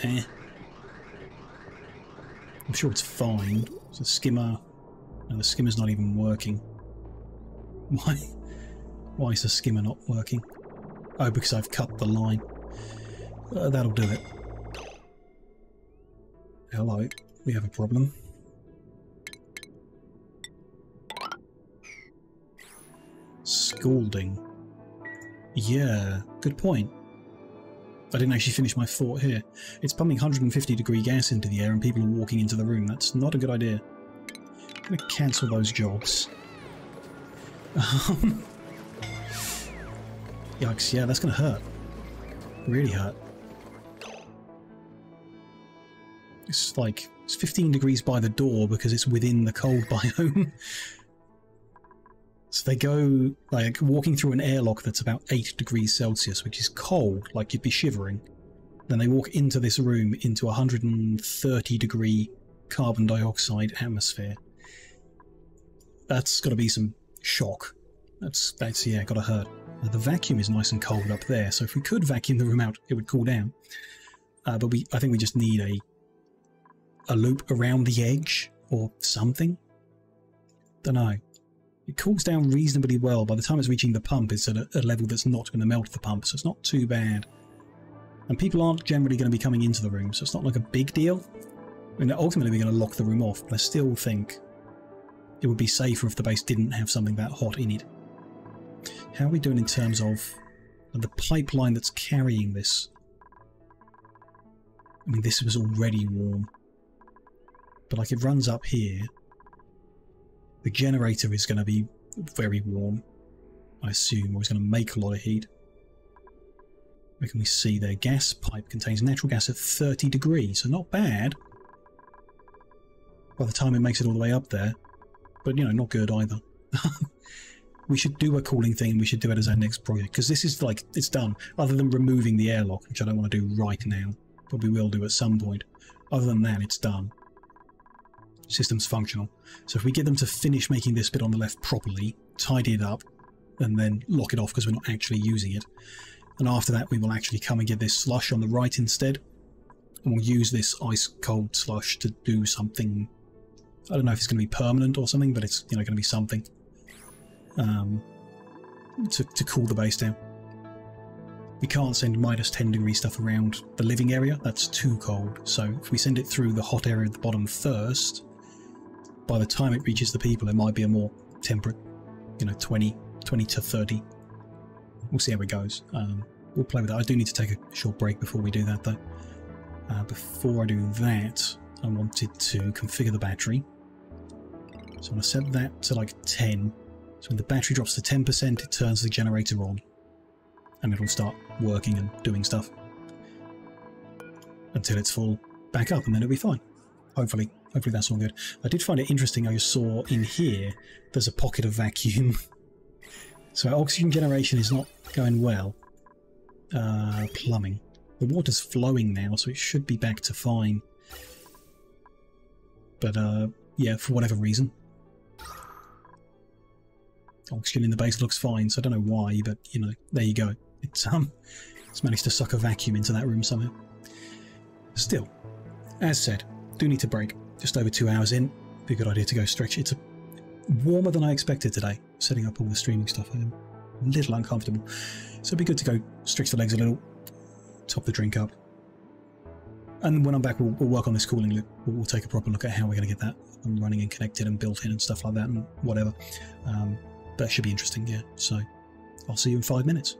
eh. I'm sure it's fine. It's a skimmer. No, the skimmer's not even working. Why is the skimmer not working? Oh, because I've cut the line. That'll do it. Hello, we have a problem. Scalding. Yeah, good point. I didn't actually finish my thought here. It's pumping 150-degree gas into the air and people are walking into the room. That's not a good idea. I'm going to cancel those jobs. Yikes, yeah, that's going to hurt. Really hurt. It's like, it's 15 degrees by the door because it's within the cold biome. So they go, like, walking through an airlock that's about 8 degrees Celsius, which is cold, like you'd be shivering. Then they walk into this room into 130 degree carbon dioxide atmosphere. That's got to be some shock. That's yeah, got to hurt. The vacuum is nice and cold up there, so if we could vacuum the room out, it would cool down. But I think we just need a loop around the edge or something. Don't know. It cools down reasonably well. By the time it's reaching the pump, it's at a level that's not going to melt the pump, so it's not too bad. And people aren't generally going to be coming into the room, so it's not like a big deal. I mean, ultimately we're going to lock the room off, but I still think it would be safer if the base didn't have something that hot in it. How are we doing in terms of the pipeline that's carrying this? I mean, this was already warm. But like it runs up here. The generator is going to be very warm, I assume, or it's going to make a lot of heat. Where can we see there? Gas pipe contains natural gas at 30 degrees, so not bad. By the time it makes it all the way up there. But, you know, not good either. We should do a cooling thing, we should do it as our next project, because this is like, it's done. Other than removing the airlock, which I don't want to do right now, but we will do at some point. Other than that, it's done. System's functional. So if we get them to finish making this bit on the left properly, tidy it up, and then lock it off because we're not actually using it. And after that, we will actually come and get this slush on the right instead. And we'll use this ice-cold slush to do something. I don't know if it's going to be permanent or something, but it's, you know, going to be something. To cool the base down. We can't send minus 10 degree stuff around the living area. That's too cold. So if we send it through the hot area at the bottom first, by the time it reaches the people, it might be a more temperate, you know, 20 to 30. We'll see how it goes. We'll play with that. I do need to take a short break before we do that, though. Before I do that, I wanted to configure the battery. So I'm going to set that to like 10. So when the battery drops to 10%, it turns the generator on. And it'll start working and doing stuff. Until it's full back up, and then it'll be fine. Hopefully that's all good. I did find it interesting, I saw in here, there's a pocket of vacuum. So our oxygen generation is not going well. Plumbing. The water's flowing now, so it should be back to fine. But, yeah, for whatever reason. Oxygen in the base looks fine, so I don't know why, but, you know, there you go. It's managed to suck a vacuum into that room somehow. Still, as said, do need to break. Just over 2 hours in. Be a good idea to go stretch. It's warmer than I expected today, setting up all the streaming stuff. I'm a little uncomfortable. So it'd be good to go stretch the legs a little, top the drink up. And when I'm back, we'll work on this cooling loop. We'll take a proper look at how we're going to get that running and connected and built in and stuff like that and whatever. That should be interesting, yeah. So I'll see you in 5 minutes.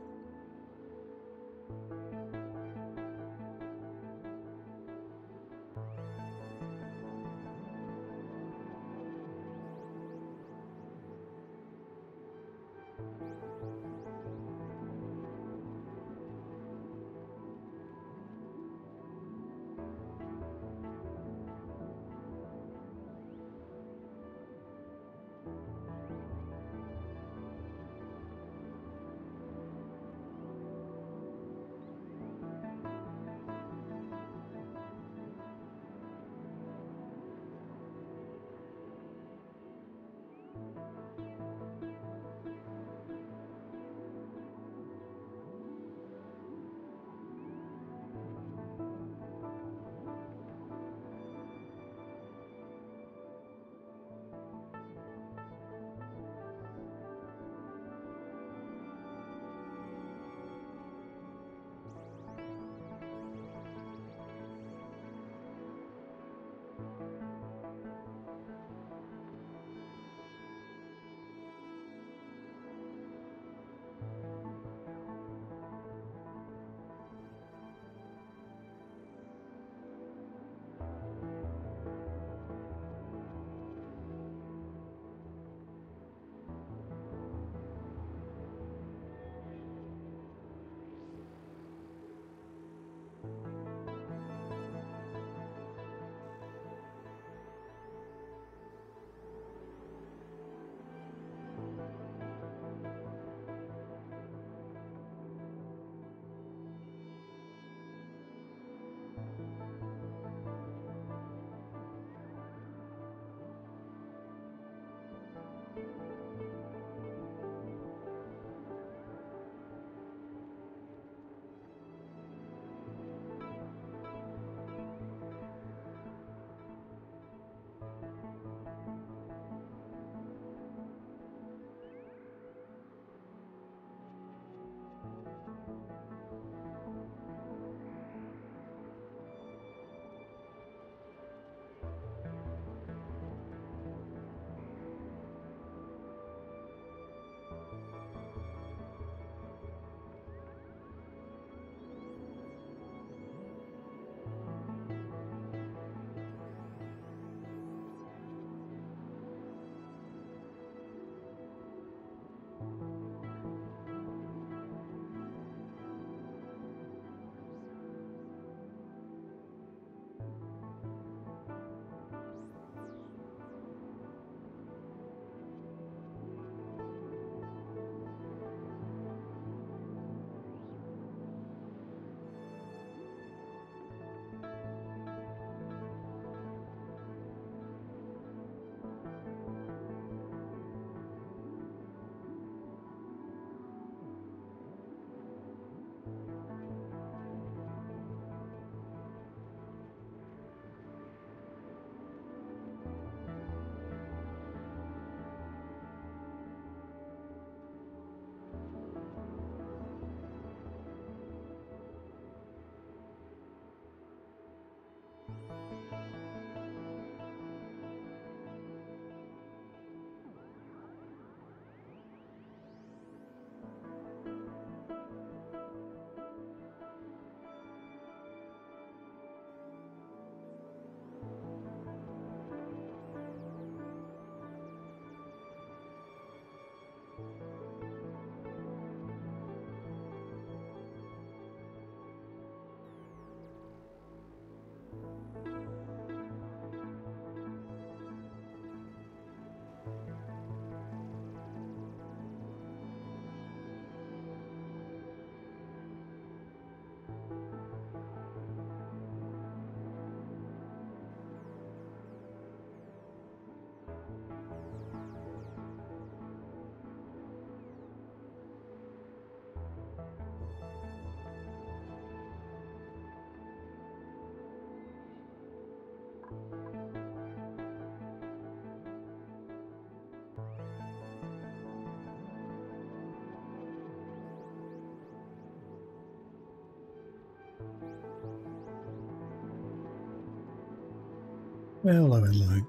Well, hello.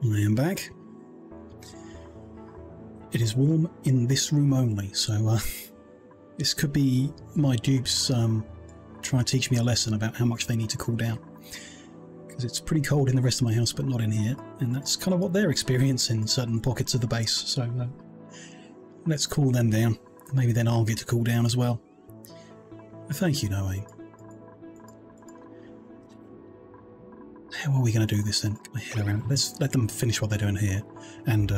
I am back. It is warm in this room only, so this could be my dupes trying to teach me a lesson about how much they need to cool down. Because it's pretty cold in the rest of my house, but not in here, and that's kind of what they're experiencing in certain pockets of the base, so let's cool them down. Maybe then I'll get to cool down as well. Thank you, Noe. How are we going to do this then? Get my head around. Let's let them finish what they're doing here and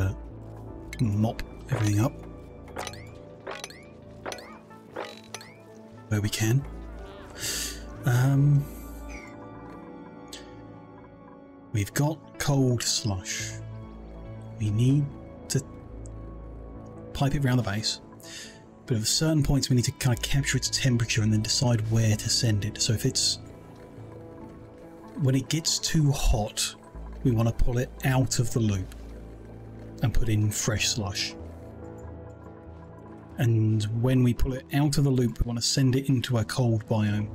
mop everything up where we can. We've got cold slush. We need to pipe it around the base, but at certain points we need to kind of capture its temperature and then decide where to send it. So if it's when it gets too hot, we want to pull it out of the loop and put in fresh slush. And when we pull it out of the loop, we want to send it into a cold biome.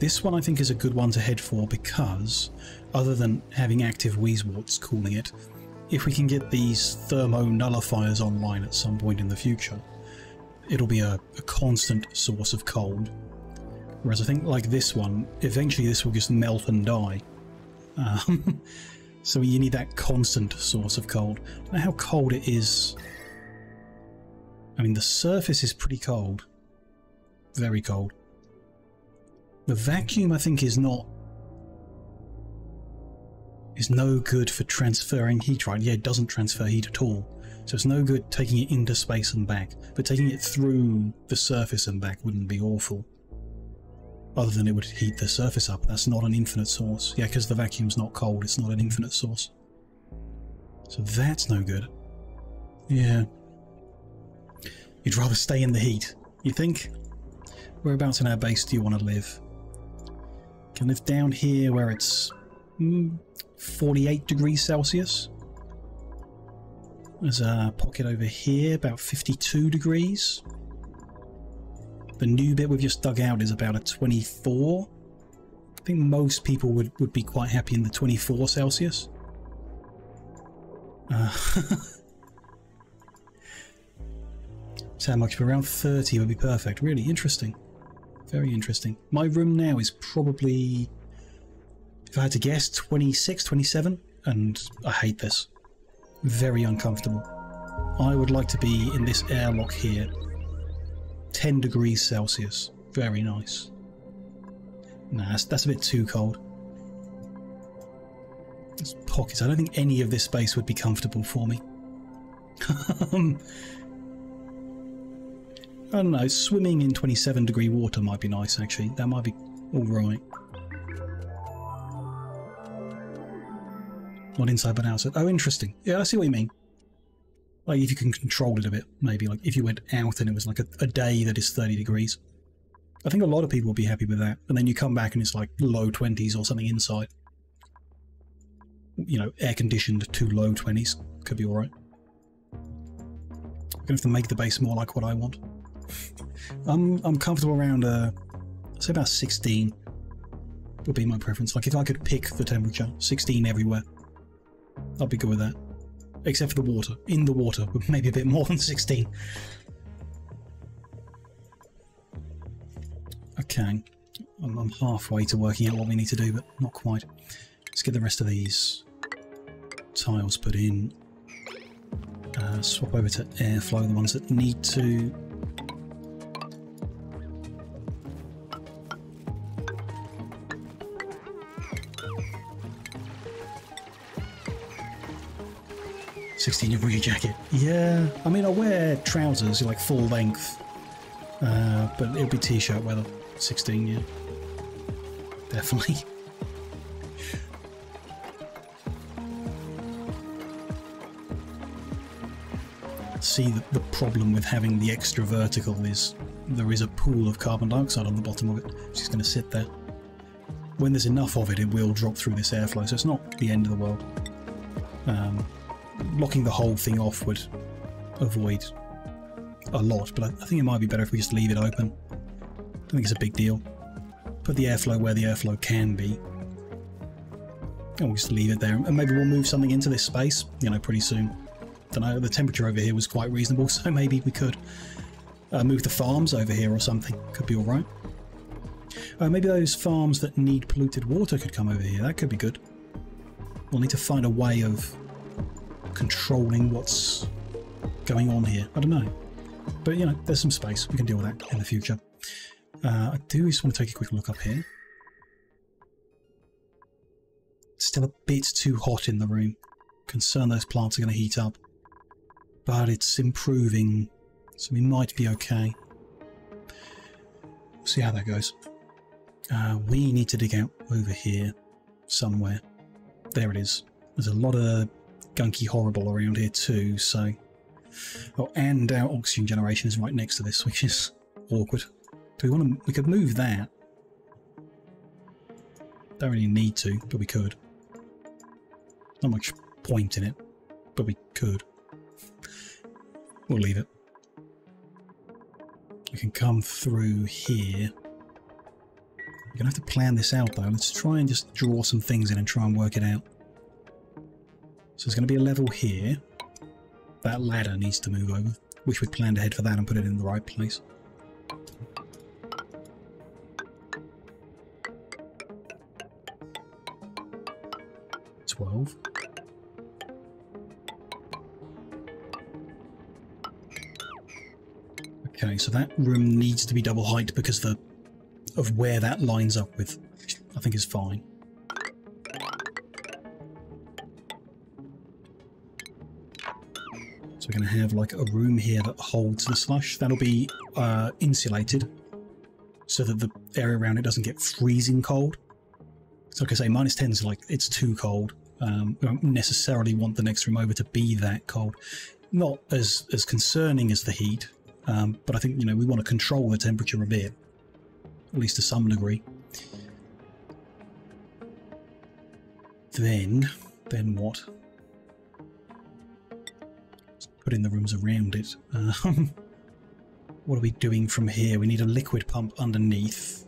This one I think is a good one to head for because, other than having active wheezeworts cooling it, if we can get these thermo nullifiers online at some point in the future, it'll be a constant source of cold. Whereas I think like this one, eventually this will just melt and die. So you need that constant source of cold. I don't know how cold it is. I mean, the surface is pretty cold. Very cold. The vacuum, I think, is no good for transferring heat, right? Yeah, it doesn't transfer heat at all. So it's no good taking it into space and back. But taking it through the surface and back wouldn't be awful. Other than it would heat the surface up. That's not an infinite source. Yeah, because the vacuum's not cold, it's not an infinite source. So that's no good. Yeah. You'd rather stay in the heat, you think? Whereabouts in our base do you want to live? Can live down here where it's 48 degrees Celsius. There's a pocket over here, about 52 degrees. The new bit we've just dug out is about a 24. I think most people would be quite happy in the 24 Celsius. So how much? Around 30 would be perfect. Really interesting. Very interesting. My room now is probably, if I had to guess, 26, 27, and I hate this. Very uncomfortable. I would like to be in this airlock here. 10 degrees Celsius. Very nice. Nah, that's a bit too cold. There's pockets. I don't think any of this space would be comfortable for me. I don't know, swimming in 27 degree water might be nice actually. That might be alright. Not inside but outside. Oh, interesting. Yeah, I see what you mean. Like if you can control it a bit, maybe. Like if you went out and it was like a day that is 30 degrees. I think a lot of people will be happy with that. And then you come back and it's like low 20s or something inside. You know, air conditioned to low 20s. Could be alright. I'm going to have to make the base more like what I want. I'm comfortable around, say about 16 would be my preference. Like if I could pick the temperature, 16 everywhere. I'd be good with that. Except for the water. In the water, maybe a bit more than 16. Okay. I'm halfway to working out what we need to do, but not quite. Let's get the rest of these tiles put in. Swap over to airflow, the ones that need to. 16, you bring a jacket. Yeah, I mean, I wear trousers, like full length, but it'll be t-shirt weather. 16, yeah. Definitely. See, the problem with having the extra vertical is there is a pool of carbon dioxide on the bottom of it. It's just going to sit there. When there's enough of it, it will drop through this airflow, so it's not the end of the world. Locking the whole thing off would avoid a lot, but I think it might be better if we just leave it open. I don't think it's a big deal. Put the airflow where the airflow can be. And we'll just leave it there. And maybe we'll move something into this space, you know, pretty soon. Don't know, the temperature over here was quite reasonable, so maybe we could move the farms over here or something. Could be alright. Maybe those farms that need polluted water could come over here. That could be good. We'll need to find a way of controlling what's going on here. I don't know. But, you know, there's some space. We can deal with that in the future. I do just want to take a quick look up here. It's still a bit too hot in the room. Concerned those plants are going to heat up. But it's improving, so we might be okay. We'll see how that goes. We need to dig out over here somewhere. There it is. There's a lot of gunky horrible around here too, so... Oh, and our oxygen generation is right next to this, which is awkward. Do we want to... We could move that. Don't really need to, but we could. Not much point in it, but we could. We'll leave it. We can come through here. We're going to have to plan this out though. Let's try and just draw some things in and try and work it out. So there's going to be a level here. That ladder needs to move over. Wish we'd planned ahead for that and put it in the right place. Okay, so that room needs to be double height because of where that lines up with. I think is fine. So we're going to have like a room here that holds the slush. That'll be insulated so that the area around it doesn't get freezing cold. So like I say, -10 is like, it's too cold. We don't necessarily want the next room over to be that cold. Not as concerning as the heat, but I think, you know, we want to control the temperature a bit, at least to some degree. Then what? Let's put in the rooms around it. What are we doing from here? We need a liquid pump underneath.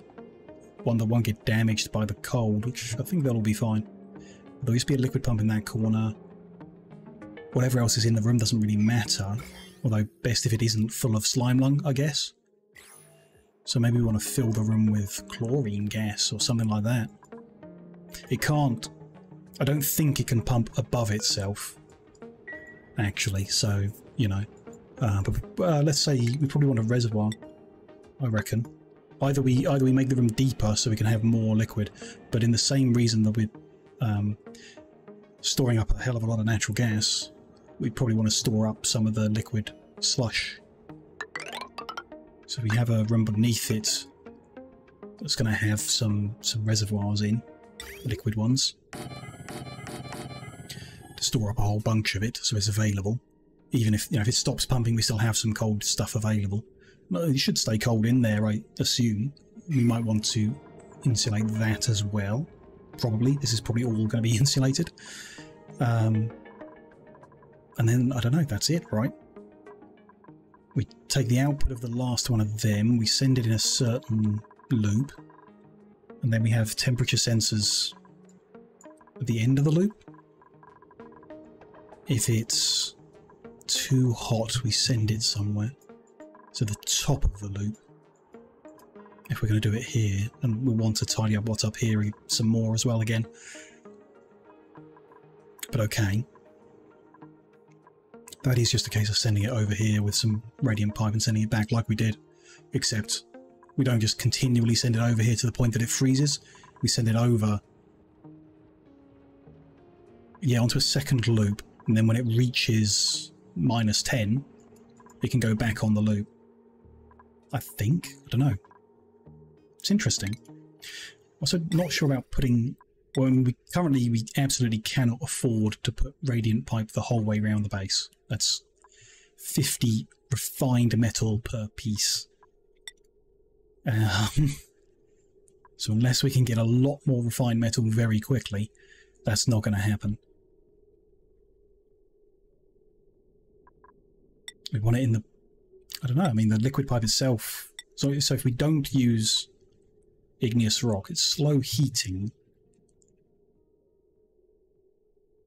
One that won't get damaged by the cold, which I think that'll be fine. There'll just be a liquid pump in that corner. Whatever else is in the room doesn't really matter. Although, best if it isn't full of slime lung, I guess. So maybe we want to fill the room with chlorine gas or something like that. It can't... I don't think it can pump above itself, actually, so, you know. But let's say we probably want a reservoir, I reckon. Either we make the room deeper so we can have more liquid, but in the same reason that we're storing up a hell of a lot of natural gas, we probably want to store up some of the liquid slush. So we have a room beneath it that's going to have some reservoirs in, liquid ones, to store up a whole bunch of it so it's available. Even if, you know, if it stops pumping, we still have some cold stuff available. No, it should stay cold in there, I assume. We might want to insulate that as well. Probably. This is probably all going to be insulated. And then, I don't know, that's it, right? We take the output of the last one of them, we send it in a certain loop, and then we have temperature sensors at the end of the loop. If it's too hot, we send it somewhere. So the top of the loop. If we're going to do it here, and we'll want to tidy up what's up here some more as well again. But okay. That is just a case of sending it over here with some radiant pipe and sending it back like we did. Except we don't just continually send it over here to the point that it freezes. We send it over, yeah, onto a second loop. And then when it reaches -10, it can go back on the loop. I think. I don't know. It's interesting. Also, not sure about putting... Well, I mean, currently we absolutely cannot afford to put radiant pipe the whole way around the base. That's 50 refined metal per piece. So unless we can get a lot more refined metal very quickly, that's not going to happen. We want it in the... I don't know, I mean, the liquid pipe itself... So if we don't use igneous rock, it's slow heating.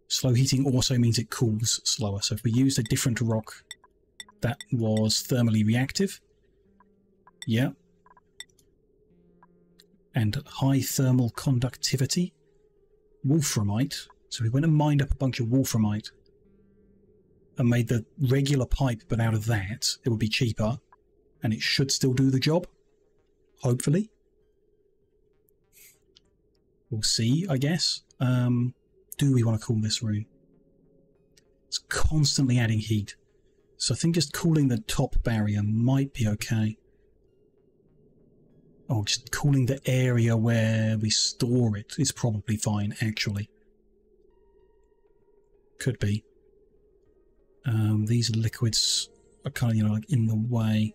Slow heating also means it cools slower. So if we used a different rock that was thermally reactive, yeah, and high thermal conductivity, wolframite. So we went and mined up a bunch of wolframite and made the regular pipe, but out of that, it would be cheaper, and it should still do the job, hopefully. We'll see, I guess. Do we want to cool this room? It's constantly adding heat. So I think just cooling the top barrier might be okay. Oh, just cooling the area where we store it is probably fine, actually. Could be. These liquids are kind of, you know, like in the way.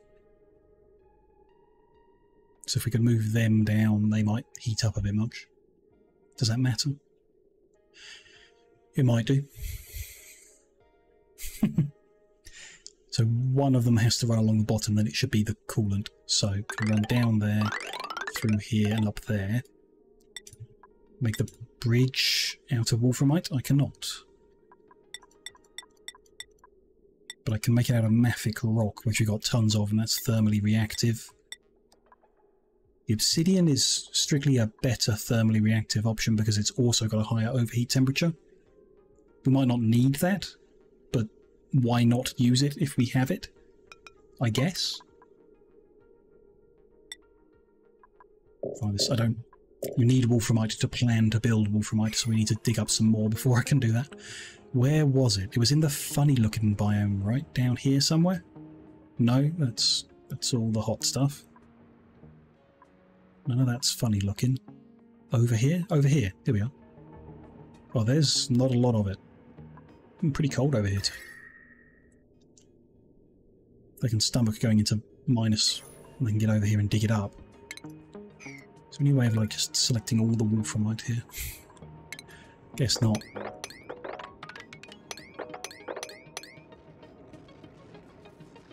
So if we could move them down, they might heat up a bit much. Does that matter? It might do. So one of them has to run along the bottom, then it should be the coolant. So can run down there, through here and up there. Make the bridge out of wolframite? I cannot. But I can make it out of mafic rock, which we've got tons of, and that's thermally reactive. The obsidian is strictly a better thermally reactive option because it's also got a higher overheat temperature. We might not need that, but why not use it if we have it? I guess. I don't... We need wolframite to plan to build wolframite, so we need to dig up some more before I can do that. Where was it? It was in the funny-looking biome, right? Down here somewhere? No, that's all the hot stuff. None of that's funny-looking. Over here? Over here. Here we are. Oh, there's not a lot of it. Pretty cold over here too. They can stomach going into minus, and they can get over here and dig it up. Is there any way of like just selecting all the wolframite here? Guess not.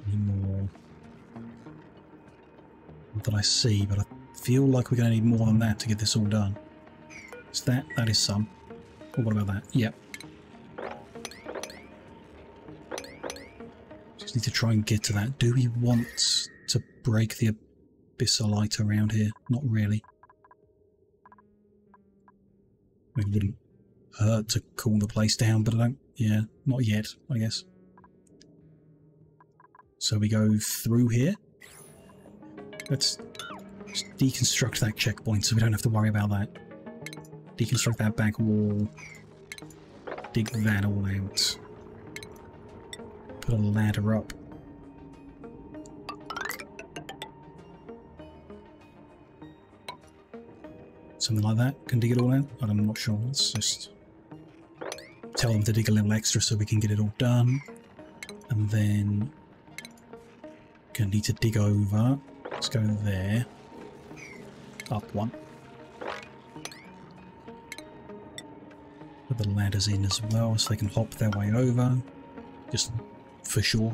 Any more that I see, but I feel like we're going to need more than that to get this all done. Is that? That is some. Oh, what about that? Yep. Just need to try and get to that. Do we want to break the abyssalite around here? Not really. It wouldn't hurt to cool the place down, but I don't... Yeah, not yet, I guess. So we go through here. Let's just deconstruct that checkpoint so we don't have to worry about that. Deconstruct that back wall. Dig that all out. Put a ladder up. Something like that. Can dig it all out? I'm not sure. Let's just tell them to dig a little extra so we can get it all done. And then gonna need to dig over. Let's go there. Up one. Put the ladders in as well so they can hop their way over. Just for sure.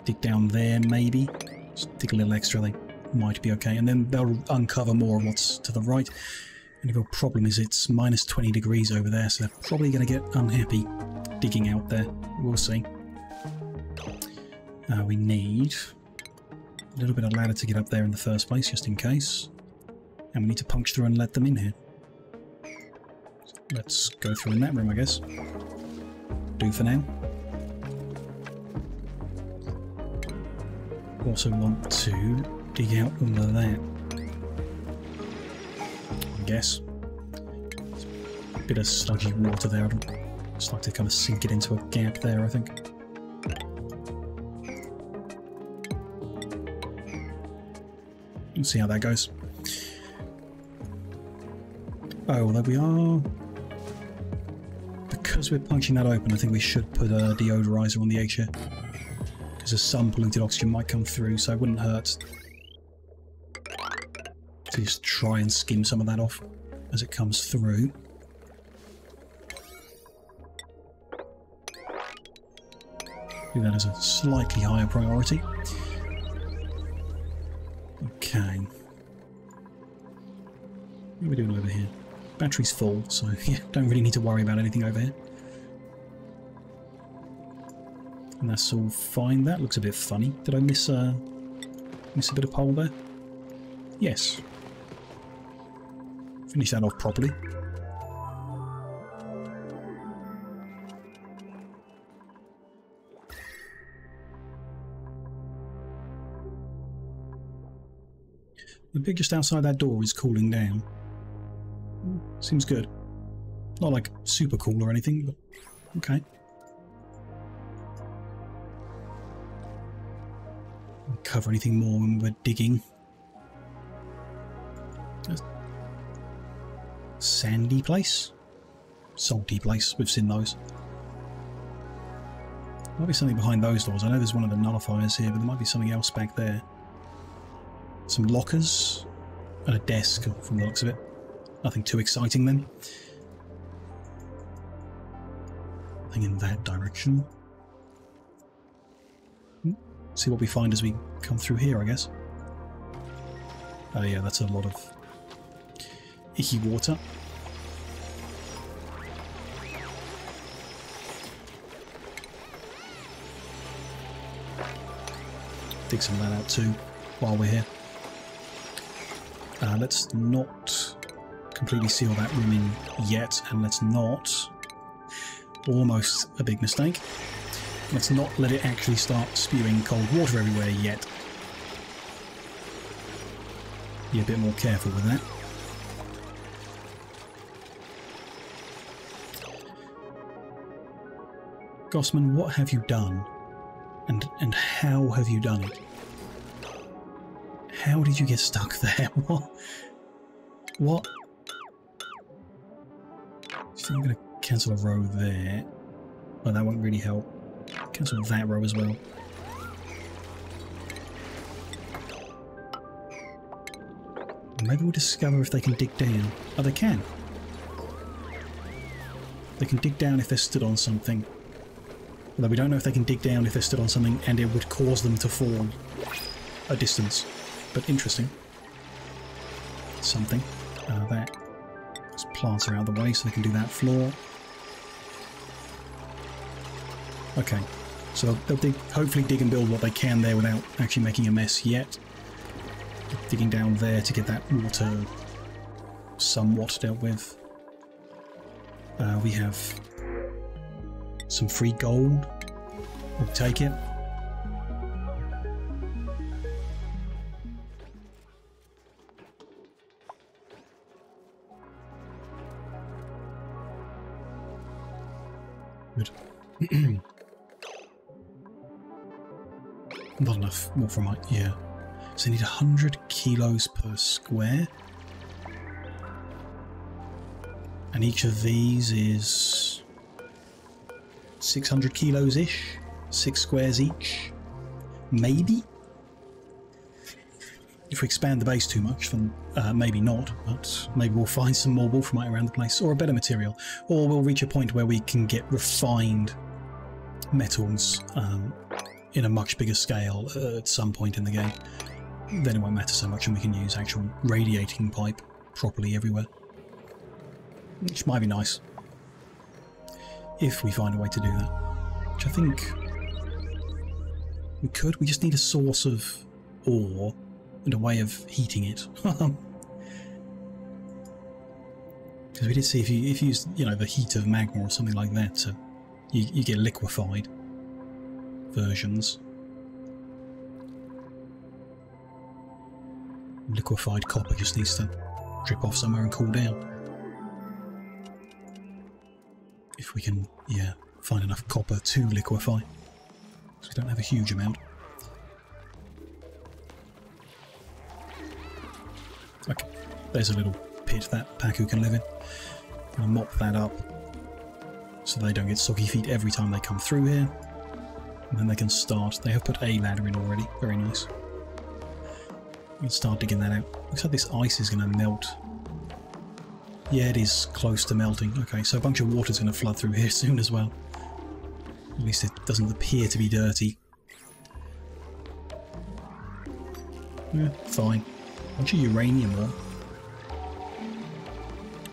Dig down there maybe. Just dig a little extra, they might be okay. And then they'll uncover more of what's to the right. And the real problem is it's minus 20 degrees over there, so they're probably going to get unhappy digging out there. We'll see. We need a little bit of ladder to get up there in the first place, just in case. And we need to punch through and let them in here. Let's go through in that room, I guess. Do for now. Also want to dig out all of that. I guess. Bit of sludgy water there. I'd just like to kind of sink it into a gap there, I think. Let's see how that goes. Oh, there we are. Because we're punching that open, I think we should put a deodorizer on the edge here. Because some polluted oxygen might come through, so it wouldn't hurt to just try and skim some of that off as it comes through. Do that as a slightly higher priority. Okay. What are we doing over here? Battery's full, so yeah, don't really need to worry about anything over here. And that's all fine. That looks a bit funny. Did I miss a bit of pole there? Yes. Finish that off properly. The bit just outside that door is cooling down. Seems good. Not like super cool or anything, but okay. Won't cover anything more when we're digging. Sandy place? Salty place, we've seen those. Might be something behind those doors. I know there's one of the nullifiers here, but there might be something else back there. Some lockers and a desk from the looks of it. Nothing too exciting then. Nothing in that direction. See what we find as we come through here, I guess. Oh yeah, that's a lot of icky water. Dig some of that out too while we're here. Let's not completely seal that room in yet, and let's not, almost a big mistake, let's not let it actually start spewing cold water everywhere yet. Be a bit more careful with that. Gossman, what have you done? And how have you done it? How did you get stuck there? What? What? So I'm going to cancel a row there. Oh, that won't really help. Cancel that row as well. Maybe we'll discover if they can dig down. Oh, they can. They can dig down if they're stood on something. Although we don't know if they can dig down if they're stood on something and it would cause them to fall a distance. But interesting. Something. That. Those plants are out of the way so they can do that floor. Okay. So they'll hopefully dig and build what they can there without actually making a mess yet. Digging down there to get that water somewhat dealt with. We have some free gold. We'll take it. Good. Not enough more from my... yeah. So I need 100 kilos per square. And each of these is 600 kilos-ish. 6 squares each. Maybe? If we expand the base too much, then maybe not, but maybe we'll find some more wolframite around the place, or a better material. Or we'll reach a point where we can get refined metals in a much bigger scale at some point in the game. Then it won't matter so much and we can use actual radiating pipe properly everywhere. Which might be nice. If we find a way to do that. Which I think we could. We just need a source of ore and a way of heating it. Because we did see if you use, you know, the heat of magma or something like that, you get liquefied versions. Liquefied copper just needs to drip off somewhere and cool down. If we can, yeah, find enough copper to liquefy. Because we don't have a huge amount. Okay, there's a little pit that Pacu can live in. I'm going to mop that up so they don't get soggy feet every time they come through here. And then they can start. They have put a ladder in already. Very nice. We can start digging that out. Looks like this ice is going to melt. Yeah, it is close to melting. Okay, so a bunch of water's going to flood through here soon as well. At least it doesn't appear to be dirty. Yeah, fine. Bunch of uranium ore.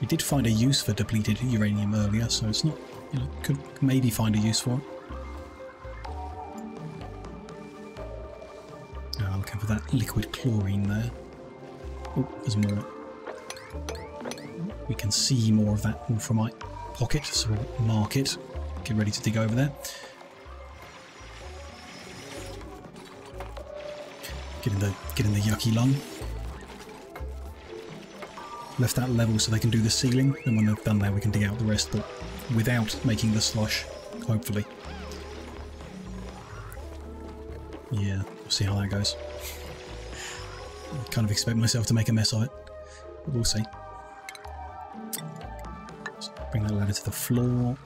We did find a use for depleted uranium earlier, so it's not, you know, could maybe find a use for it. Oh, looking for that liquid chlorine there. Oh, there's more. We can see more of that wolframite pocket, so we'll mark it. Get ready to dig over there. Get in the yucky lung. Left that level so they can do the ceiling, and when they've done that we can dig out the rest, but without making the slush, hopefully. Yeah, we'll see how that goes. I kind of expect myself to make a mess of it, but we'll see. So bring that ladder to the floor.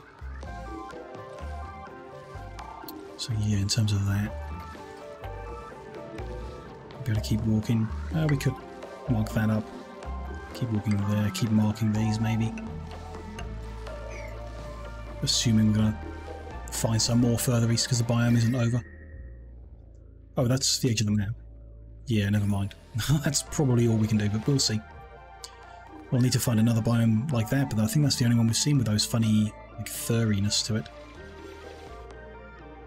So yeah, in terms of that, we'll be able to keep walking. We could mark that up. Keep walking there, keep marking these maybe. Assuming we're going to find some more further east because the biome isn't over. Oh, that's the edge of the map. Yeah, never mind. That's probably all we can do, but we'll see. We'll need to find another biome like that, but I think that's the only one we've seen with those funny, like, furriness to it.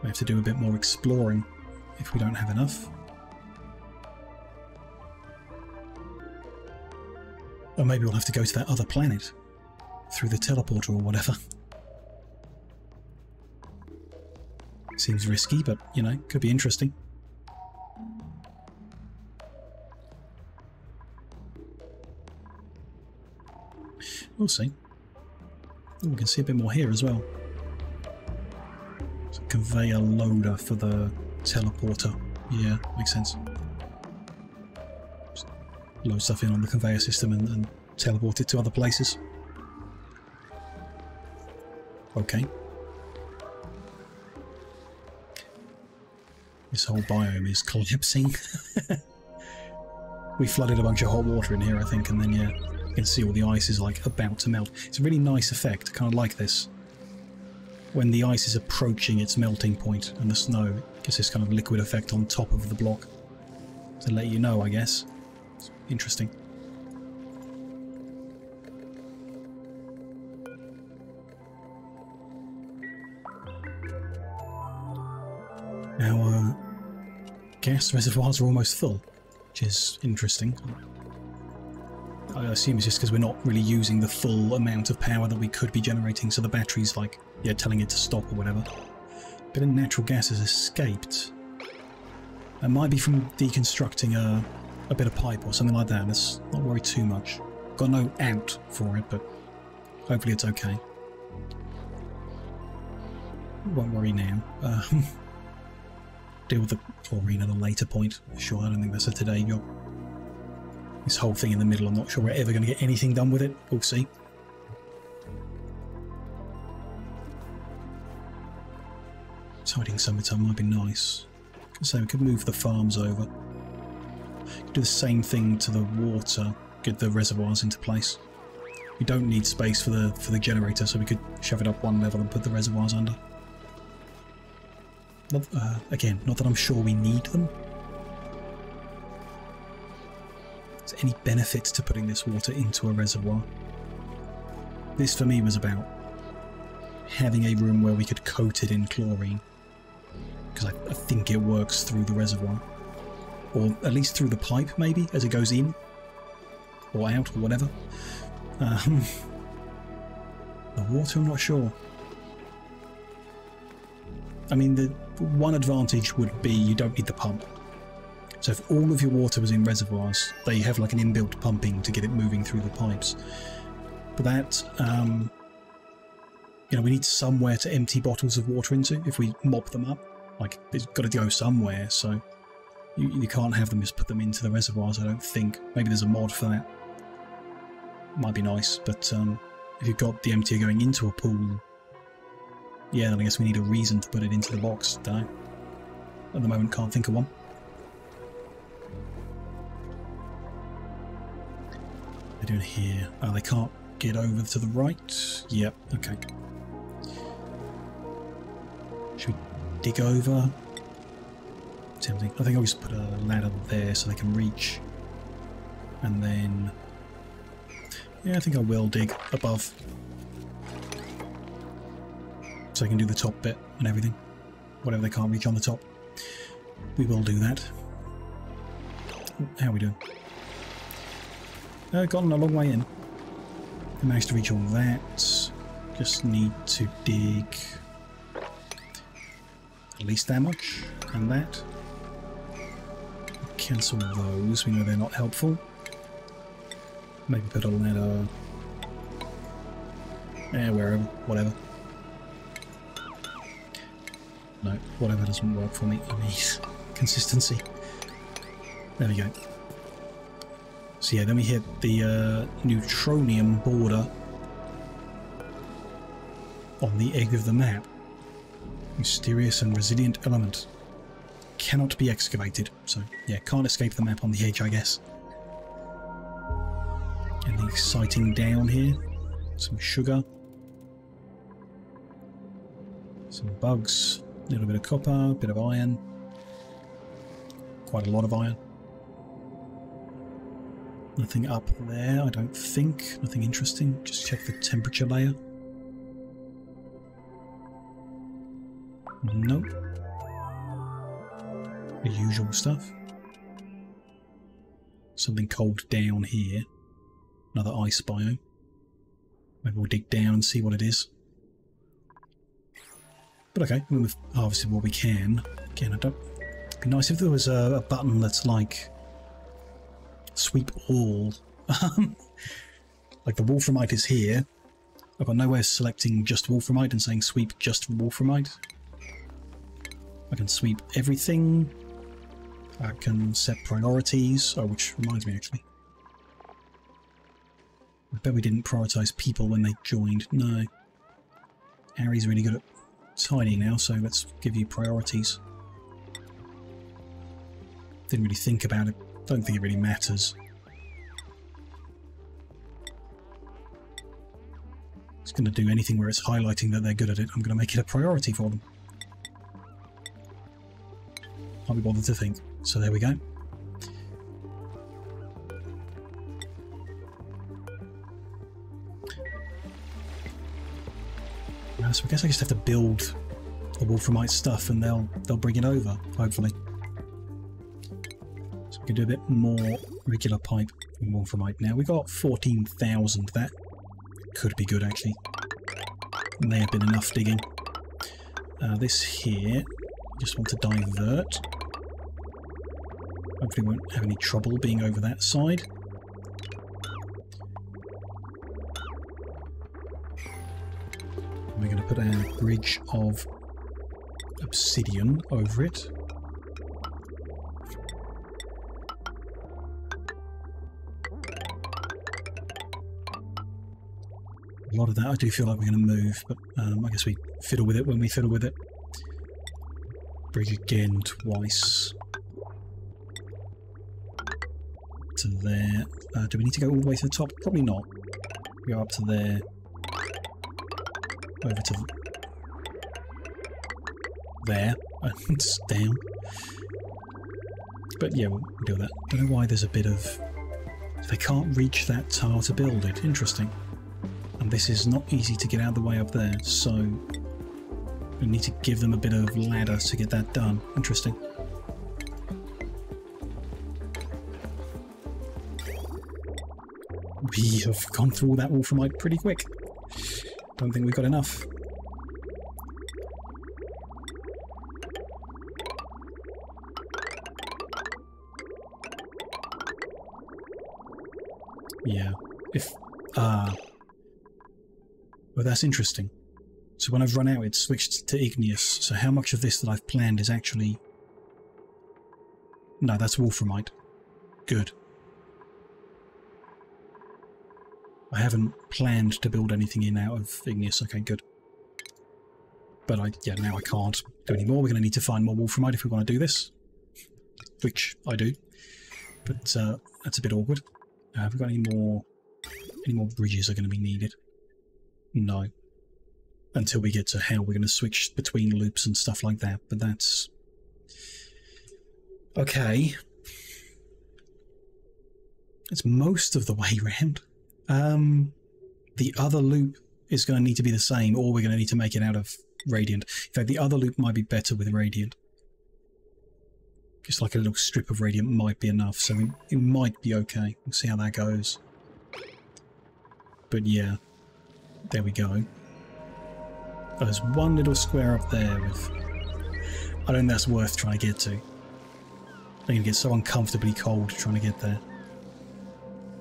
We have to do a bit more exploring if we don't have enough. Or maybe we'll have to go to that other planet through the teleporter or whatever. Seems risky, but, you know, could be interesting. We'll see. Oh, we can see a bit more here as well. It's a conveyor loader for the teleporter. Yeah, makes sense. Just load stuff in on the conveyor system and teleport it to other places. Okay. This whole biome is collapsing. We flooded a bunch of hot water in here, I think, and then, yeah, you can see all the ice is, like, about to melt. It's a really nice effect. I kind of like this. When the ice is approaching its melting point and the snow gets this kind of liquid effect on top of the block. To let you know, I guess. It's interesting. Our gas reservoirs are almost full, which is interesting. I assume it's just because we're not really using the full amount of power that we could be generating, so the battery's like, yeah, telling it to stop or whatever. A bit of natural gas has escaped. That might be from deconstructing a bit of pipe or something like that. Let's not worry too much. Got no out for it, but hopefully it's okay. Won't worry now. Deal with the chlorine at a later point. Sure, I don't think that's a today job. This whole thing in the middle, I'm not sure we're ever going to get anything done with it. We'll see. Tidying summertime might be nice. So we could move the farms over. Could do the same thing to the water. Get the reservoirs into place. We don't need space for the generator, so we could shove it up one level and put the reservoirs under. Not, again, not that I'm sure we need them. Is there any benefit to putting this water into a reservoir? This for me was about having a room where we could coat it in chlorine, because I think it works through the reservoir, or at least through the pipe maybe as it goes in or out or whatever. The water, I'm not sure. I mean, the one advantage would be you don't need the pump. So if all of your water was in reservoirs, they have like an inbuilt pumping to get it moving through the pipes. But that, you know, we need somewhere to empty bottles of water into if we mop them up. Like, it's got to go somewhere, so you can't have them just put them into the reservoirs, I don't think. Maybe there's a mod for that. Might be nice, but if you've got the emptier going into a pool, yeah, then I guess we need a reason to put it into the box, don't I? At the moment, can't think of one. They're doing here. Oh, they can't get over to the right. Yep, okay. Should we dig over? Tempting. I think I'll just put a ladder there so they can reach. And then... yeah, I think I will dig above. So I can do the top bit and everything. Whatever they can't reach on the top. We will do that. How are we doing? Gotten a long way in. We managed to reach all that. Just need to dig at least that much, and that. Cancel those, we know they're not helpful. Maybe put a ladder... wherever, whatever. No, whatever doesn't work for me. I need consistency. There we go. So yeah, then we hit the neutronium border on the egg of the map. Mysterious and resilient element. Cannot be excavated. So yeah, can't escape the map on the edge, I guess. Anything exciting down here? Some sugar. Some bugs. A little bit of copper, a bit of iron. Quite a lot of iron. Nothing up there, I don't think. Nothing interesting. Just check the temperature layer. Nope. The usual stuff. Something cold down here. Another ice biome. Maybe we'll dig down and see what it is. But okay, we've harvested what we can. Again, it'd be nice if there was a button that's like sweep all. Like the wolframite is here. I've got no way of selecting just wolframite and saying sweep just wolframite. I can sweep everything. I can set priorities. Oh, which reminds me actually. I bet we didn't prioritise people when they joined. No. Harry's really good at tidying now, so let's give you priorities. Didn't really think about it. Don't think it really matters. It's going to do anything where it's highlighting that they're good at it. I'm going to make it a priority for them. Can't be bothered to think. So there we go. So I guess I just have to build the wolframite stuff and they'll bring it over, hopefully. So we can do a bit more regular pipe and wolframite now. We got 14,000. That could be good actually. May have been enough digging. This here, just want to divert. Hopefully won't have any trouble being over that side. We're going to put a bridge of obsidian over it. A lot of that I do feel like we're going to move, but I guess we fiddle with it when we fiddle with it. Bridge again twice. To there. Do we need to go all the way to the top? Probably not. Go up to there. Over to there. It's down. But yeah, we'll deal with that. Don't know why there's a bit of... They can't reach that tile to build it. Interesting. And this is not easy to get out of the way up there, so we need to give them a bit of ladder to get that done. Interesting. We have gone through all that wolframite pretty quick. Don't think we've got enough. Yeah. If... well, that's interesting. So when I've run out, it's switched to igneous. So how much of this that I've planned is actually... No, that's wolframite. Good. I haven't planned to build anything in out of igneous. Okay, good. But yeah, now I can't do any more. We're going to need to find more wolframite if we want to do this. Which I do. But that's a bit awkward. Have we got any more bridges are going to be needed? No. Until we get to how we're going to switch between loops and stuff like that. But that's... okay. It's most of the way round. The other loop is going to need to be the same, or we're going to need to make it out of radiant. In fact, the other loop might be better with radiant. Just like a little strip of radiant might be enough, so it might be okay. We'll see how that goes. But yeah, there we go. Oh, there's one little square up there with... I don't think that's worth trying to get to. I'm going to get so uncomfortably cold trying to get there.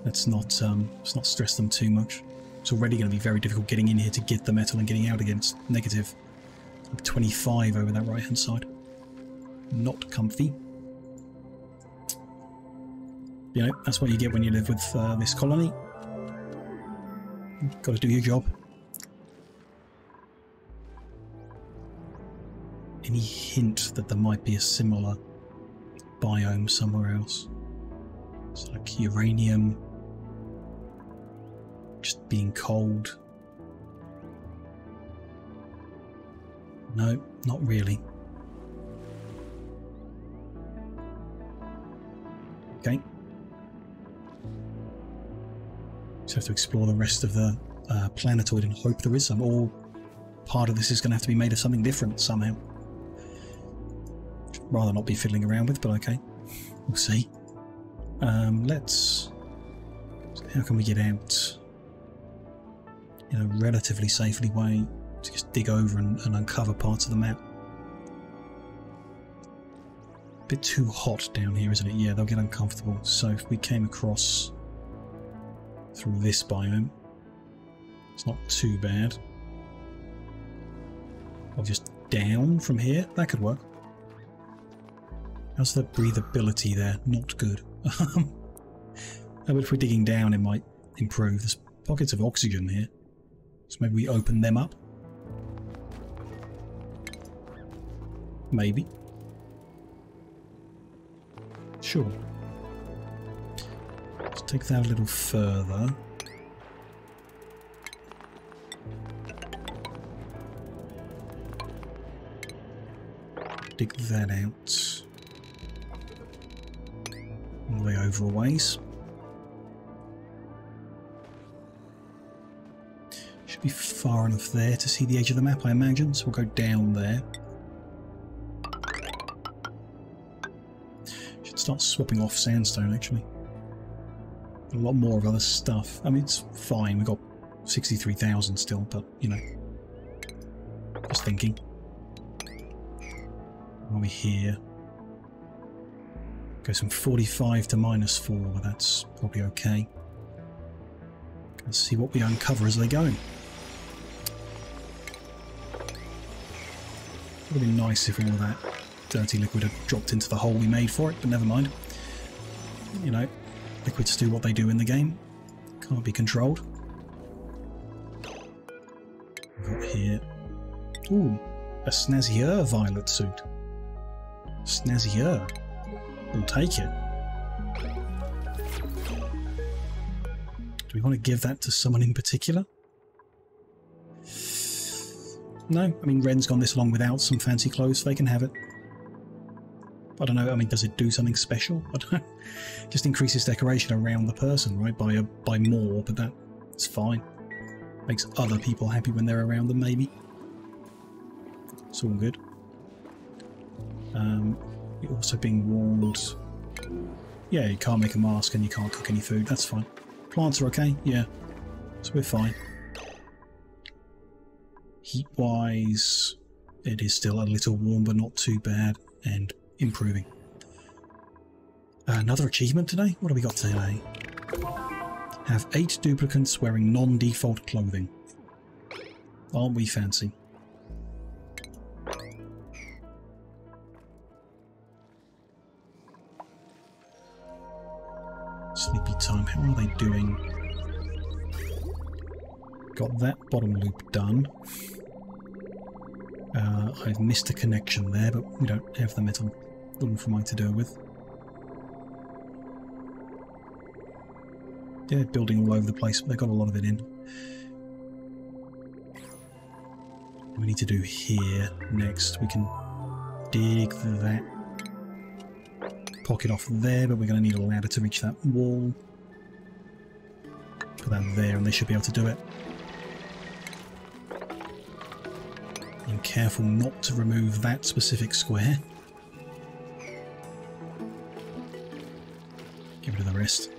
Let's not stress them too much. It's already going to be very difficult getting in here to get the metal and getting out again. It's negative 25 over that right hand side. Not comfy. You know, that's what you get when you live with this colony. You've got to do your job. Any hint that there might be a similar biome somewhere else? It's like uranium, just being cold. No, not really. Okay. Just have to explore the rest of the planetoid and hope there is some, or part of this is going to have to be made of something different somehow. Rather not be fiddling around with, but okay. We'll see. How can we get out in a relatively safely way to just dig over and uncover parts of the map? A bit too hot down here, isn't it? Yeah, they'll get uncomfortable. So if we came across through this biome, it's not too bad. Or just down from here, that could work. How's the breathability there? Not good. But if we're digging down, it might improve. There's pockets of oxygen here, so maybe we open them up. Maybe. Sure. Let's take that a little further. Dig that out. All the way over a ways. Should be far enough there to see the edge of the map, I imagine, so we'll go down there. Should start swapping off sandstone, actually. A lot more of other stuff. I mean, it's fine, we've got 63,000 still, but, you know. Just thinking. Are we here? Goes from 45 to -4, but that's probably okay. Let's see what we uncover as they go. Would have been nice if all of that dirty liquid had dropped into the hole we made for it, but never mind. You know, liquids do what they do in the game. Can't be controlled. We've got here... Ooh, a snazzier violet suit. Snazzier. We'll take it. Do we want to give that to someone in particular? No, I mean, Ren's gone this long without some fancy clothes, so they can have it. I don't know, I mean, does it do something special? I don't know. Just increases decoration around the person, right? By more, but that's fine. Makes other people happy when they're around them, maybe. It's all good. You're also being warned. Yeah, you can't make a mask and you can't cook any food. That's fine. Plants are okay. Yeah, so we're fine. Heat-wise, it is still a little warm, but not too bad, and improving. Another achievement today. What have we got today? Have 8 duplicants wearing non-default clothing. Aren't we fancy? doing. Got that bottom loop done. I've missed a connection there, but we don't have the metal wolframite to do it with. Yeah, building all over the place, but they've got a lot of it in. What we need to do here next, we can dig that pocket off there, but we're going to need a ladder to reach that wall. Put that there and they should be able to do it. I'm careful not to remove that specific square. Get rid of the rest.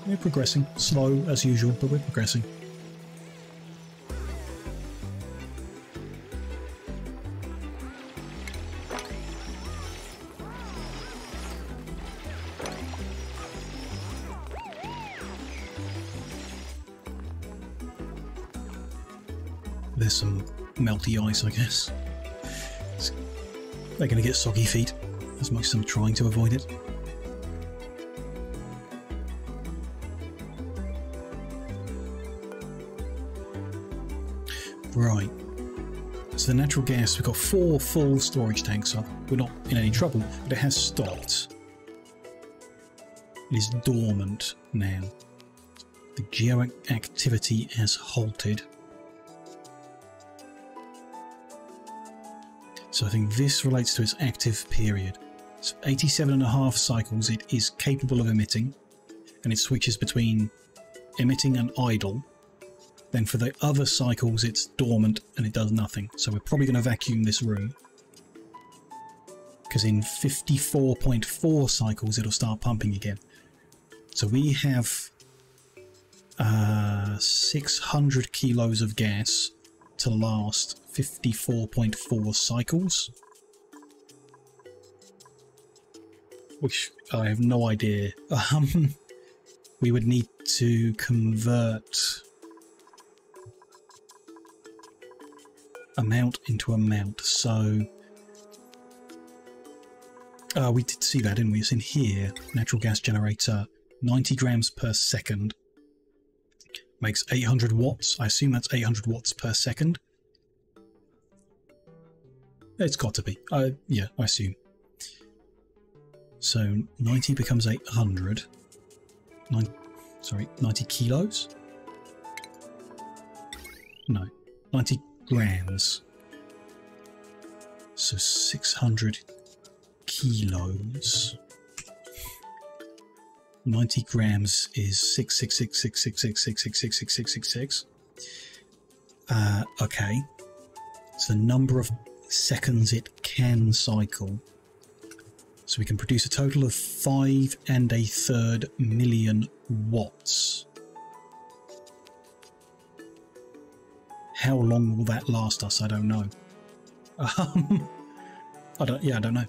We're progressing. Slow as usual, but we're progressing. There's some melty ice, I guess. They're going to get soggy feet, as much as I'm trying to avoid it. Right. So the natural gas, we've got 4 full storage tanks up. We're not in any trouble, but it has stopped. It is dormant now. The geoactivity has halted. So I think this relates to its active period. So 87.5 cycles it is capable of emitting, and it switches between emitting and idle. Then for the other cycles it's dormant and it does nothing. So we're probably going to vacuum this room, because in 54.4 cycles it'll start pumping again. So we have 600 kilos of gas to last 54.4 cycles, which I have no idea. We would need to convert amount into amount. So we did see that, didn't we? It's in here. Natural gas generator, 90 grams per second. Makes 800 watts. I assume that's 800 watts per second. It's got to be. Yeah, I assume. So 90 becomes 800. 90 kilos? No, 90 grams. So 600 kilos. 90 grams is 6666666666666. Okay. It's the number of seconds it can cycle. So we can produce a total of 5 1/3 million watts. How long will that last us? I don't know. I don't know.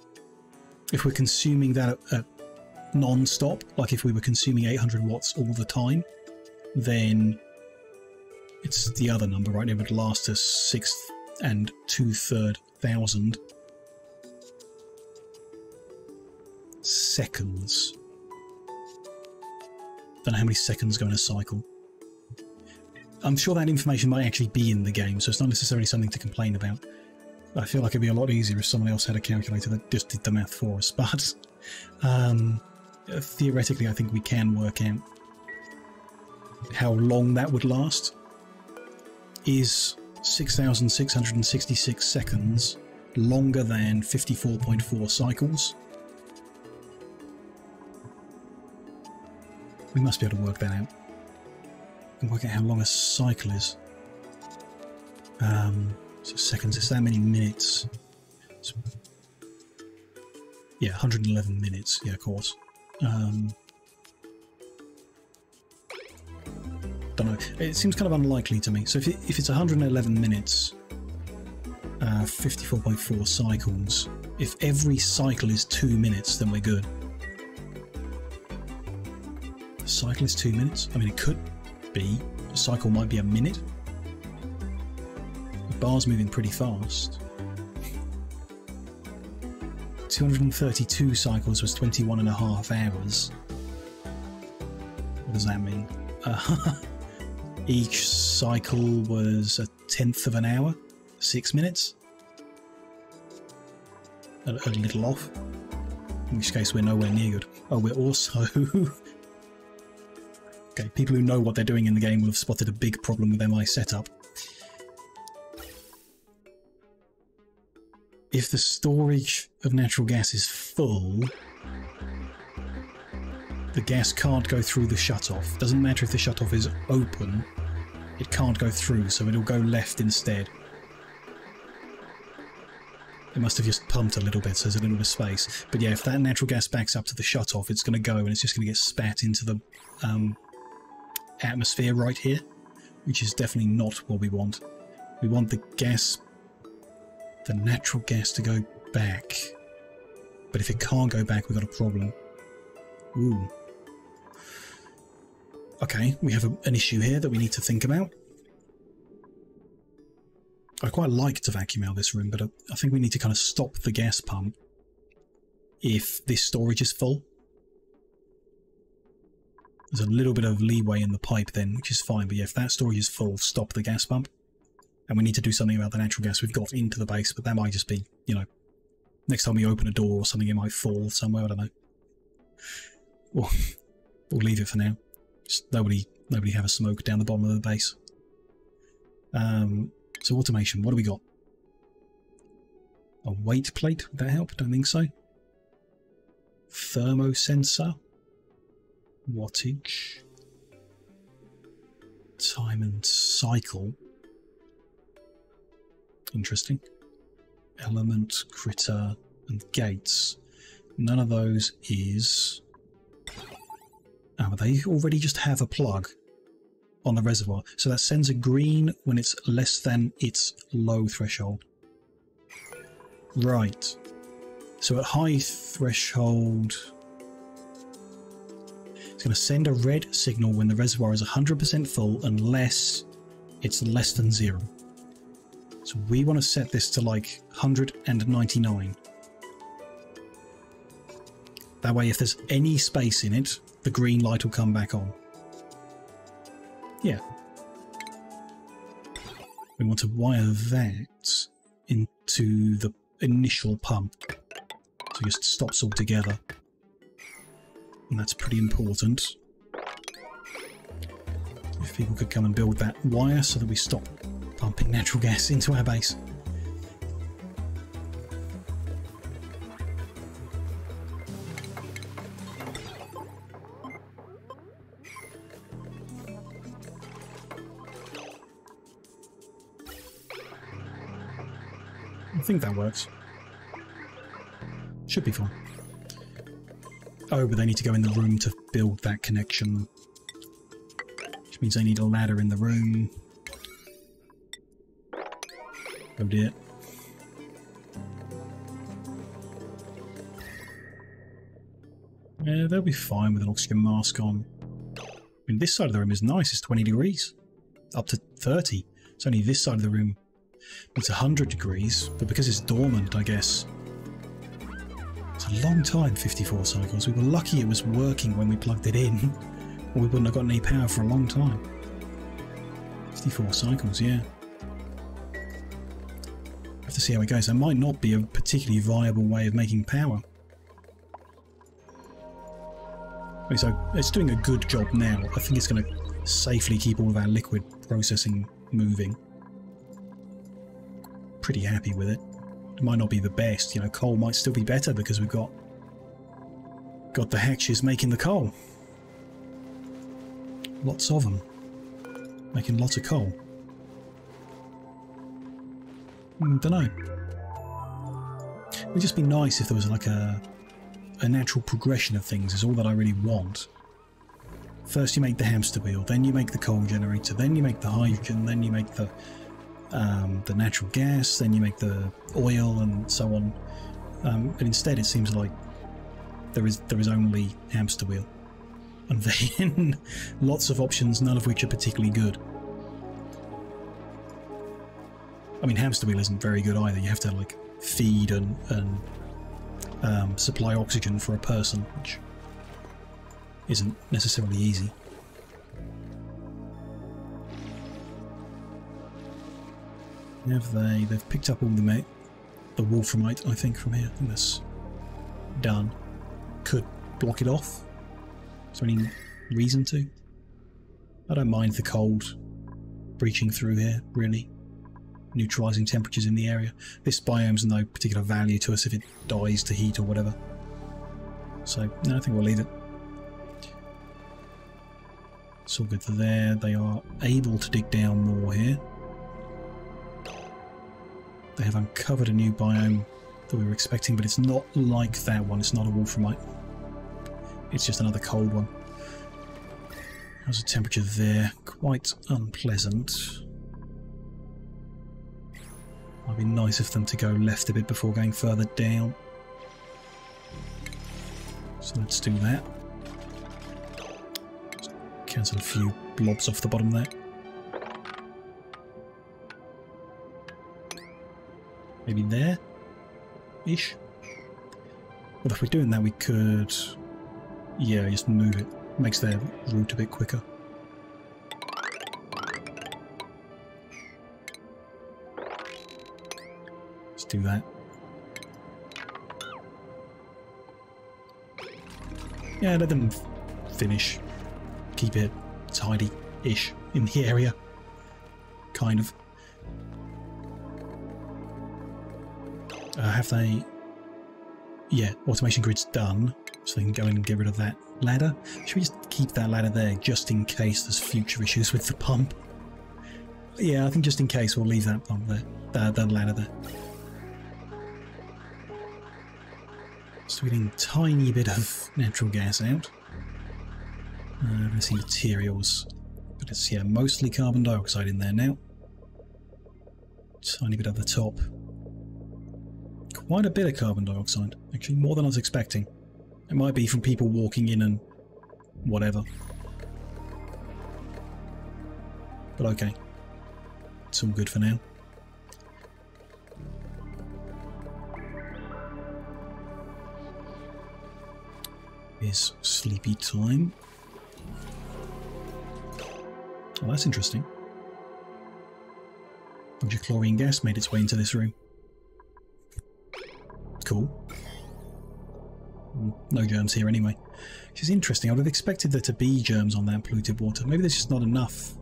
If we're consuming that at non-stop, like if we were consuming 800 watts all the time, then it's the other number, right? It would last us 6 2/3 thousand seconds. Don't know how many seconds go in a cycle. I'm sure that information might actually be in the game, so it's not necessarily something to complain about. I feel like it'd be a lot easier if someone else had a calculator that just did the math for us, but theoretically I think we can work out how long that would last. Is 6,666 seconds longer than 54.4 cycles? We must be able to work that out. And work out how long a cycle is. So seconds, it's that many minutes. So, yeah, 111 minutes, yeah, of course. Don't know, it seems kind of unlikely to me. So if it's 111 minutes, 54.4 cycles, if every cycle is 2 minutes, then we're good. A cycle is 2 minutes? I mean, it could be. A cycle might be a minute. The bar's moving pretty fast. 232 cycles was 21.5 hours. What does that mean? Each cycle was 1/10 of an hour, 6 minutes. A little off. In which case we're nowhere near good. Oh, we're also... Okay, people who know what they're doing in the game will have spotted a big problem with MI setup. If the storage of natural gas is full, the gas can't go through the shutoff. Doesn't matter if the shutoff is open, it can't go through, so it'll go left instead. It must have just pumped a little bit, so there's a little bit of space. But yeah, if that natural gas backs up to the shutoff, it's going to go and it's just going to get spat into the atmosphere right here, which is definitely not what we want. We want the gas, the natural gas, to go back. But if it can't go back, we've got a problem. Ooh. Okay, we have an issue here that we need to think about. I quite like to vacuum out this room, but I think we need to kind of stop the gas pump if this storage is full. There's a little bit of leeway in the pipe then, which is fine, but yeah, if that storage is full, stop the gas pump. And we need to do something about the natural gas we've got into the base, but that might just be, you know, next time we open a door or something, it might fall somewhere, I don't know. Or we'll leave it for now. Just nobody have a smoke down the bottom of the base. So automation, what do we got? A weight plate, would that help? Don't think so. Thermosensor. Wattage. Time and cycle. Interesting. Element, critter, and gates. None of those is... Oh, they already just have a plug on the reservoir. So that sends a green when it's less than its low threshold. Right. So at high threshold... It's going to send a red signal when the reservoir is 100% full unless it's less than 0. So we want to set this to like 199. That way if there's any space in it, the green light will come back on. Yeah. We want to wire that into the initial pump. So it just stops altogether. And that's pretty important. If people could come and build that wire so that we stop pumping natural gas into our base. I think that works. Should be fine. Oh, but they need to go in the room to build that connection. Which means they need a ladder in the room. Oh dear. Yeah, they'll be fine with an oxygen mask on. I mean, this side of the room is nice. It's 20 degrees. Up to 30. It's only this side of the room. It's 100 degrees, but because it's dormant, I guess. It's a long time, 54 cycles. We were lucky it was working when we plugged it in, or we wouldn't have got any power for a long time. 54 cycles, yeah. Have to see how it goes. That might not be a particularly viable way of making power. Okay, so it's doing a good job now. I think it's going to safely keep all of our liquid processing moving. Pretty happy with it. It might not be the best, you know, coal might still be better because we've got the hatches making the coal. Lots of them. Making lots of coal. Dunno. It would just be nice if there was like a natural progression of things is all that I really want. First you make the hamster wheel, then you make the coal generator, then you make the hydrogen, then you make the natural gas, then you make the oil and so on. And instead it seems like there is only hamster wheel. And then lots of options, none of which are particularly good. I mean, hamster wheel isn't very good either. You have to like feed and supply oxygen for a person, which isn't necessarily easy. They've picked up all the wolframite, I think, from here. I think that's done. Could block it off. Is there any reason to? I don't mind the cold breaching through here, really. Neutralising temperatures in the area. This biome's no particular value to us if it dies to heat or whatever. So, no, I think we'll leave it. It's all good for there. They are able to dig down more here. They have uncovered a new biome that we were expecting, but it's not like that one. It's not a wolframite. It's just another cold one. How's the temperature there? Quite unpleasant. Might be nice of them to go left a bit before going further down. So let's do that. Just cancel a few blobs off the bottom there. Maybe there-ish. Well, if we're doing that, we could, yeah, just move it. Makes their route a bit quicker. Let's do that. Yeah, let them finish. Keep it tidy-ish in the area. Kind of. Have they... Yeah, automation grid's done, so they can go in and get rid of that ladder. Should we just keep that ladder there, just in case there's future issues with the pump? Yeah, I think just in case we'll leave that pump there, that ladder there. So we're getting a tiny bit of natural gas out. Let's see materials, but it's, yeah, mostly carbon dioxide in there now. Tiny bit at the top. Quite a bit of carbon dioxide, actually more than I was expecting. It might be from people walking in and whatever. But okay, it's all good for now. Here's sleepy time. Oh, that's interesting. A bunch of chlorine gas made its way into this room. Cool. No germs here anyway. Which is interesting. I would have expected there to be germs on that polluted water. Maybe there's just not enough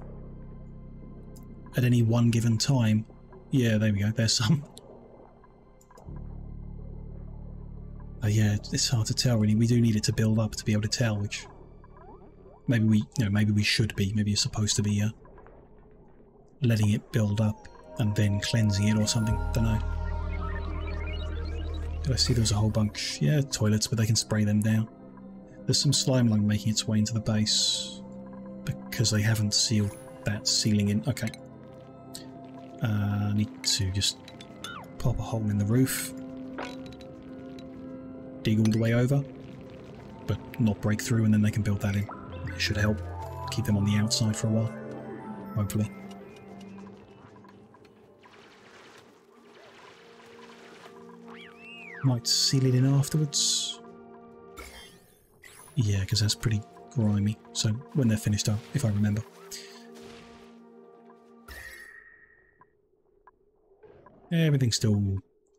at any one given time. Yeah, there we go. There's some. Yeah, it's hard to tell really. We do need it to build up to be able to tell, which maybe we, maybe we should be. Maybe you're supposed to be letting it build up and then cleansing it or something. Don't know. Did I see there was a whole bunch? Yeah, toilets, but they can spray them down. There's some slime lung making its way into the base because they haven't sealed that ceiling in. Okay. I need to just pop a hole in the roof. Dig all the way over, but not break through, and then they can build that in. It should help keep them on the outside for a while, hopefully. Might seal it in afterwards. Yeah, because that's pretty grimy. So when they're finished up, if I remember. Everything's still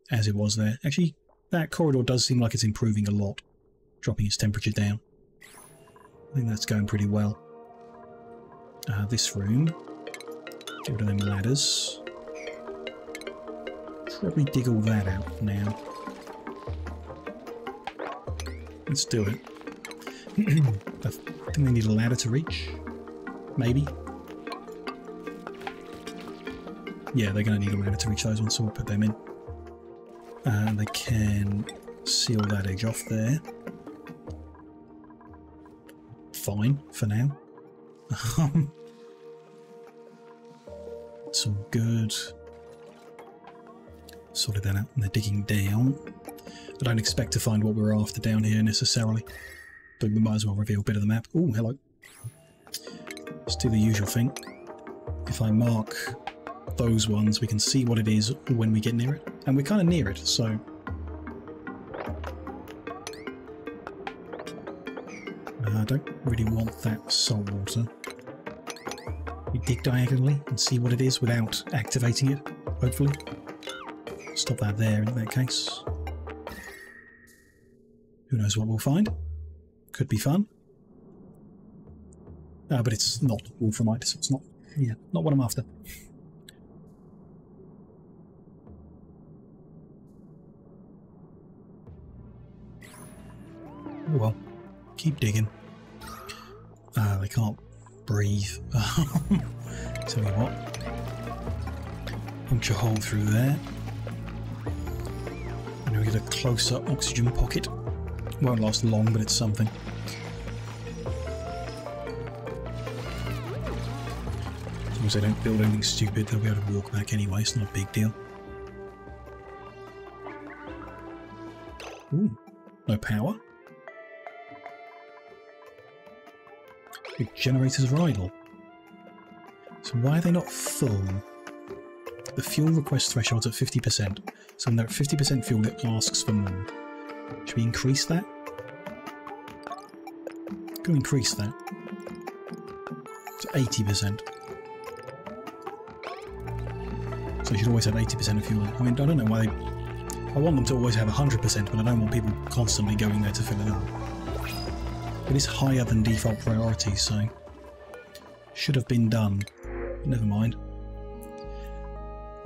as it was there. Actually, that corridor does seem like it's improving a lot, dropping its temperature down. I think that's going pretty well. This room, get rid of them ladders. Probably dig all that out now. Let's do it. I think they need a ladder to reach. Maybe. Yeah, they're going to need a ladder to reach those ones, so we'll put them in. They can seal that edge off there. Fine, for now. It's all good. Sorted that out, and they're digging down. I don't expect to find what we're after down here necessarily, but we might as well reveal a bit of the map. Oh, hello. Let's do the usual thing. If I mark those ones, we can see what it is when we get near it, and we're kind of near it, so I don't really want that salt water. We dig diagonally and see what it is without activating it, hopefully. Stop that there in that case. Who knows what we'll find? Could be fun. But it's not wolframite, so it's not, yeah, not what I'm after. Oh well, keep digging. They can't breathe. Tell you what. Punch a hole through there. And we get a closer oxygen pocket. Won't last long, but it's something. As long as they don't build anything stupid, they'll be able to walk back anyway, it's not a big deal. Ooh, no power. The generators are idle. So why are they not full? The fuel request threshold's at 50%. So when they're at 50% fuel, it asks for more. Should we increase that? Go increase that to 80%. So you should always have 80% of fuel. I mean, I don't know why they... I want them to always have 100%, but I don't want people constantly going there to fill it up. It is higher than default priority, so... should have been done. Never mind.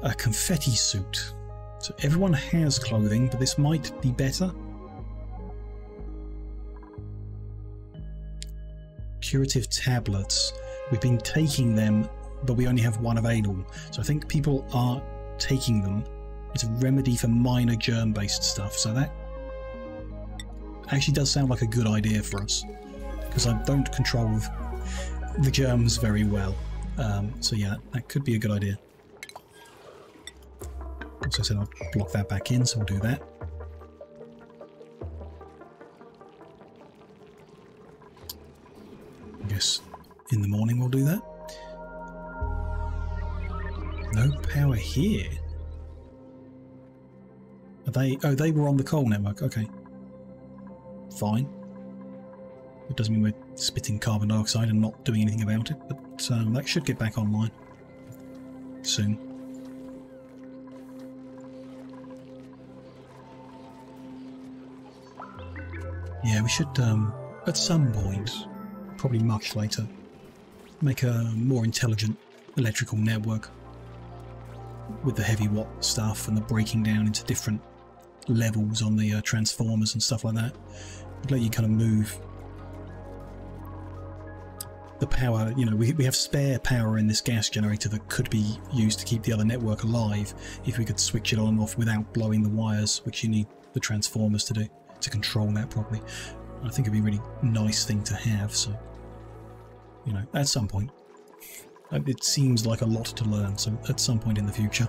A confetti suit. So everyone has clothing, but this might be better. Curative tablets. We've been taking them, but we only have one available. So I think people are taking them. It's a remedy for minor germ-based stuff, so that actually does sound like a good idea for us. Because I don't control the germs very well. So yeah, that could be a good idea. As I said, I'll block that back in, so we'll do that. I guess in the morning we'll do that. No power here. Are they... oh, they were on the coal network, okay. Fine. It doesn't mean we're spitting carbon dioxide and not doing anything about it, but that should get back online soon. Yeah, we should, at some point, probably much later, make a more intelligent electrical network with the heavy watt stuff and the breaking down into different levels on the transformers and stuff like that. It'd let you kind of move the power, you know, we have spare power in this gas generator that could be used to keep the other network alive if we could switch it on and off without blowing the wires, which you need the transformers to do, to control that properly. I think it'd be a really nice thing to have, so, you know, at some point. It seems like a lot to learn, so at some point in the future.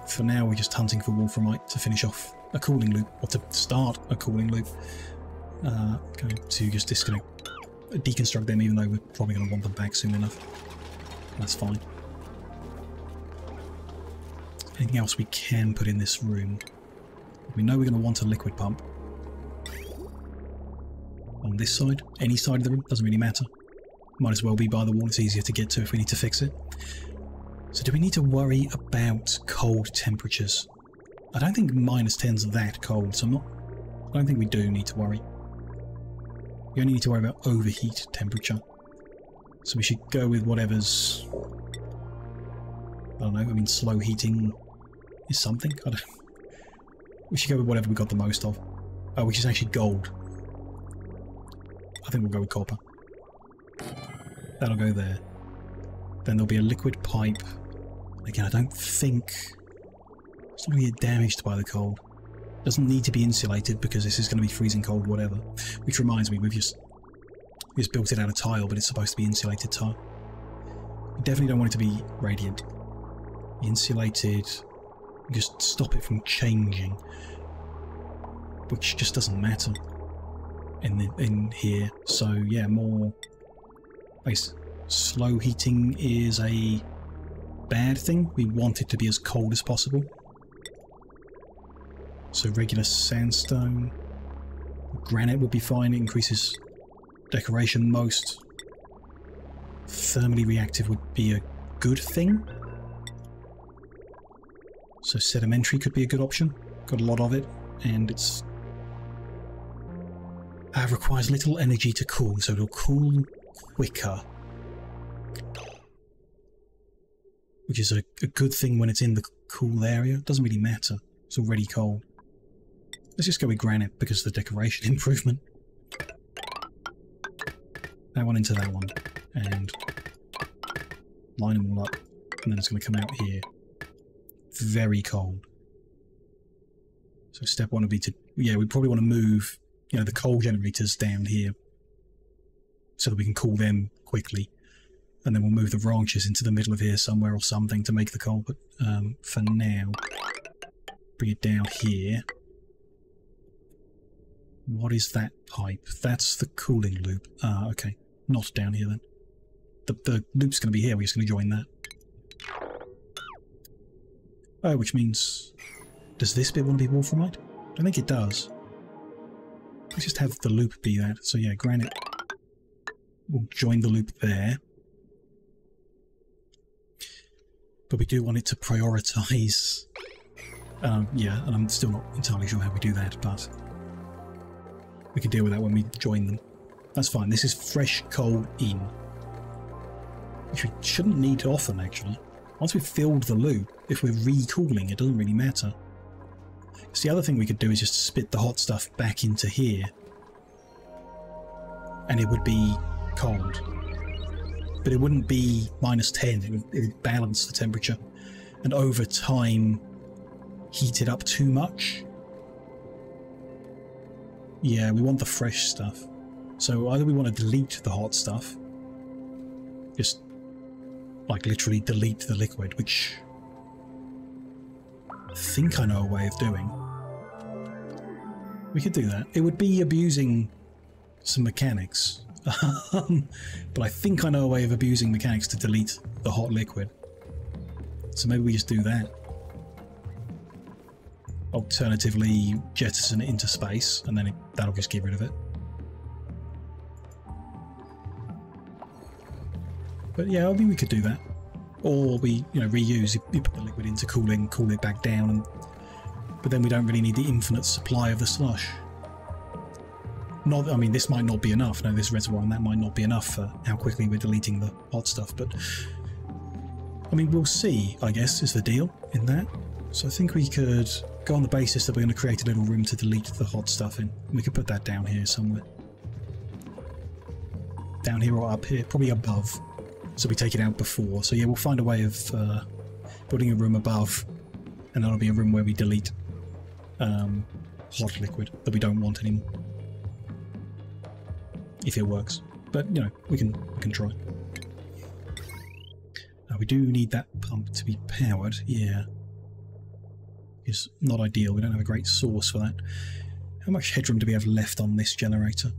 For now, we're just hunting for wolframite to finish off a cooling loop, or to start a cooling loop. Going to just deconstruct them, even though we're probably going to want them back soon enough. That's fine. Anything else we can put in this room? We know we're going to want a liquid pump. On this side, any side of the room, doesn't really matter. Might as well be by the wall, it's easier to get to if we need to fix it. So do we need to worry about cold temperatures? I don't think -10's that cold, so I don't think we do need to worry. We only need to worry about overheat temperature. So we should go with whatever's... I don't know, I mean slow heating is something? I don't... We should go with whatever we got the most of. Oh, which is actually gold. I think we'll go with copper. That'll go there. Then there'll be a liquid pipe. Again, I don't think... it's not going to get damaged by the cold. It doesn't need to be insulated because this is going to be freezing cold whatever. Which reminds me, we just built it out of tile, but it's supposed to be insulated tile. We definitely don't want it to be radiant. Insulated... just stop it from changing, which just doesn't matter in here. So yeah, more slow heating is a bad thing. We want it to be as cold as possible. So regular sandstone, granite would be fine. It increases decoration. Most thermally reactive would be a good thing. So sedimentary could be a good option. Got a lot of it, and it's requires little energy to cool, so it'll cool quicker. Which is a good thing when it's in the cool area. It doesn't really matter. It's already cold. Let's just go with granite because of the decoration improvement. That one into that one. And line them all up. And then it's going to come out here. Very cold. So step one would be to... Yeah, we probably want to move, you know, the coal generators down here. So that we can cool them quickly. And then we'll move the branches into the middle of here somewhere or something to make the coal. But for now, bring it down here. What is that pipe? That's the cooling loop. Ah, okay. Not down here then. The loop's going to be here. We're just going to join that. Oh, which means... Does this bit want to be wolframite? I don't think it does. Let's just have the loop be that. So yeah, granite. We'll join the loop there. But we do want it to prioritise... yeah, and I'm still not entirely sure how we do that, but... we can deal with that when we join them. That's fine. This is fresh coal in. Which we shouldn't need often, actually. Once we've filled the loop, if we're recooling, it doesn't really matter. So the other thing we could do is just spit the hot stuff back into here. And it would be cold. But it wouldn't be -10, it would balance the temperature. And over time, heat it up too much. Yeah, we want the fresh stuff. So either we want to delete the hot stuff, just like literally delete the liquid, which I think I know a way of doing. We could do that. It would be abusing some mechanics. But I think I know a way of abusing mechanics to delete the hot liquid. So maybe we just do that. Alternatively, jettison it into space, and then that'll just get rid of it. But yeah, I mean, we could do that. Or we, you know, reuse. You put the liquid into cooling, cool it back down, and but then we don't really need the infinite supply of the slush. Not, I mean, this might not be enough. No, this reservoir and that might not be enough for how quickly we're deleting the hot stuff. But I mean, we'll see, I guess, is the deal in that. So I think we could go on the basis that we're going to create a little room to delete the hot stuff in. We could put that down here somewhere. Down here or up here, probably above. So we take it out before. So yeah, we'll find a way of building a room above, and that'll be a room where we delete hot liquid that we don't want anymore. If it works. But, you know, we can try. We do need that pump to be powered, yeah. It's not ideal, we don't have a great source for that. How much headroom do we have left on this generator?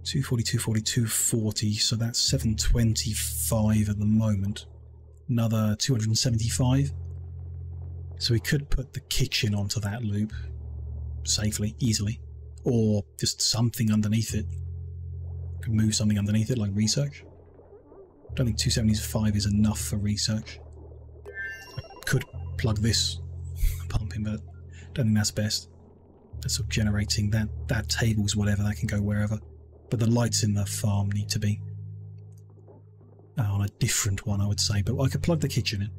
240, 240, 240, so that's 725 at the moment. Another 275. So we could put the kitchen onto that loop safely, easily. Or just something underneath it. Could move something underneath it, like research. I don't think 275 is enough for research. I could plug this pump in, but I don't think that's best. That's sort of generating that table's whatever, that can go wherever. But the lights in the farm need to be on a different one, I would say. But I could plug the kitchen in.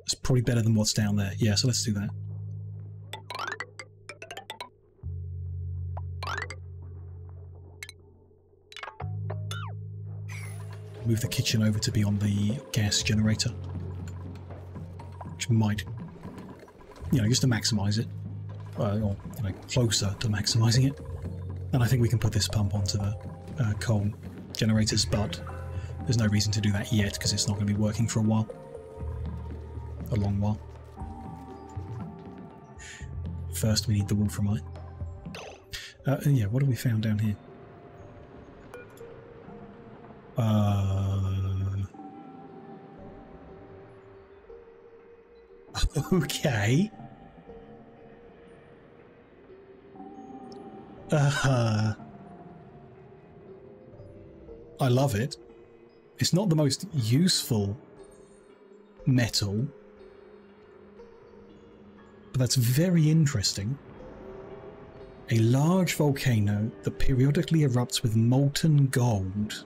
It's probably better than what's down there. Yeah, so let's do that. Move the kitchen over to be on the gas generator, which might, you know, just to maximise it, or you know, closer to maximising it. And I think we can put this pump onto the coal generators, but there's no reason to do that yet because it's not going to be working for a while, a long while. First, we need the wolframite. Yeah, what have we found down here? Okay. I love it. It's not the most useful metal, but that's very interesting. A large volcano that periodically erupts with molten gold.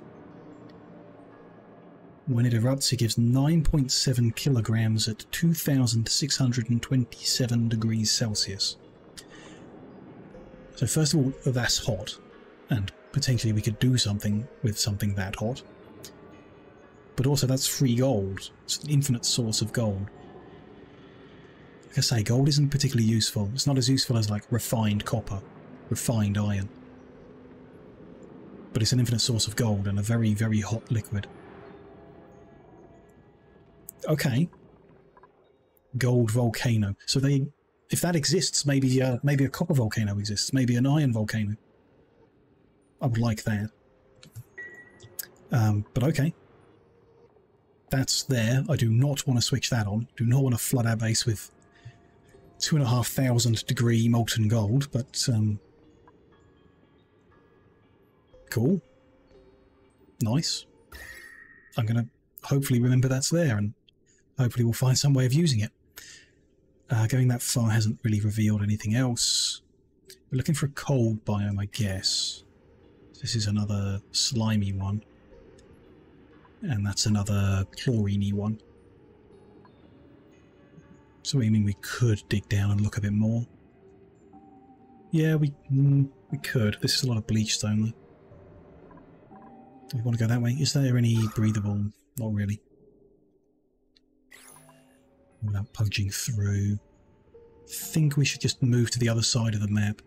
When it erupts, it gives 9.7 kilograms at 2,627 degrees Celsius. So first of all, that's hot, and potentially we could do something with something that hot. But also that's free gold. It's an infinite source of gold. Like I say, gold isn't particularly useful. It's not as useful as like refined copper, refined iron. But it's an infinite source of gold and a very, very hot liquid. Okay. Gold volcano. So they, if that exists, maybe a copper volcano exists. Maybe an iron volcano. I would like that. But okay. That's there. I do not want to switch that on. Do not want to flood our base with 2,500 degree molten gold, but cool. Nice. I'm going to hopefully remember that's there, and hopefully we'll find some way of using it. Going that far hasn't really revealed anything else. We're looking for a cold biome, I guess. This is another slimy one. And that's another chlorine-y one. So I mean we could dig down and look a bit more. Yeah, we could. This is a lot of bleach stone though. Do we want to go that way? Is there any breathable? Not really. Without pudging through. I think we should just move to the other side of the map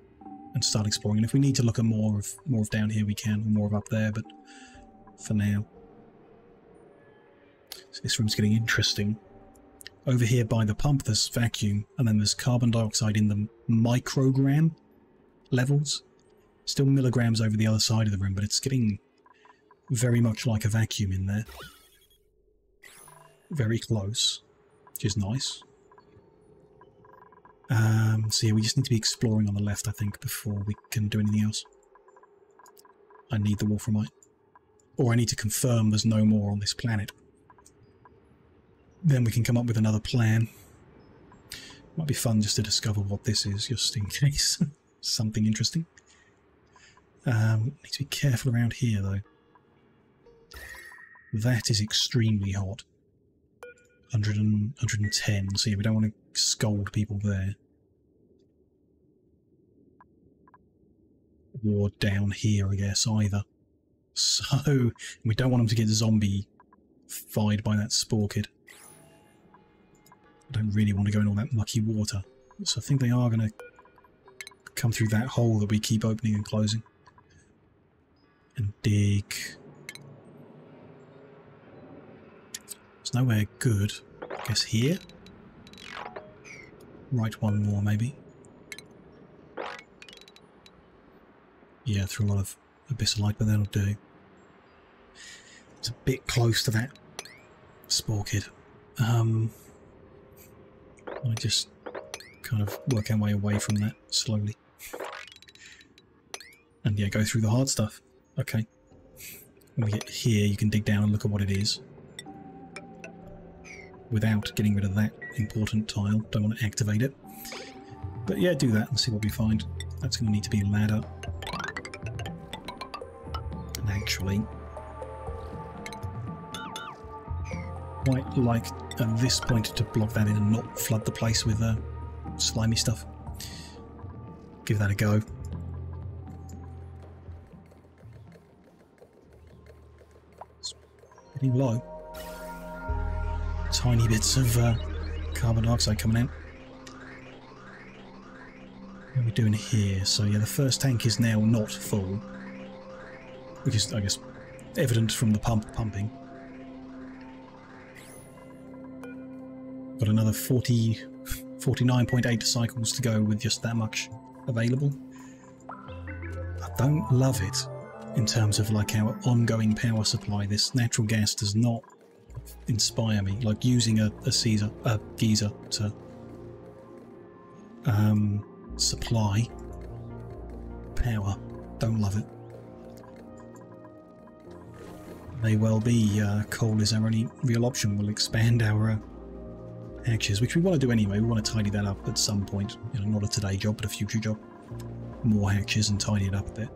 and start exploring. And if we need to look at more of down here, we can, or more of up there. But for now, so this room's getting interesting. Over here by the pump, there's vacuum, and then there's carbon dioxide in the microgram levels. Still milligrams over the other side of the room, but it's getting very much like a vacuum in there. Very close, which is nice. So yeah, we just need to be exploring on the left, I think, before we can do anything else. I need the wolframite. Or I need to confirm there's no more on this planet. Then we can come up with another plan. Might be fun just to discover what this is, just in case. Something interesting. Need to be careful around here, though. That is extremely hot. 110, so yeah, we don't want to scold people there. Or down here, I guess, either. So, we don't want them to get zombie-fied by that spore kid. I don't really want to go in all that mucky water. So I think they are going to come through that hole that we keep opening and closing. And dig. There's nowhere good. I guess here? Right one more, maybe. Yeah, through a lot of abyssalite, but that'll do. It's a bit close to that spore kid. I just kind of work our way away from that slowly. And yeah, go through the hard stuff. Okay. When we get here, you can dig down and look at what it is. Without getting rid of that important tile. Don't want to activate it. But yeah, do that and see what we find. That's going to need to be a ladder. And actually, quite like at this point to block that in and not flood the place with slimy stuff. Give that a go. It's getting low. Tiny bits of carbon dioxide coming out. What are we doing here? So yeah, the first tank is now not full, which is, I guess, evident from the pump pumping. Got another 49.8 cycles to go with just that much available. I don't love it in terms of like our ongoing power supply. This natural gas does not inspire me, like using a geyser to supply power. Don't love it. May well be coal is our only real option. We'll expand our hatches, which we want to do anyway. We want to tidy that up at some point. You know, not a today job, but a future job. More hatches and tidy it up a bit.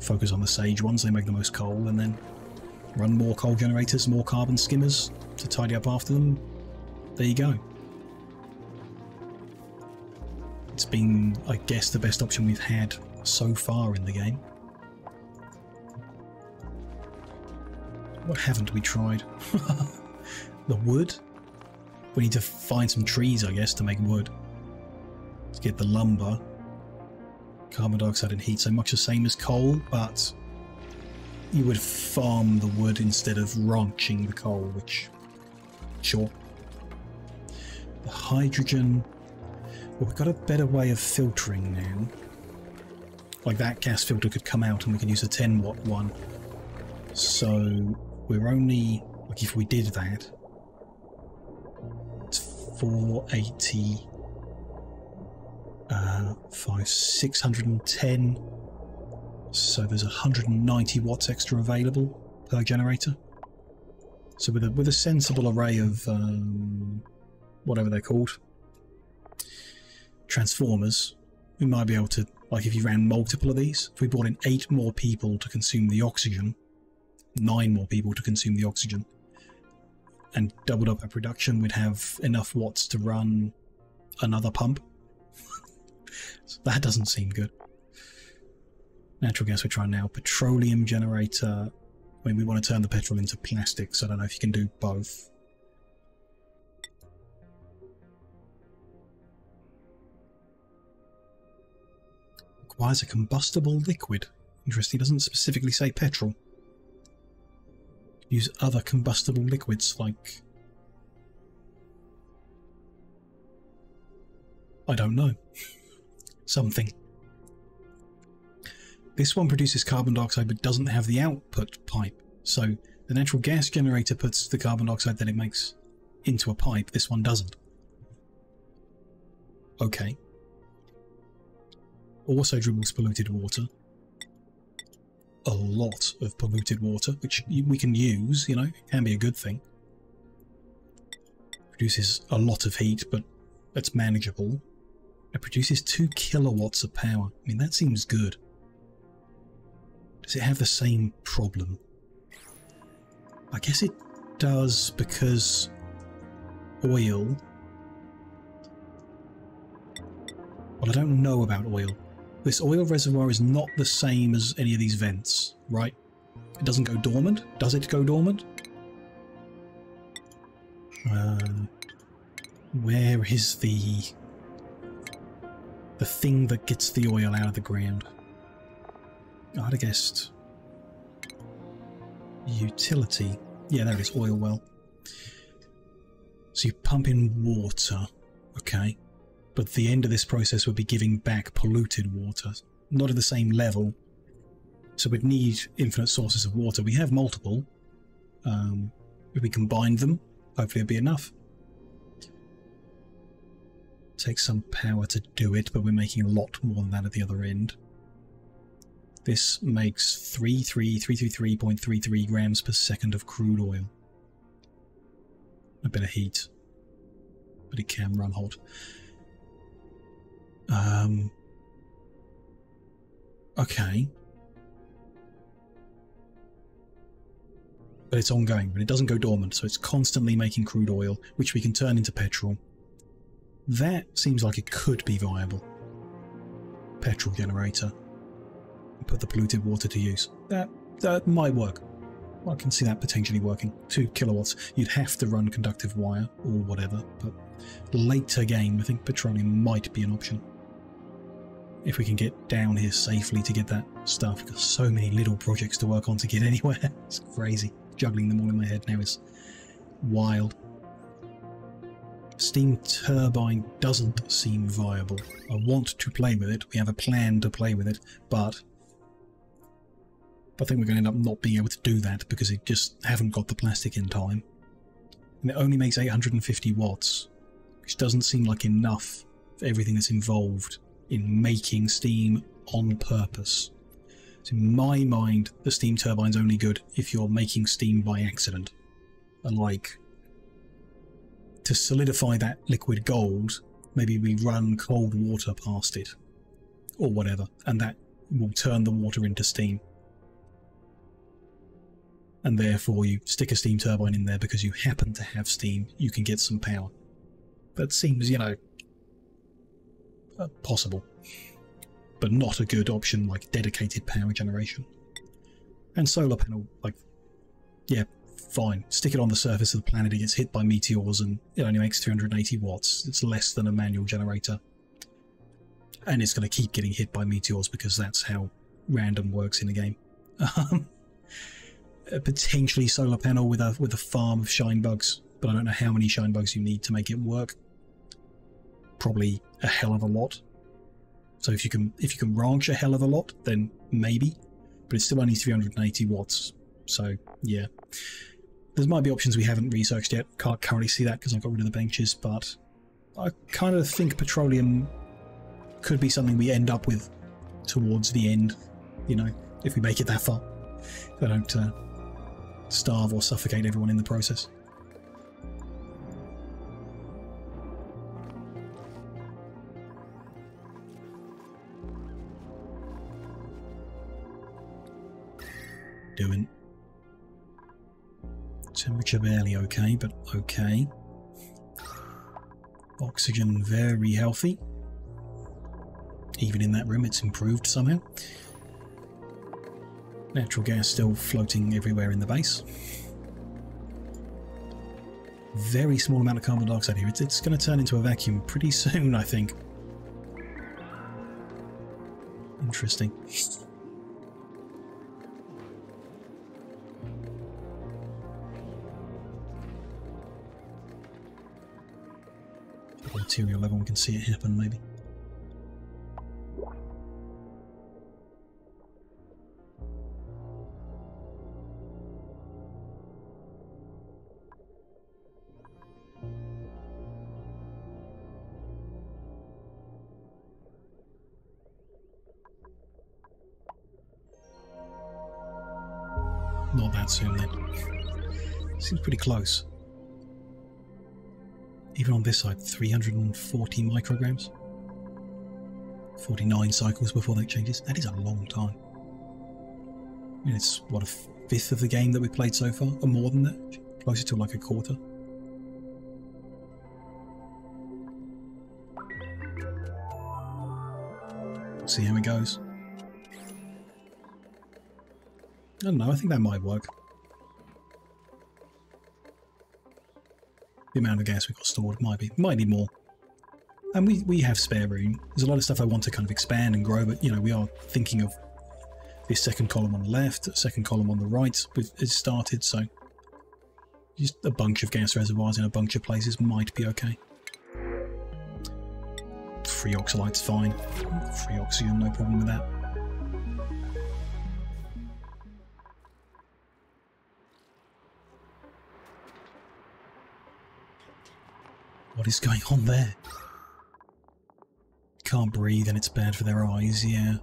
Focus on the sage ones, they make the most coal, and then run more coal generators, more carbon skimmers to tidy up after them. There you go. It's been, I guess, the best option we've had so far in the game. What haven't we tried? The wood? We need to find some trees, I guess, to make wood. To get the lumber. Carbon dioxide and heat, so much the same as coal, but you would farm the wood instead of ranching the coal, which... sure. The hydrogen... well, we've got a better way of filtering now. Like that gas filter could come out and we could use a 10 watt one. So we're only... like if we did that... it's 480... 610, so there's 190 watts extra available per generator. So with a sensible array of whatever they're called, transformers, we might be able to, like if you ran multiple of these, if we brought in 8 more people to consume the oxygen, 9 more people to consume the oxygen, and doubled up our production, we'd have enough watts to run another pump. So that doesn't seem good. Natural gas we're trying now. Petroleum generator. I mean, we want to turn the petrol into plastic, so I don't know if you can do both. Requires a combustible liquid. Interesting, it doesn't specifically say petrol. Use other combustible liquids like... I don't know. Something. This one produces carbon dioxide but doesn't have the output pipe. So the natural gas generator puts the carbon dioxide that it makes into a pipe. This one doesn't. Okay. Also dribbles polluted water. A lot of polluted water, which we can use, you know, it can be a good thing. Produces a lot of heat, but that's manageable. It produces 2 kilowatts of power. I mean, that seems good. Does it have the same problem? I guess it does, because oil... well, I don't know about oil. This oil reservoir is not the same as any of these vents, right? It doesn't go dormant? Does it go dormant? Where is the thing that gets the oil out of the ground? I'd have guessed utility. Yeah, there it is, oil well. So you pump in water, okay, but the end of this process would be giving back polluted water, not at the same level. So we'd need infinite sources of water. We have multiple. If we combined them, hopefully it'd be enough. Takes some power to do it, but we're making a lot more than that at the other end. This makes 333.33 grams per second of crude oil. A bit of heat, but it can run hot. Okay. But it's ongoing, but it doesn't go dormant, so it's constantly making crude oil, which we can turn into petrol. That seems like it could be viable. Petrol generator. Put the polluted water to use. That might work. I can see that potentially working. 2 kilowatts. You'd have to run conductive wire or whatever, but later game I think petroleum might be an option. If we can get down here safely to get that stuff. We've got so many little projects to work on to get anywhere. It's crazy. Juggling them all in my head now is wild. Steam turbine doesn't seem viable. I want to play with it. We have a plan to play with it, but I think we're going to end up not being able to do that because it just haven't got the plastic in time. And it only makes 850 watts, which doesn't seem like enough for everything that's involved in making steam on purpose. So in my mind, the steam turbine's only good if you're making steam by accident. And like, to solidify that liquid gold, maybe we run cold water past it, or whatever, and that will turn the water into steam. And therefore you stick a steam turbine in there because you happen to have steam, you can get some power. That seems, you know, possible, but not a good option like dedicated power generation. And solar panel, like, yeah, fine. Stick it on the surface of the planet, it gets hit by meteors and it only makes 380 watts. It's less than a manual generator. And it's going to keep getting hit by meteors because that's how random works in the game. Potentially solar panel with a farm of shine bugs, but I don't know how many shine bugs you need to make it work. Probably a hell of a lot. So if you can ranch a hell of a lot, then maybe, but it's still only 380 watts. So yeah, there might be options we haven't researched yet. Can't currently see that because I got rid of the benches, but I kind of think petroleum could be something we end up with towards the end, you know, if we make it that far. They don't starve or suffocate everyone in the process. Doing. Temperature barely okay, but okay. Oxygen very healthy. Even in that room it's improved somehow. Natural gas still floating everywhere in the base. Very small amount of carbon dioxide here. It's going to turn into a vacuum pretty soon, I think. Interesting. Material level, we can see it happen maybe. Not that soon then. Seems pretty close. Even on this side, 340 micrograms. 49 cycles before that changes. That is a long time. I mean, it's, what, a fifth of the game that we played so far? Or more than that? Closer to like a quarter. See how it goes. I don't know, I think that might work. The amount of gas we've got stored might be more. And we have spare room. There's a lot of stuff I want to kind of expand and grow, but you know, we are thinking of this second column on the left, second column on the right is started, so just a bunch of gas reservoirs in a bunch of places might be okay. Free oxalite's fine. Free oxygen, no problem with that. What is going on there? Can't breathe and it's bad for their eyes, yeah.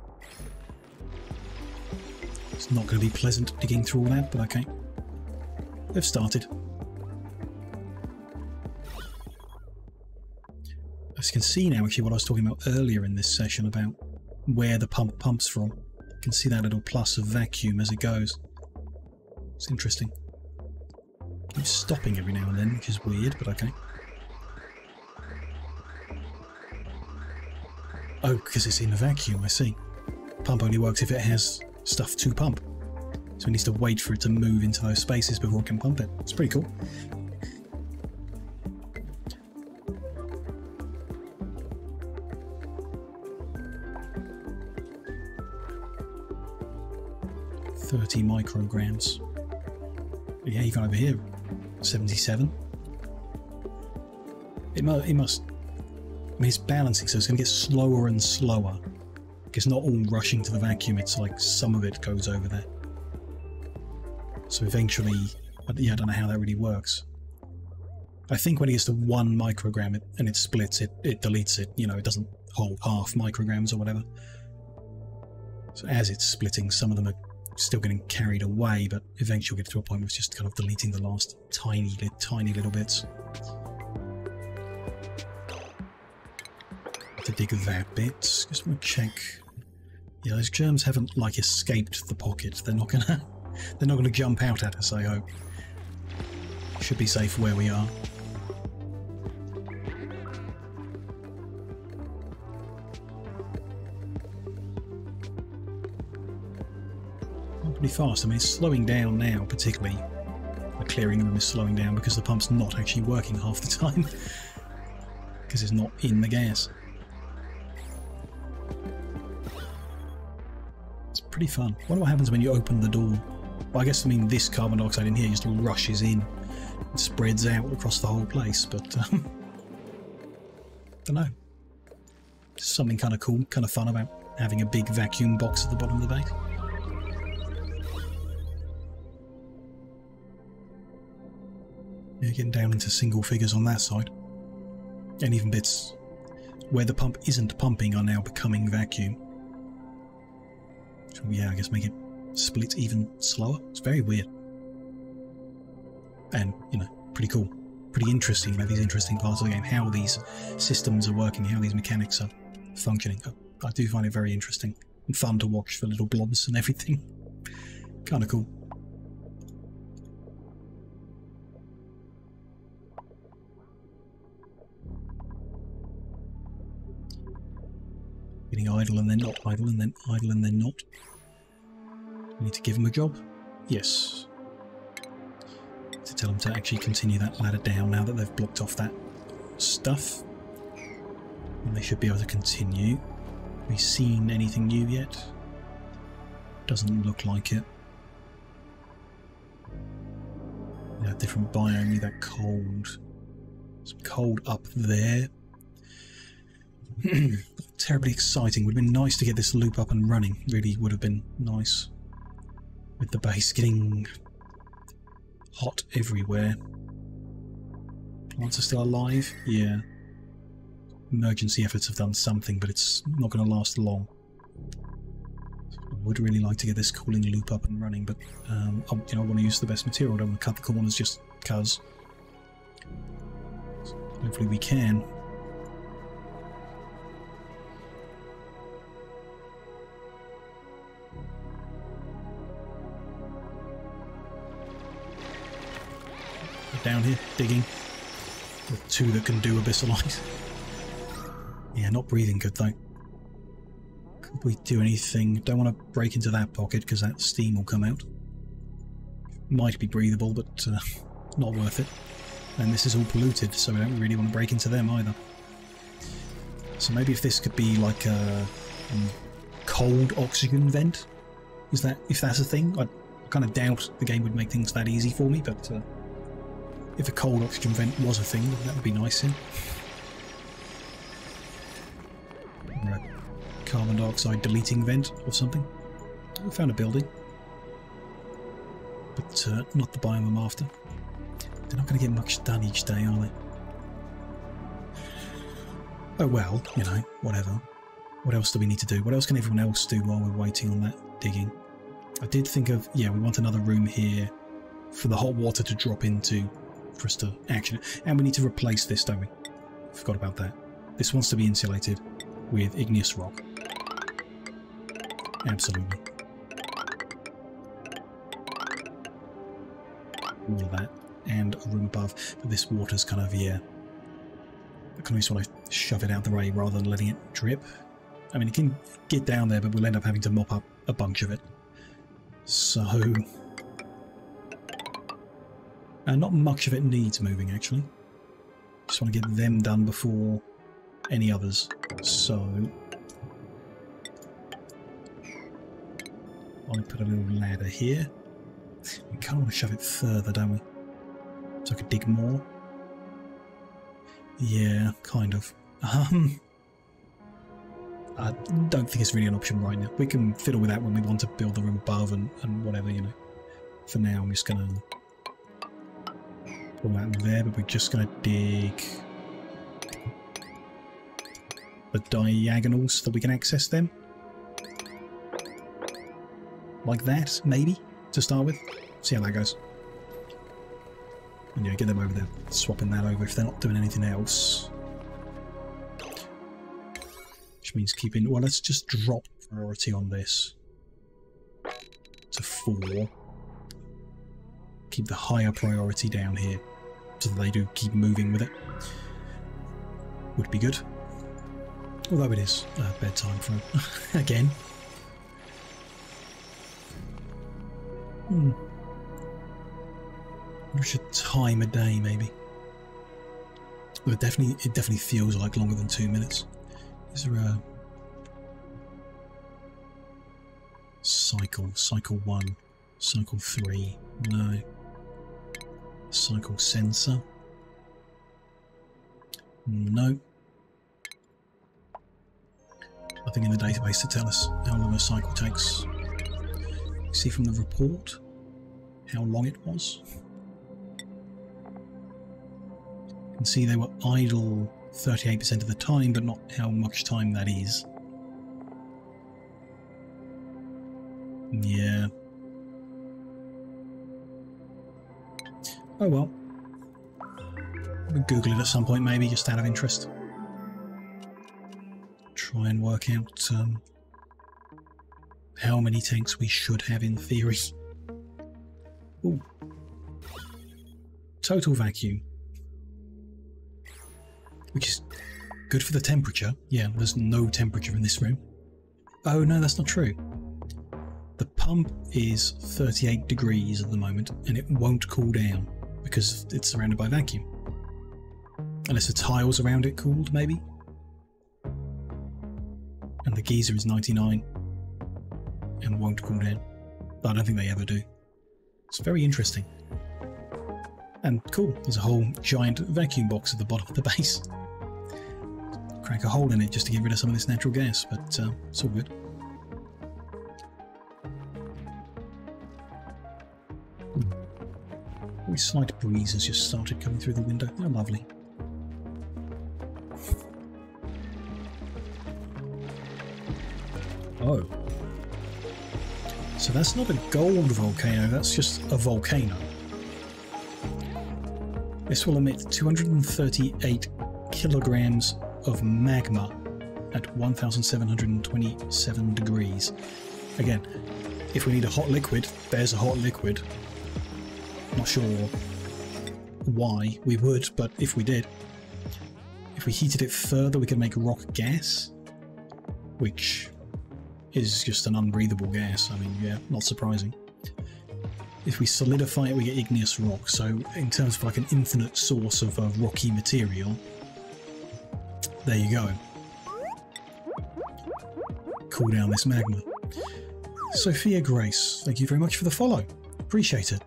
It's not going to be pleasant digging through all that, but okay. They've started. As you can see now, actually, what I was talking about earlier in this session about where the pump pumps from. You can see that little plus of vacuum as it goes. It's interesting. Keeps stopping every now and then, which is weird, but okay. Oh, because it's in a vacuum, I see. Pump only works if it has stuff to pump. So it needs to wait for it to move into those spaces before it can pump it. It's pretty cool. $30 micrograms. Yeah, even over here, 77. It must. I mean, it's balancing, so it's going to get slower and slower. It's not all rushing to the vacuum, it's like some of it goes over there. So eventually, yeah, I don't know how that really works. I think when it gets to 1 microgram and it splits, it deletes it. You know, it doesn't hold half micrograms or whatever. So as it's splitting, some of them are still getting carried away, but eventually we'll get to a point where it's just kind of deleting the last tiny little bits. To dig that bit, just want to check. Yeah, those germs haven't like escaped the pocket. They're not gonna jump out at us, I hope. Should be safe where we are. Pretty fast. I mean, it's slowing down now, particularly the clearing room is slowing down because the pump's not actually working half the time because it's not in the gas. It's pretty fun. I wonder what happens when you open the door. Well, I guess this carbon dioxide in here just rushes in and spreads out across the whole place, but don't know. Something kind of cool, kind of fun about having a big vacuum box at the bottom of the base. Yeah, getting down into single figures on that side. And even bits where the pump isn't pumping are now becoming vacuum. So yeah, I guess make it split even slower. It's very weird. And, pretty cool. Pretty interesting, these interesting parts of the game. How these systems are working, how these mechanics are functioning. I do find it very interesting and fun to watch the little blobs and everything. Kind of cool. Getting idle and then not idle, and then idle and then not. We need to give them a job? Yes. To tell them to actually continue that ladder down now that they've blocked off that stuff. And they should be able to continue. Have we seen anything new yet? Doesn't look like it. Yeah, different biome, that cold. Some cold up there. Terribly exciting. Would have been nice to get this loop up and running. Really would have been nice. With the base getting hot everywhere. Plants are still alive? Yeah. Emergency efforts have done something, but it's not going to last long. I would really like to get this cooling loop up and running, but I want to use the best material. I don't want to cut the corners just because. So hopefully we can. Down here, digging. The two that can do abyssalite. Yeah, not breathing good though. Could we do anything? Don't want to break into that pocket because that steam will come out. Might be breathable, but not worth it. And this is all polluted, so we don't really want to break into them either. So maybe if this could be like a cold oxygen vent, if that's a thing? I kind of doubt the game would make things that easy for me, but if a cold oxygen vent was a thing, that would be nice. Or a carbon dioxide deleting vent or something. We found a building. But not the biome I'm after. They're not going to get much done each day, are they? Oh well, whatever. What else do we need to do? What else can everyone else do while we're waiting on that digging? I did think of, we want another room here for the hot water to drop into for us to action it. And we need to replace this, don't we? Forgot about that. This wants to be insulated with igneous rock. Absolutely. All of that. And a room above. But this water's kind of, I kind of just want to shove it out the way rather than letting it drip. I mean, it can get down there, but we'll end up having to mop up a bunch of it. So... not much of it needs moving, actually. Just want to get them done before any others. So... I'll put a little ladder here. We kind of want to shove it further, don't we? So I could dig more. Yeah, kind of. I don't think it's really an option right now. We can fiddle with that when we want to build the room above and whatever, For now, I'm just going to pull that there, but we're just going to dig the diagonals so that we can access them. like that, maybe, to start with. See how that goes. And yeah, get them over there, swapping that over if they're not doing anything else. Which means keeping... Well, let's just drop priority on this to 4. Keep the higher priority down here so that they do keep moving with it. Would be good. Although it is bedtime for them. Again. We should time a day, maybe. But it definitely feels like longer than 2 minutes. Is there a cycle? Cycle 1, cycle 3. No. Cycle sensor. No. Nothing in the database to tell us how long a cycle takes. See from the report how long it was. You can see they were idle 38% of the time, but not how much time that is. Yeah. Oh well. We'll Google it at some point, maybe, just out of interest. Try and work out how many tanks we should have in theory. Ooh. Total vacuum. Which is good for the temperature. Yeah, there's no temperature in this room. Oh no, that's not true. The pump is 38 degrees at the moment, and it won't cool down because it's surrounded by vacuum. Unless the tiles around it cooled, maybe? And the geyser is 99 and won't cool down. But I don't think they ever do. It's very interesting. And cool, there's a whole giant vacuum box at the bottom of the base. Crack a hole in it just to get rid of some of this natural gas, but it's all good. A slight breeze has just started coming through the window. Oh, lovely. Oh. So that's not a gold volcano, that's just a volcano. This will emit 238 kilograms of magma at 1727 degrees. Again, if we need a hot liquid, there's a hot liquid. Not sure why we would, but if we did. If we heated it further, we could make rock gas, which is just an unbreathable gas. I mean, yeah, not surprising. If we solidify it, we get igneous rock. So in terms of like an infinite source of rocky material, there you go. Cool down this magma. Sophia Grace, thank you very much for the follow. Appreciate it.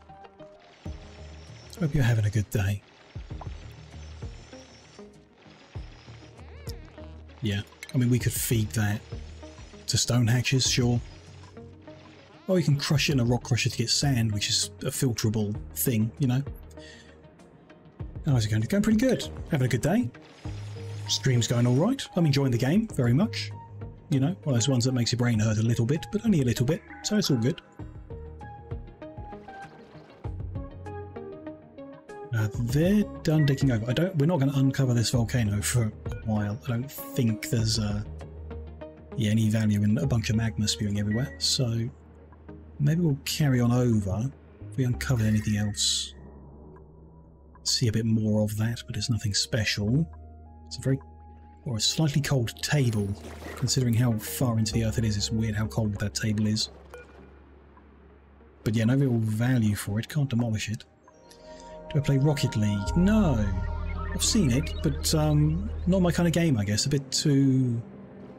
Hope you're having a good day. Yeah, I mean, we could feed that to stone hatches, sure. Or you can crush it in a rock crusher to get sand, which is a filterable thing, you know. How's it going? It's going pretty good. Having a good day. Stream's going alright. I'm enjoying the game very much. You know, one of those ones that makes your brain hurt a little bit, but only a little bit, so it's all good. They're done digging over. We're not going to uncover this volcano for a while. I don't think there's any value in a bunch of magma spewing everywhere. So maybe we'll carry on over if we uncover anything else. See a bit more of that, but it's nothing special. It's a slightly cold table. Considering how far into the earth it is, it's weird how cold that table is. But yeah, no real value for it. Can't demolish it. Do I play Rocket League? No. I've seen it, but not my kind of game, I guess. A bit too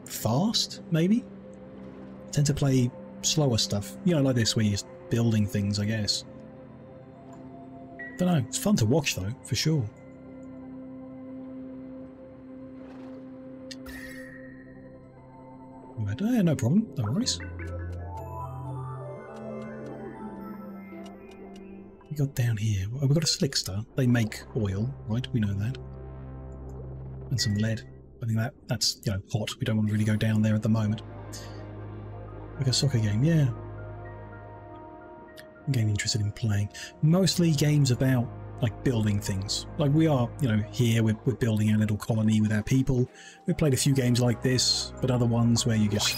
fast, maybe? I tend to play slower stuff. You know, like this, where you're just building things, I guess. Don't know. It's fun to watch, though, for sure. But, no problem. No worries. We got down here. Oh, we've got a Slickster. They make oil, right? We know that. And some lead. I think that's, you know, hot. We don't want to really go down there at the moment. Like a soccer game, yeah. game interested in playing. Mostly games about like building things. Like we are, you know, here we're building our little colony with our people. We've played a few games like this, but other ones where you're just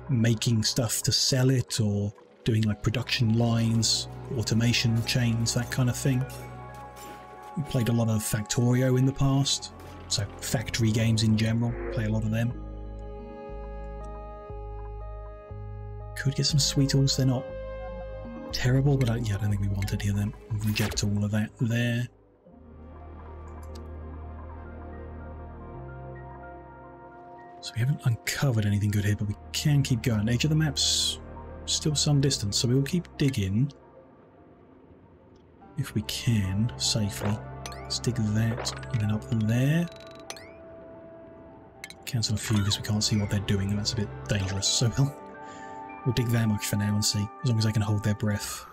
making stuff to sell it or doing like production lines, automation chains, that kind of thing. We played a lot of Factorio in the past, so factory games in general, play a lot of them. Could get some Sweetles, they're not terrible, but yeah, I don't think we want any of them. We'll reject all of that there. So we haven't uncovered anything good here, but we can keep going. Edge of the map's still some distance, so we will keep digging. If we can, safely. Let's dig that, and then up there. Cancel a few because we can't see what they're doing, and that's a bit dangerous, so we'll dig that much for now and see, as long as they can hold their breath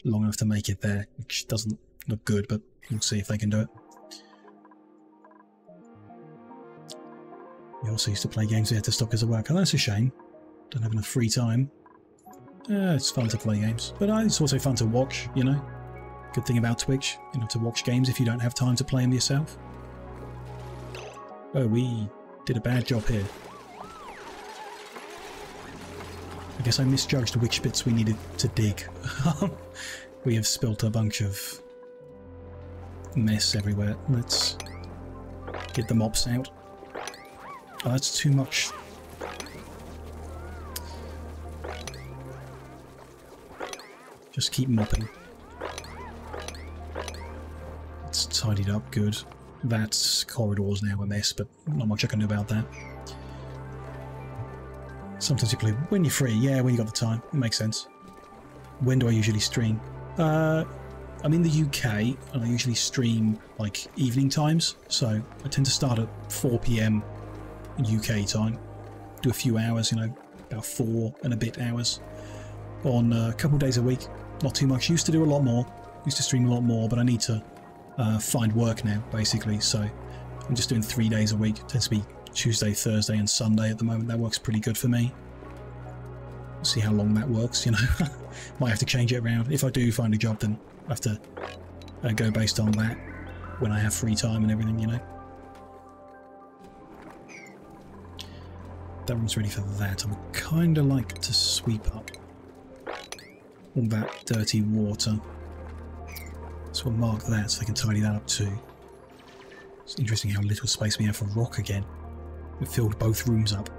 long enough to make it there, which doesn't look good, but we'll see if they can do it. We also used to play games we had to stop because of work. Oh, that's a shame. Don't have enough free time. It's fun to play games, but it's also fun to watch, you know. Good thing about Twitch, you know, to watch games if you don't have time to play them yourself. Oh, we did a bad job here. I guess I misjudged which bits we needed to dig. We have spilt a bunch of mess everywhere. Let's get the mops out. Oh, that's too much. Just keep mopping. It's tidied up good. That corridor's now a mess, but not much I can do about that. Sometimes you play when you're free. Yeah, when you got the time. It makes sense. When do I usually stream? I'm in the UK, and I usually stream like evening times, so I tend to start at 4 PM UK time. Do a few hours, you know, about 4 and a bit hours on a couple of days a week. Not too much. Used to do a lot more. Used to stream a lot more, but I need to find work now, basically, so I'm just doing 3 days a week. It tends to be Tuesday, Thursday and Sunday at the moment. That works pretty good for me. We'll see how long that works, you know. Might have to change it around. If I do find a job, then I have to go based on that when I have free time and everything, you know. That one's ready for that. I would kind of like to sweep up all that dirty water. So we'll mark that so they can tidy that up too. It's interesting how little space we have for rock again. We filled both rooms up.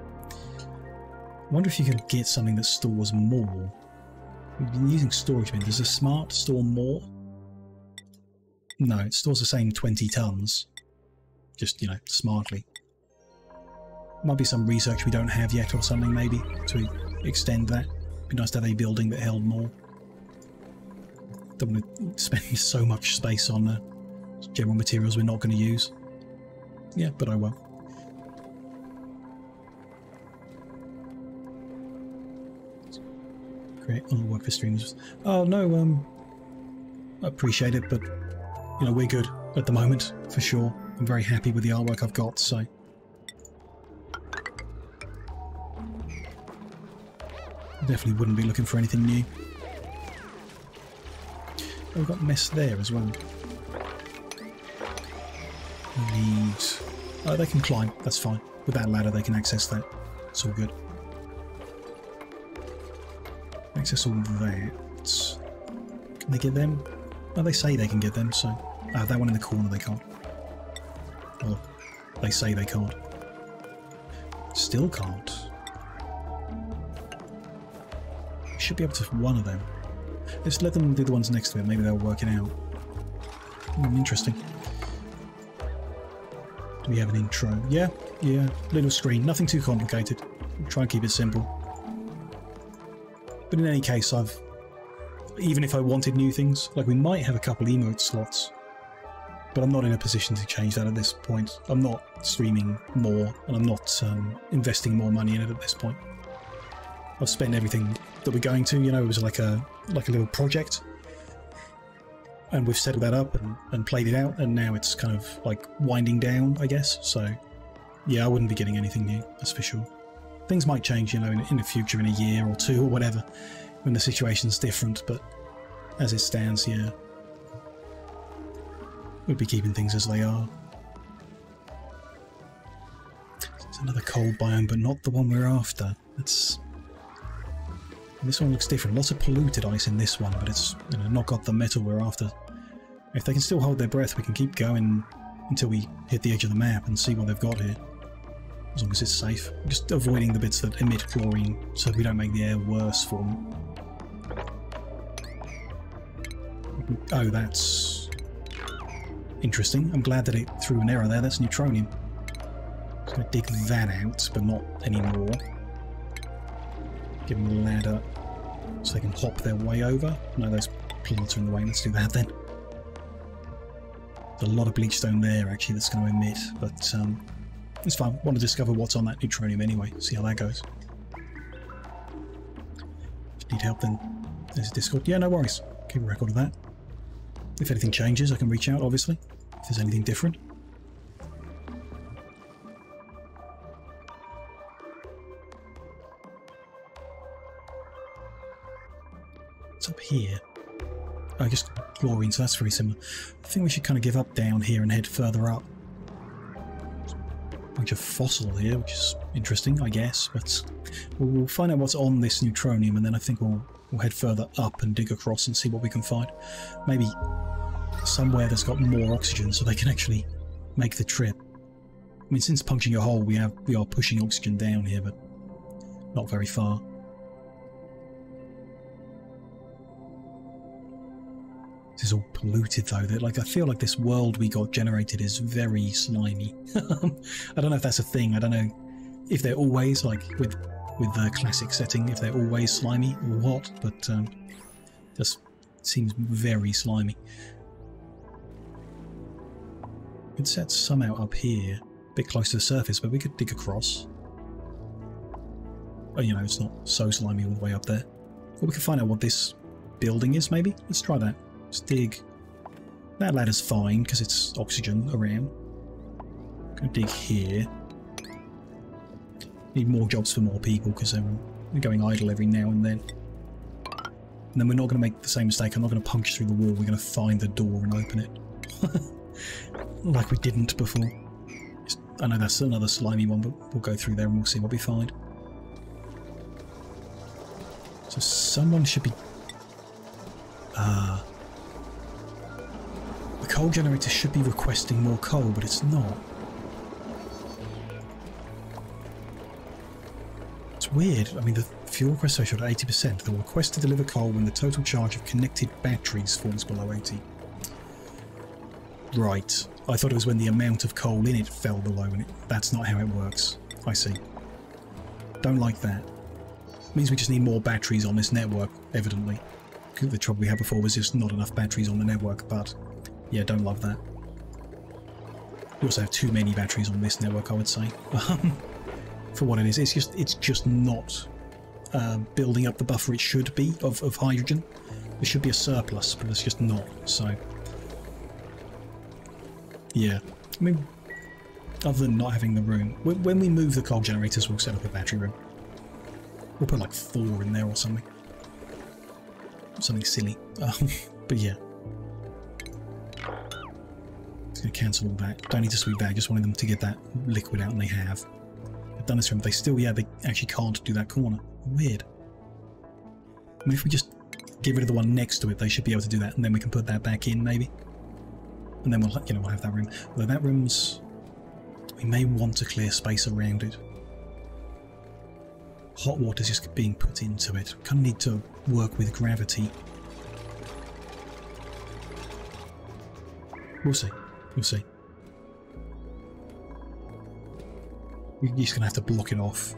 I wonder if you can get something that stores more. We've been using storage bin. Does the smart store more? No, it stores the same 20 tons. Just, you know, smartly. Might be some research we don't have yet or something, maybe, to extend that. Be nice to have a building that held more. Don't want to spend so much space on general materials we're not going to use. Yeah, but I will. Create work for streamers. Oh no, I appreciate it, but you know, we're good at the moment for sure. I'm very happy with the artwork I've got, so. Definitely wouldn't be looking for anything new. Oh, we've got mess there as well. We need... Oh, they can climb, that's fine. With that ladder they can access that. It's all good. Access all that. Can they get them? Oh, they say they can get them, so... that one in the corner they can't. Well, they say they can't. Still can't. Should be able to one of them. Let's let them do the ones next to it. Maybe they'll work it out. Interesting. Do we have an intro? Yeah, little screen. Nothing too complicated. We'll try and keep it simple. But in any case, even if I wanted new things, like we might have a couple emote slots, but I'm not in a position to change that at this point. I'm not streaming more, and I'm not investing more money in it at this point. I've spent everything that we're going to, you know, it was like a little project. And we've settled that up and played it out, and now it's kind of like winding down, I guess. So, yeah, I wouldn't be getting anything new, that's for sure. Things might change, you know, in the future, in a year or two or whatever. when the situation's different, but as it stands, yeah, we'd be keeping things as they are. It's another cold biome, but not the one we're after. This one looks different. Lots of polluted ice in this one, but it's, you know, not got the metal we're after. If they can still hold their breath, we can keep going until we hit the edge of the map and see what they've got here. As long as it's safe. Just avoiding the bits that emit chlorine so we don't make the air worse for them. Oh, that's interesting. I'm glad that it threw an error there. That's neutronium. Just going to dig that out, but not anymore. Give them a ladder so they can hop their way over. No, those plants are in the way. Let's do that then. There's a lot of bleachstone there, actually, that's going to emit, but it's fine. I want to discover what's on that neutronium anyway, see how that goes. If you need help, then there's a Discord. Yeah, no worries. Keep a record of that. If anything changes, I can reach out, obviously, if there's anything different. What's up here? Oh, just chlorine, so that's very similar. I think we should kind of give up down here and head further up. A bunch of fossil here, which is interesting, I guess, but we'll find out what's on this neutronium, and then I think we'll head further up and dig across and see what we can find. Maybe somewhere that's got more oxygen so they can actually make the trip. I mean, since punching a hole, we are pushing oxygen down here, but not very far. This is all polluted though. Like, I feel like this world we got generated is very slimy. I don't know if that's a thing. I don't know if they're always, like with the classic setting, if they're always slimy or what, but just seems very slimy. Could set some out up here, a bit close to the surface, but we could dig across. Oh, you know, it's not so slimy all the way up there. Or we could find out what this building is, maybe? Let's try that. Let's dig. That ladder's fine, because it's oxygen around. Gonna dig here. Need more jobs for more people, because they're going idle every now and then. And then we're not going to make the same mistake. I'm not going to punch through the wall. We're going to find the door and open it. Like we didn't before. I know that's another slimy one, but we'll go through there and we'll see what we find. So someone should be... the coal generator should be requesting more coal, but it's not. It's weird. I mean, the fuel request threshold at 80%. The request to deliver coal when the total charge of connected batteries falls below 80. Right. I thought it was when the amount of coal in it fell below, and that's not how it works. I see. Don't like that. Means we just need more batteries on this network, evidently. The trouble we had before was just not enough batteries on the network, but yeah, don't love that. We also have too many batteries on this network, I would say. For what it is, it's just not building up the buffer it should be of hydrogen. There should be a surplus, but it's just not, so... Yeah, I mean, other than not having the room, when we move the coal generators, we'll set up a battery room. We'll put like 4 in there or something. Something silly. But yeah. It's going to cancel all that. Don't need to sweep that, I just wanted them to get that liquid out, and they have. They've done this room, they still, yeah, they actually can't do that corner. Weird. I mean, if we just get rid of the one next to it, they should be able to do that, and then we can put that back in, maybe. And then we'll have that room. Although that room's... we may want to clear space around it. Hot water's just being put into it. Kind of need to work with gravity. We'll see. We'll see. You're just going to have to block it off.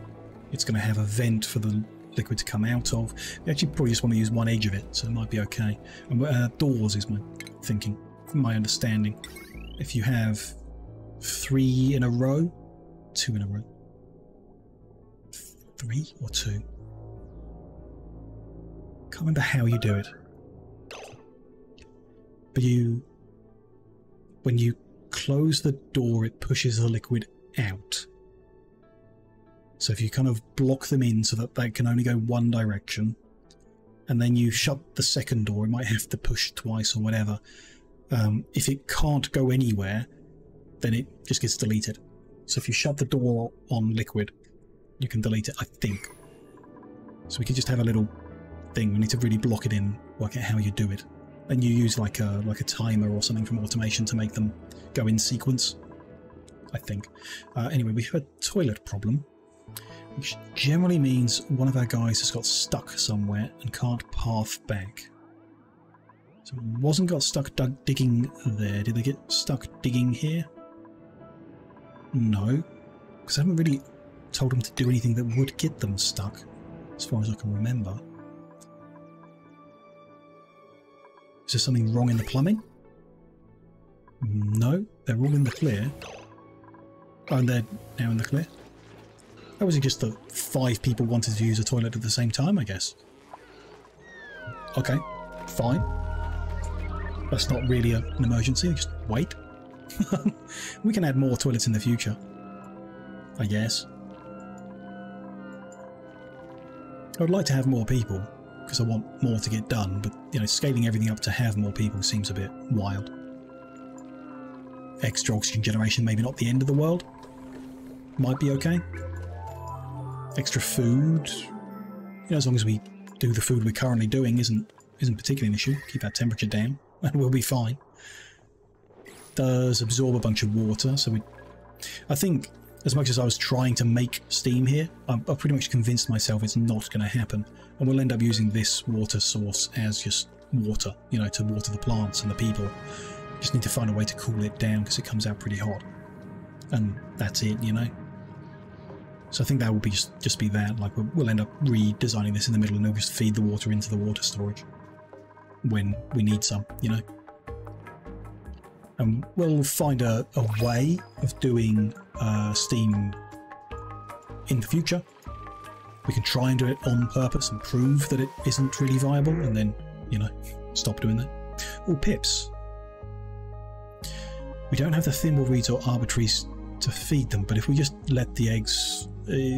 It's going to have a vent for the liquid to come out of. We actually probably just want to use one edge of it, so it might be okay. And doors is my thinking. From my understanding, if you have 3 in a row, 2 in a row, 3 or 2, can't remember how you do it, but when you close the door, it pushes the liquid out. So if you kind of block them in so that they can only go one direction, and then you shut the second door. It might have to push twice or whatever. If it can't go anywhere, then it just gets deleted. So if you shut the door on liquid, you can delete it, I think. So we can just have a little thing. We need to really block it in, work out how you do it. And you use like a timer or something from automation to make them go in sequence, I think. Anyway, we have a toilet problem, which generally means one of our guys has got stuck somewhere and can't path back. So it wasn't got stuck digging there. Did they get stuck digging here? No, because I haven't really told them to do anything that would get them stuck, as far as I can remember. Is there something wrong in the plumbing? No, they're all in the clear. Oh, and they're now in the clear. Or was it just that 5 people wanted to use a toilet at the same time, I guess? Okay, fine. That's not really an emergency, just wait. We can add more toilets in the future, I guess. I would like to have more people, because I want more to get done, but, you know, scaling everything up to have more people seems a bit wild. Extra oxygen generation, maybe not the end of the world. Might be okay. Extra food, you know, as long as we do the food we're currently doing isn't particularly an issue. Keep our temperature down, and we'll be fine. Does absorb a bunch of water, so I think, as much as I was trying to make steam here, I've pretty much convinced myself it's not going to happen, and we'll end up using this water source as just water, you know, to water the plants and the people. Just need to find a way to cool it down because it comes out pretty hot, and that's it, you know. So I think that will be just be that. Like we'll end up redesigning this in the middle, and it'll just feed the water into the water storage when we need some, you know. And we'll find a way of doing steam in the future. We can try and do it on purpose and prove that it isn't really viable, and then, you know, stop doing that. Oh, pips. We don't have the thimbleweeds or arbitraries to feed them, but if we just let the eggs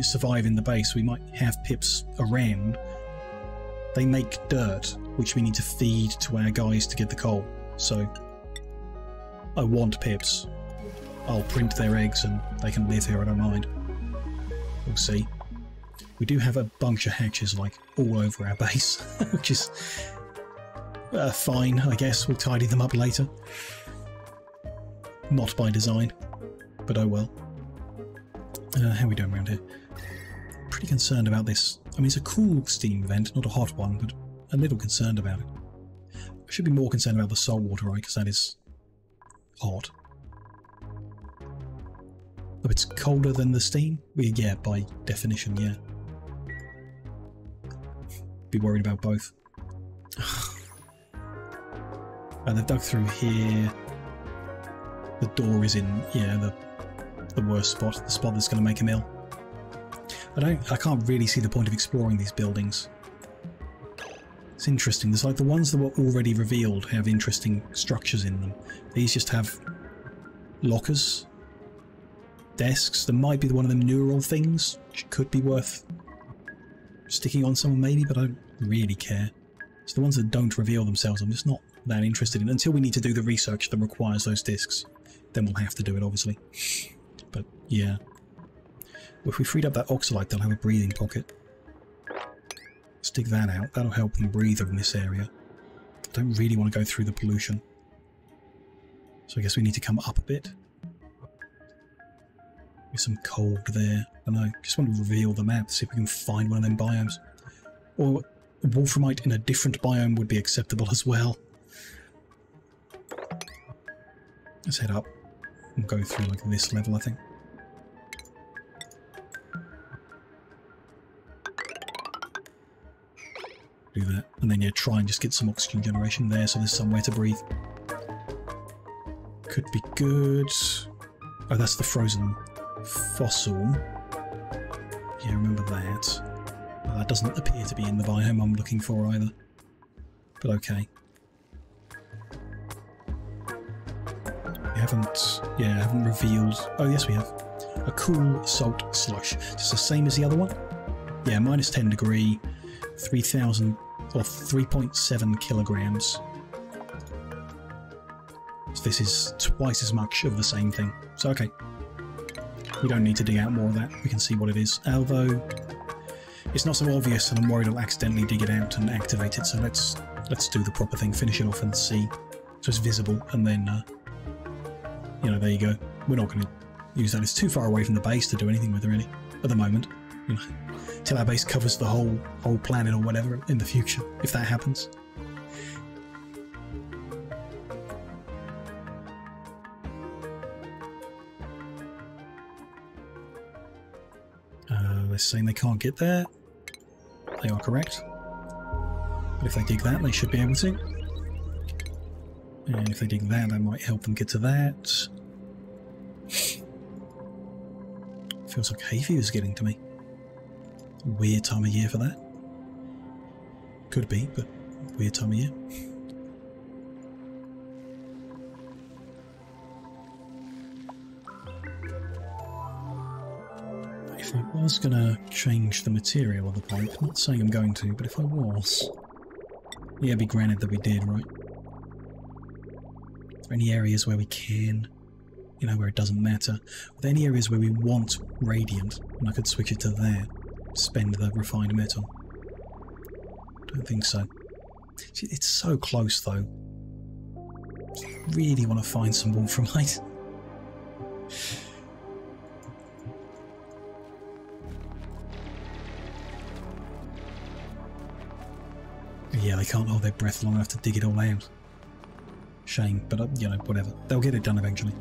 survive in the base, we might have pips around. They make dirt, which we need to feed to our guys to get the coal. So I want pips. I'll print their eggs and they can live here, I don't mind. We'll see. We do have a bunch of hatches like all over our base, which is fine, I guess. We'll tidy them up later. Not by design, but oh well. How are we doing around here? Pretty concerned about this. I mean, it's a cool steam vent, not a hot one, but a little concerned about it. I should be more concerned about the salt water, right, because that is hot. Oh, it's colder than the steam? Well, yeah, by definition, yeah. Be worried about both. They've dug through here. The door is in, yeah, the worst spot, the spot that's going to make a mill. I can't really see the point of exploring these buildings. It's interesting. There's like the ones that were already revealed have interesting structures in them. These just have lockers, desks. There might be one of them neural things, which could be worth sticking on someone maybe, but I don't really care. So the ones that don't reveal themselves, I'm just not that interested in until we need to do the research that requires those discs. Then we'll have to do it, obviously. But yeah. If we freed up that oxalite, they'll have a breathing pocket. Stick that out. That'll help them breathe in this area. I don't really want to go through the pollution. So I guess we need to come up a bit. With some cold there. I don't know. Just want to reveal the map, see if we can find one of them biomes. Or wolframite in a different biome would be acceptable as well. Let's head up and go through like this level, I think. Do that, and then yeah, try and just get some oxygen generation there so there's somewhere to breathe. Could be good. Oh, that's the frozen fossil. Yeah, remember that. Well, that doesn't appear to be in the biome I'm looking for either. But okay. We haven't revealed... Oh, yes we have. A cool salt slush. Just the same as the other one? Yeah, -10 degree, 3000 or 3.7 kilograms. So this is twice as much of the same thing. So okay, we don't need to dig out more of that. We can see what it is. Although it's not so obvious, and I'm worried I'll accidentally dig it out and activate it. So let's do the proper thing, finish it off and see. So it's visible, and then you know, there you go. We're not going to use that. It's too far away from the base to do anything with it really at the moment. You know, till our base covers the whole planet or whatever in the future, if that happens. They're saying they can't get there. They are correct. But if they dig that, they should be able to. And if they dig that, that might help them get to that. Feels like hay fever's getting to me. Weird time of year for that. Could be, but weird time of year. If I was going to change the material of the pipe, I'm not saying I'm going to, but if I was... Yeah, be granted that we did, right? Are there any areas where we can, you know, where it doesn't matter? Are there any areas where we want radiant, and I could switch it to there, spend the refined metal? Don't think so. It's so close, though. I really want to find some wolframite. Yeah, they can't hold their breath long enough to dig it all out. Shame, but you know, whatever. They'll get it done eventually.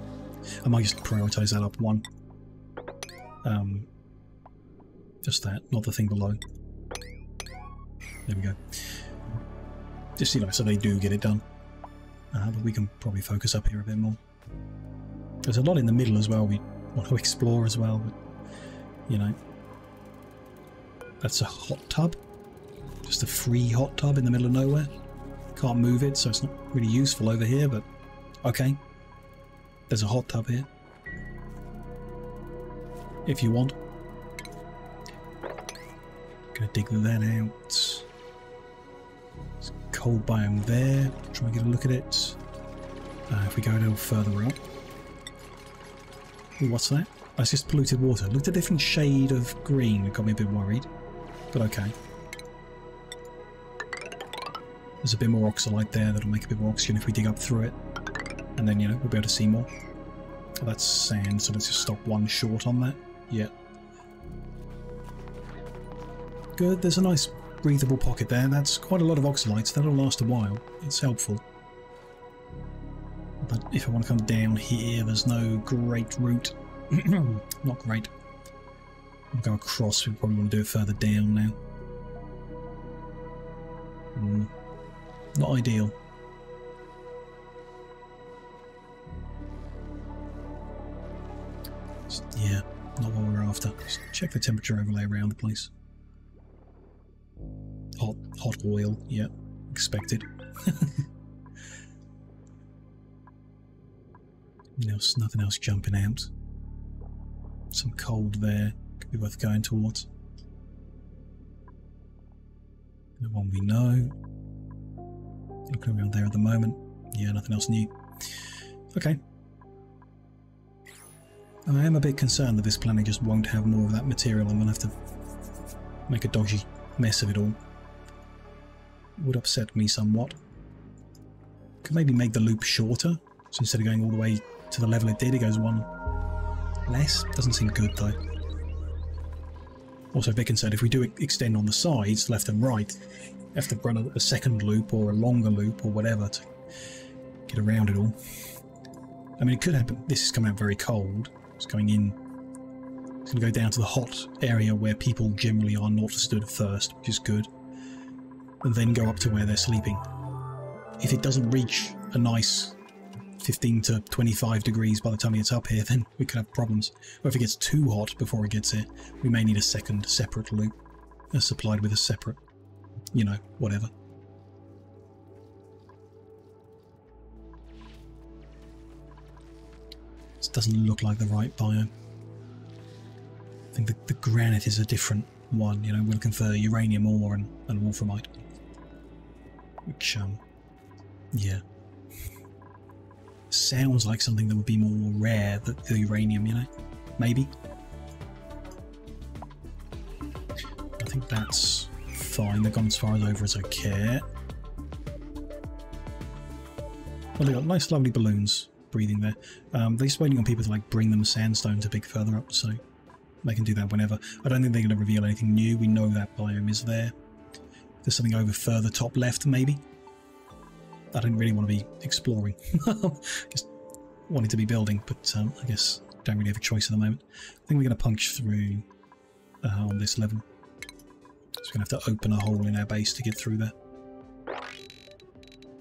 I might just prioritise that up one. Just that, not the thing below. There we go. Just, you know, so they do get it done. But we can probably focus up here a bit more. There's a lot in the middle as well we want to explore as well, but, you know. That's a hot tub. Just a free hot tub in the middle of nowhere. Can't move it, so it's not really useful over here, but okay. There's a hot tub here. If you want. Gonna dig that out. There's a cold biome there. Try and get a look at it. If we go a little further up. Ooh, what's that? That's just polluted water. Looked a different shade of green. It got me a bit worried. But okay. There's a bit more oxalite there that'll make a bit more oxygen if we dig up through it. And then, you know, we'll be able to see more. Oh, that's sand, so let's just stop one short on that. Yeah. Good, there's a nice breathable pocket there. That's quite a lot of oxalites. That'll last a while. It's helpful. But if I want to come down here, there's no great route. Not great. We'll go across. We probably want to do it further down now. Not ideal. Yeah, not what we're after. Just check the temperature overlay around the place. Hot oil, yeah, expected. Nothing else jumping out. Some cold there, could be worth going towards. The one we know. Looking around there at the moment. Yeah, nothing else new. Okay. I am a bit concerned that this planet just won't have more of that material. I'm going to have to make a dodgy mess of it all. Would upset me somewhat. Could maybe make the loop shorter. So instead of going all the way to the level it did, it goes one less. Doesn't seem good though. Also a bit concerned if we do extend on the sides, left and right, have to run a second loop or a longer loop or whatever to get around it all. I mean, it could happen. This is coming out very cold. It's going in. It's going to go down to the hot area where people generally are not stood first, which is good. And then go up to where they're sleeping. If it doesn't reach a nice 15 to 25 degrees by the time it gets up here, then we could have problems. Or if it gets too hot before it gets here, we may need a second separate loop supplied with a separate, you know, whatever. This doesn't look like the right biome. I think the granite is a different one, you know, we're looking for uranium ore and wolframite. which, yeah. Sounds like something that would be more rare than the uranium, you know? Maybe. I think that's fine. They've gone as far as over as I care. Well, they've got nice, lovely balloons breathing there. They're just waiting on people to like bring them sandstones a bit further up, so they can do that whenever. I don't think they're going to reveal anything new. We know that biome is there. There's something over further top left, maybe. I don't really want to be exploring. Just wanted to be building, but I guess don't really have a choice at the moment. I think we're going to punch through on this level. So we're going to have to open a hole in our base to get through there.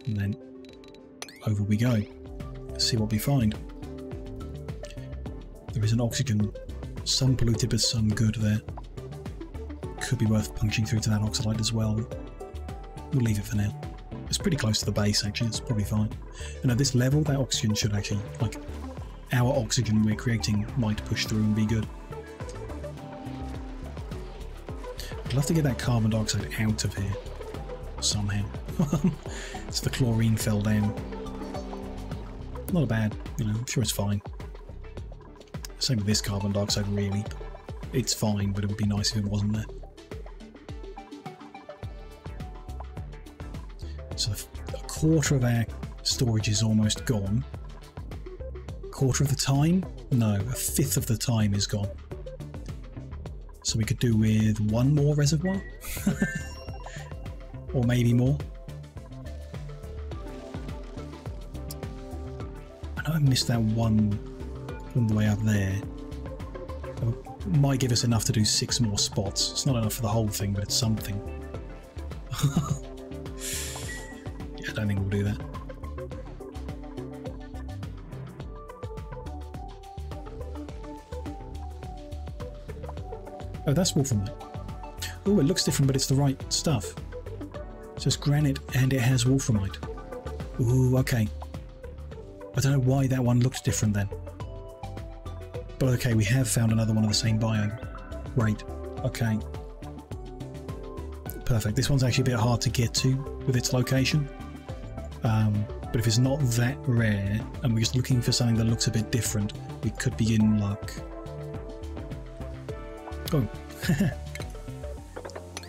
And then over we go. Let's see what we find. There is an oxygen, some polluted but some good there. Could be worth punching through to that oxalite as well. We'll leave it for now. It's pretty close to the base actually, it's probably fine. And at this level, that oxygen should actually, like, our oxygen we're creating might push through and be good. I'd love to get that carbon dioxide out of here somehow. So the chlorine fell down. Not bad, you know, I'm sure it's fine. Same with this carbon dioxide really. It's fine, but it would be nice if it wasn't there. So a quarter of our storage is almost gone. Quarter of the time? No, a fifth of the time is gone. So we could do with one more reservoir? Or maybe more. I know I missed that one on the way up there. It might give us enough to do 6 more spots. It's not enough for the whole thing, but it's something. Yeah, I don't think we'll do that. Oh, that's wolframite. Oh, it looks different, but it's the right stuff. So it's granite and it has wolframite. Ooh, okay. I don't know why that one looked different then. But okay, we have found another one of the same biome. Great. Okay. Perfect. This one's actually a bit hard to get to with its location. But if it's not that rare, and we're just looking for something that looks a bit different, we could be in luck. Oh.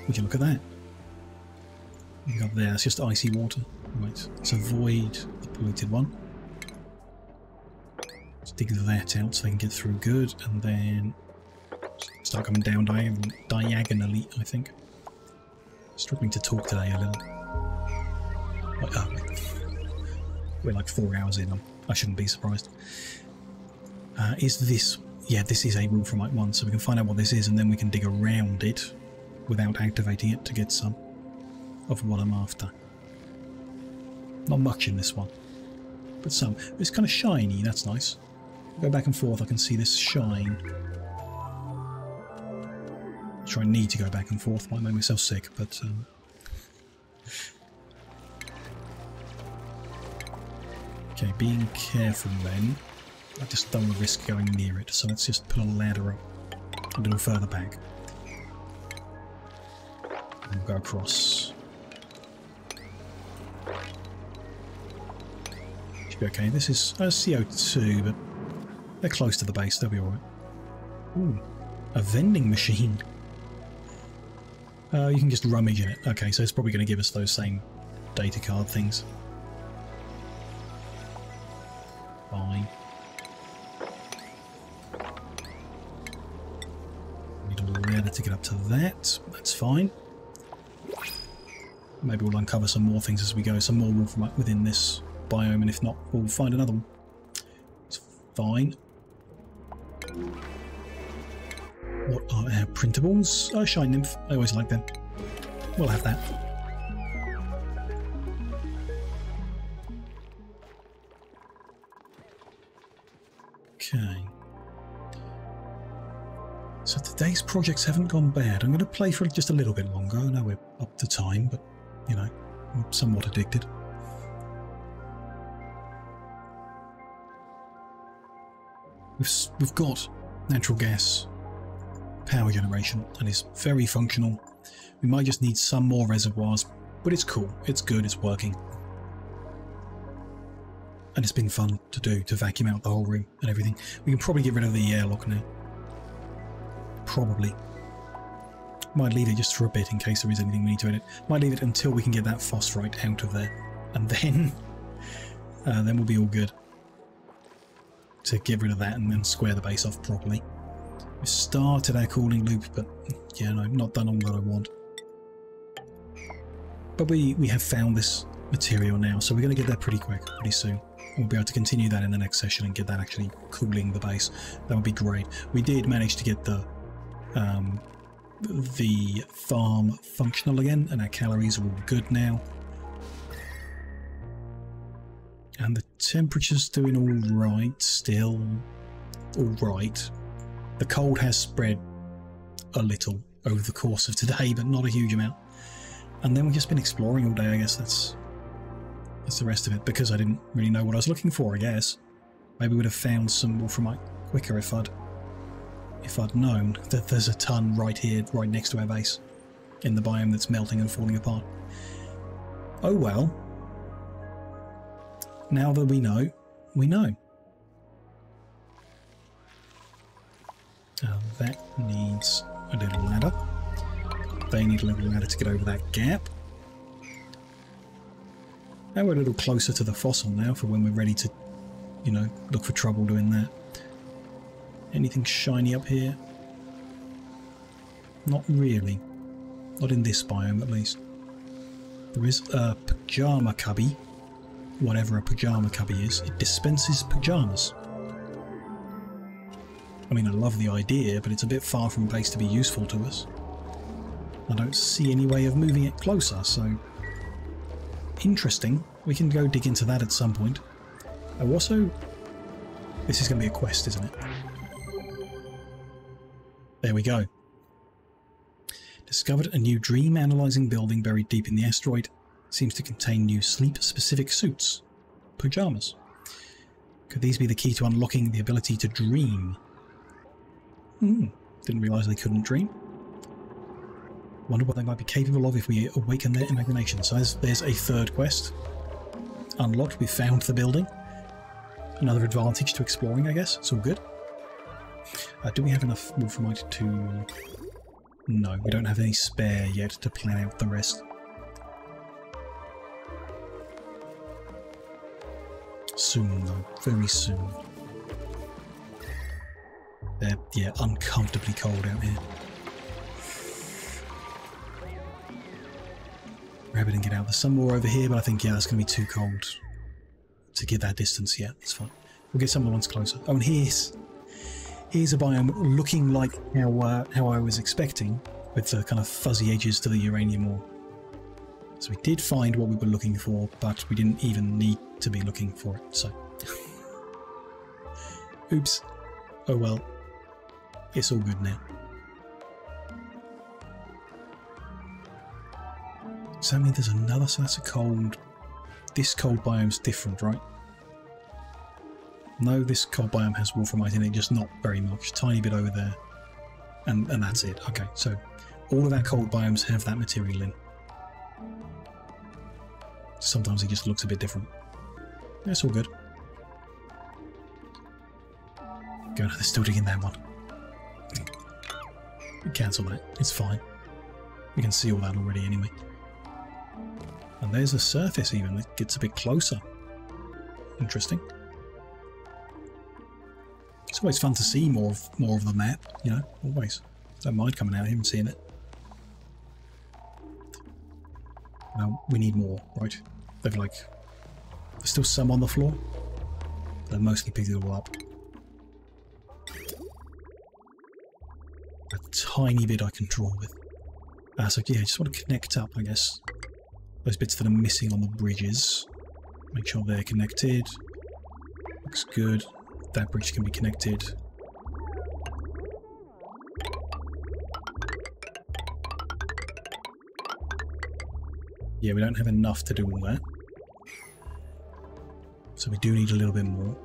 We can look at that. You got there, it's just icy water. Right, let's avoid the polluted one. Let's dig that out so they can get through good, and then start coming down diagonally, I think. Struggling to talk today a little. Like, oh, we're like 4 hours in, I shouldn't be surprised. Is this... Yeah, this is a wolframite one, so we can find out what this is and then we can dig around it without activating it to get some of what I'm after. Not much in this one, but some. It's kind of shiny, that's nice. Go back and forth, I can see this shine. I'm sure I need to go back and forth, might make myself sick, but... Okay, being careful then. I just don't want to risk going near it, so let's just put a ladder up a little further back. And we'll go across. Should be okay. This is CO2, but they're close to the base, they'll be alright. Ooh, a vending machine. You can just rummage in it. Okay, so it's probably going to give us those same data card things. Fine. To get up to that, that's fine. Maybe we'll uncover some more things as we go, some more wolframite within this biome, and if not, we'll find another one. It's fine. What are our printables? Oh, Shine Nymph. I always like them. We'll have that. Okay. So today's projects haven't gone bad. I'm going to play for just a little bit longer. I know we're up to time, but, you know, I'm somewhat addicted. We've got natural gas power generation, and it's very functional. We might just need some more reservoirs But it's cool, it's good, it's working. And it's been fun to do, to vacuum out the whole room and everything. We can probably get rid of the airlock now. Probably. Might leave it just for a bit in case there is anything we need to edit. Might leave it until we can get that phosphorite out of there. And then we'll be all good. To get rid of that and then square the base off properly. We started our cooling loop, but yeah, no, not done on what I want. But we have found this material now, so we're going to get there pretty quick, pretty soon. We'll be able to continue that in the next session and get that actually cooling the base. That would be great. We did manage to get the farm functional again, and our calories are all good now. And the temperature's doing all right, still all right. The cold has spread a little over the course of today, but not a huge amount. And then we've just been exploring all day, I guess that's the rest of it, because I didn't really know what I was looking for, I guess. Maybe we'd have found some wolframite quicker if I'd known that there's a ton right here, right next to our base, in the biome that's melting and falling apart. Oh well. Now that we know, we know. That needs a little ladder. They need a little ladder to get over that gap. And we're a little closer to the fossil now for when we're ready to, you know, look for trouble doing that. Anything shiny up here? Not really. Not in this biome, at least. There is a pajama cubby. Whatever a pajama cubby is. It dispenses pajamas. I mean, I love the idea, but it's a bit far from base to be useful to us. I don't see any way of moving it closer, so... Interesting. We can go dig into that at some point. Oh, also... This is going to be a quest, isn't it? There we go. Discovered a new dream-analyzing building buried deep in the asteroid. Seems to contain new sleep-specific suits. Pajamas. Could these be the key to unlocking the ability to dream? Didn't realise they couldn't dream. Wonder what they might be capable of if we awaken their imagination. So there's a third quest. Unlocked, we found the building. Another advantage to exploring, I guess. It's all good. Do we have enough wolframite to... No, we don't have any spare yet to plan out the rest. Soon, though. Very soon. They're, yeah, uncomfortably cold out here. Rabbit and get out. There's some more over here, but I think, yeah, that's going to be too cold to get that distance. Yeah, that's fine. We'll get some of the ones closer. Oh, and here's a biome looking like how I was expecting, with the kind of fuzzy edges to the uranium ore. So we did find what we were looking for, but we didn't even need to be looking for it, so... Oops. Oh well. It's all good now. Does that mean there's another, so that's a cold... This cold biome's different, right? No, this cold biome has wolframite in it, just not very much. Tiny bit over there. And that's it. Okay, so all of our cold biomes have that material in. Sometimes it just looks a bit different. That's all good. Go, no, they're still digging that one. Cancel that. It's fine. We can see all that already anyway. And there's the surface even. It gets a bit closer. Interesting. It's always fun to see more of the map, you know, always. Don't mind coming out here and seeing it. Now, we need more, right? There's still some on the floor. They've mostly picked it all up. A tiny bit I can draw with. So yeah, just want to connect up, I guess. Those bits that are missing on the bridges. Make sure they're connected. Looks good. That bridge can be connected. Yeah, we don't have enough to do all that. So we do need a little bit more.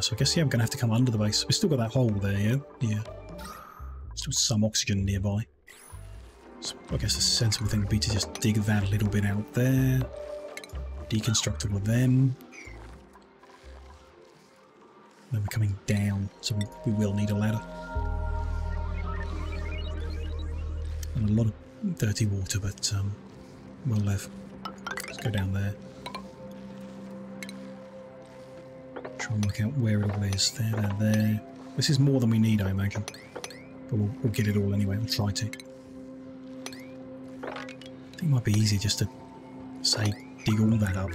So I guess, yeah, I'm going to have to come under the base. We've still got that hole there, yeah? Yeah. Still some oxygen nearby. So I guess the sensible thing would be to just dig that a little bit out there, deconstruct all of them. Then we're coming down, so we will need a ladder. And a lot of dirty water, but we'll live. Let's go down there. Try and work out where it all is. There. This is more than we need, I imagine. But we'll get it all anyway, we'll try to. I think it might be easier just to, say, dig all that up.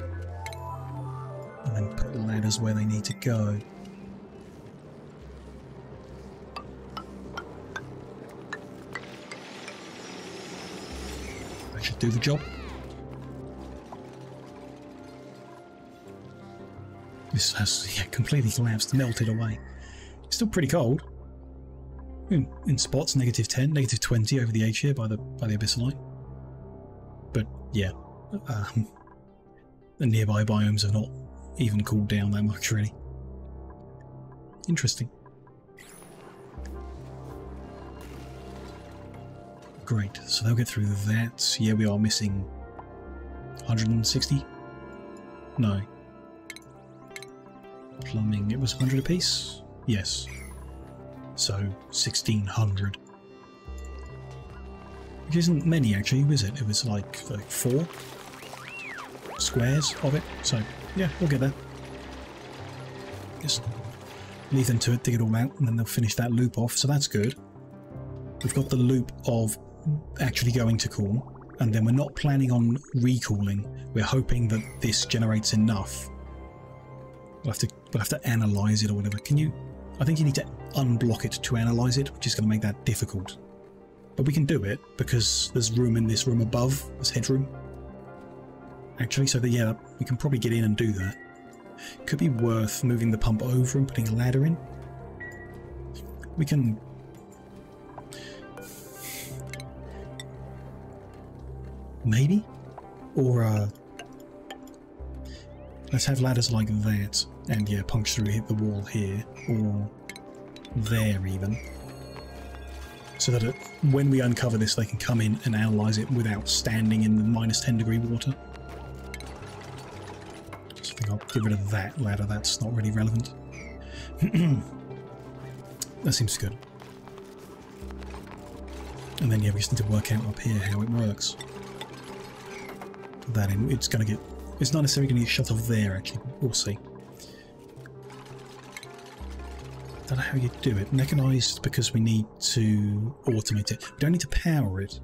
And then put ladders where they need to go. That should do the job. This has completely collapsed, melted away. It's still pretty cold. In spots, -10, -20 over the edge here by the abyssalite. But yeah, the nearby biomes have not even cooled down that much, really. Interesting. Great, so they'll get through that. Yeah, we are missing 160? No. Plumbing, it was 100 apiece? Yes. So 1,600. Which isn't many actually, is it? It was like 4 squares of it. So yeah, we'll get there. Just leave them to it, dig it all out, and then they'll finish that loop off, so that's good. We've got the loop of actually going to cool, and then we're not planning on recooling. We're hoping that this generates enough. We'll have to analyze it or whatever. Can you? I think you need to unblock it to analyze it, which is going to make that difficult. But we can do it because there's room in this room above. There's headroom. Actually, so that yeah, we can probably get in and do that. Could be worth moving the pump over and putting a ladder in. We can. Maybe, or let's have ladders like that, and yeah, punch through, hit the wall here, or there even, so that when we uncover this, they can come in and analyze it without standing in the -10-degree water. So I think I'll get rid of that ladder. That's not really relevant. That seems good. And then yeah, we just need to work out up here how it works. Put that in. It's going to get. It's not necessarily going to get shut off there. Actually, we'll see. Don't know how you do it. Mechanized because we need to automate it. We don't need to power it.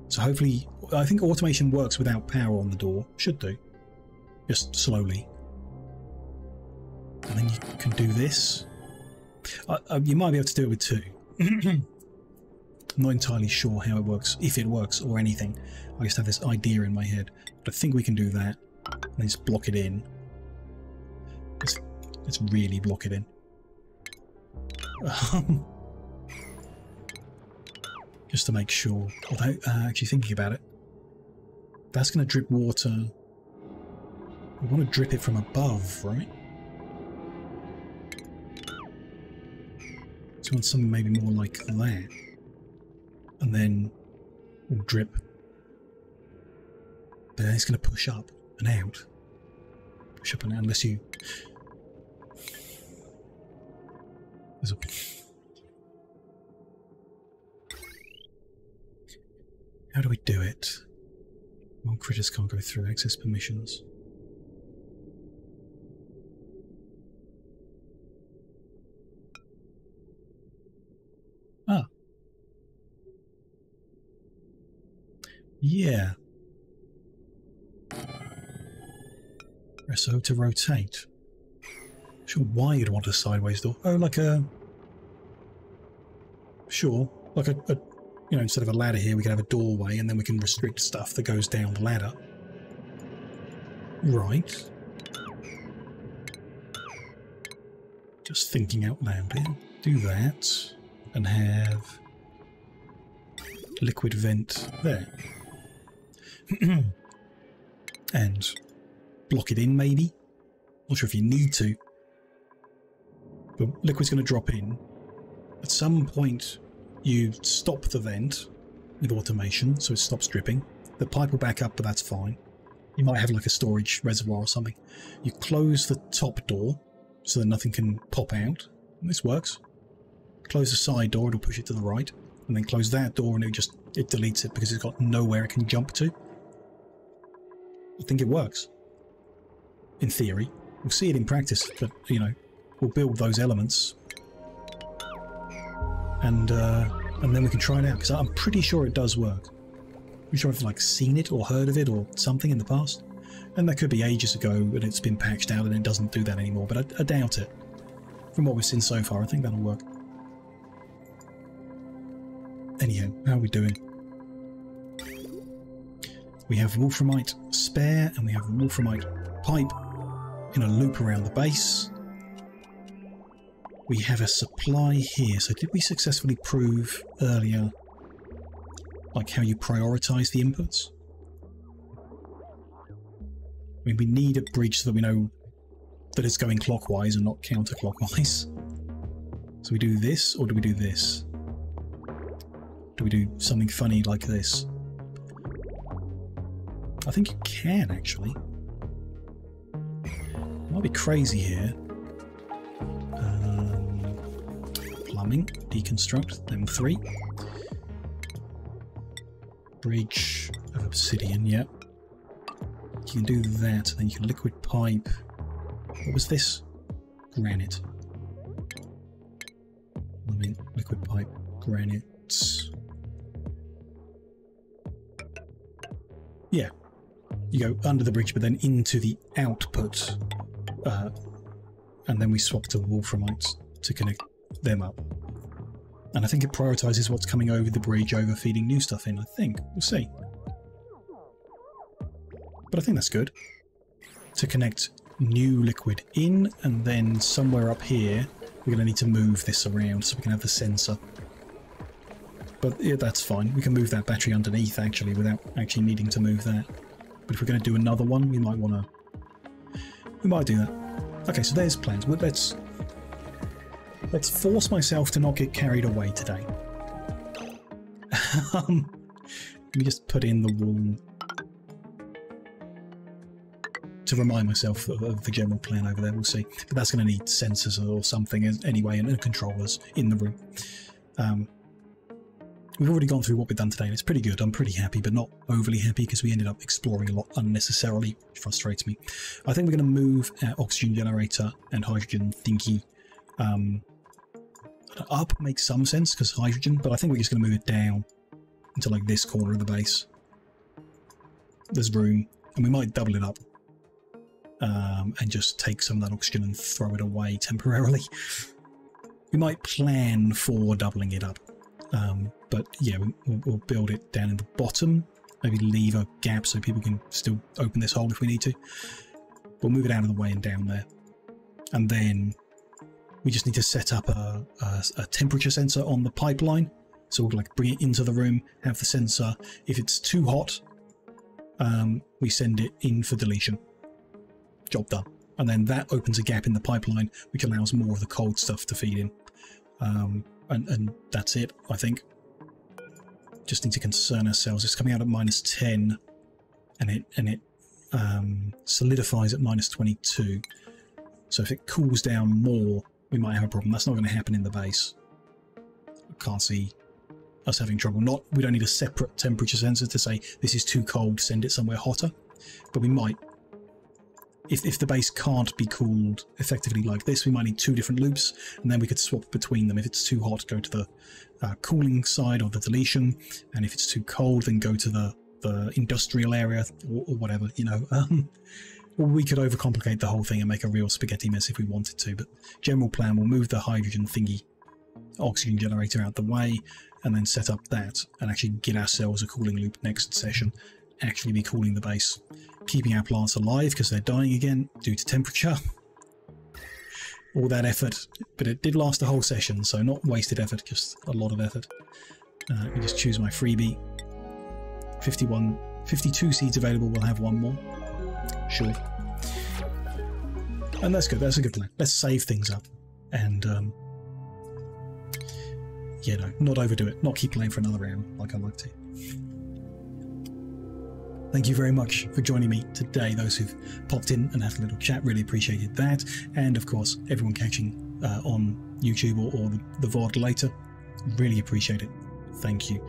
So hopefully, I think automation works without power on the door. Should do. Just slowly. And then you can do this. You might be able to do it with 2. I'm not entirely sure how it works, if it works or anything. I just have this idea in my head. But I think we can do that. And just block it in. Let's really block it in. Just to make sure. Although, actually thinking about it, that's going to drip water. We want to drip it from above, right? So we want something maybe more like that. And then we'll drip. But then it's going to push up and out. Push up and out unless you... There's a... How do we do it? Well, critters can't go through. Access permissions. Ah. Yeah. Press O to rotate. Sure, why you'd want a sideways door. Oh, like a... Sure, like a you know, instead of a ladder here, we can have a doorway, and then we can restrict stuff that goes down the ladder. Right. Just thinking out loud here. Do that, and have liquid vent there. And block it in, maybe? Not sure if you need to. But liquid's going to drop in. At some point, you stop the vent, with automation, so it stops dripping. The pipe will back up, but that's fine. You might have like a storage reservoir or something. You close the top door so that nothing can pop out. And this works. Close the side door, it'll push it to the right. And then close that door and it deletes it because it's got nowhere it can jump to. I think it works. In theory. We'll see it in practice, but, you know, we'll build those elements. And then we can try it out, because I'm pretty sure it does work. I'm sure I've like seen it or heard of it or something in the past. And that could be ages ago and it's been patched out and it doesn't do that anymore, but I doubt it. From what we've seen so far, I think that'll work. Anyhow, how are we doing? We have wolframite spare and we have wolframite pipe in a loop around the base. We have a supply here. So did we successfully prove earlier like how you prioritize the inputs? I mean, we need a bridge so that we know that it's going clockwise and not counterclockwise. So we do this, or do we do this? Do we do something funny like this? I think you can, actually. Might be crazy here. Plumbing, deconstruct, them 3. Bridge of obsidian, yep. You can do that, then you can liquid pipe. What was this? Granite. I mean, liquid pipe, granite. Yeah. You go under the bridge, but then into the output. And then we swap to wolframites to connect them up. And I think it prioritises what's coming over the bridge over feeding new stuff in, I think. We'll see. But I think that's good. To connect new liquid in, and then somewhere up here, we're going to need to move this around so we can have the sensor. But yeah, that's fine. We can move that battery underneath, actually, without actually needing to move that. But if we're going to do another one, we might want to... We might do that. Okay, so there's plans. Well, let's force myself to not get carried away today. Let me just put in the wall to remind myself of the general plan over there. We'll see. But that's going to need sensors or something anyway, and controllers in the room. We've already gone through what we've done today, and it's pretty good. I'm pretty happy, but not overly happy because we ended up exploring a lot unnecessarily, which frustrates me. I think we're going to move our oxygen generator and hydrogen thingy up. Makes some sense because hydrogen, but I think we're just going to move it down into like this corner of the base. There's room, and we might double it up and just take some of that oxygen and throw it away temporarily. We might plan for doubling it up. But yeah, we'll build it down in the bottom, maybe leave a gap so people can still open this hole if we need to. We'll move it out of the way and down there. And then we just need to set up a temperature sensor on the pipeline. So we'll like bring it into the room, have the sensor. If it's too hot, we send it in for deletion. Job done. And then that opens a gap in the pipeline, which allows more of the cold stuff to feed in. And that's it, I think. Just need to concern ourselves. It's coming out at -10, and it solidifies at -22. So if it cools down more, we might have a problem. That's not going to happen in the base. I can't see us having trouble. We don't need a separate temperature sensor to say this is too cold, send it somewhere hotter. But we might. If the base can't be cooled effectively like this, we might need 2 different loops, and then we could swap between them. If it's too hot, go to the cooling side of the deletion, and if it's too cold, then go to the industrial area or whatever, you know. Or we could overcomplicate the whole thing and make a real spaghetti mess if we wanted to, but general plan, we'll move the hydrogen thingy oxygen generator out the way, and then set up that, and actually get ourselves a cooling loop next session, actually be cooling the base. Keeping our plants alive because they're dying again due to temperature. All that effort, but it did last a whole session, so not wasted effort, just a lot of effort. Let me just choose my freebie. 52 seeds available, we'll have 1 more. Sure. And that's good, that's a good plan. Let's save things up. And you know, not overdo it, not keep playing for another hour like I like to. Thank you very much for joining me today, those who've popped in and had a little chat, really appreciated that. And of course, everyone catching on YouTube or the VOD later, really appreciate it. Thank you.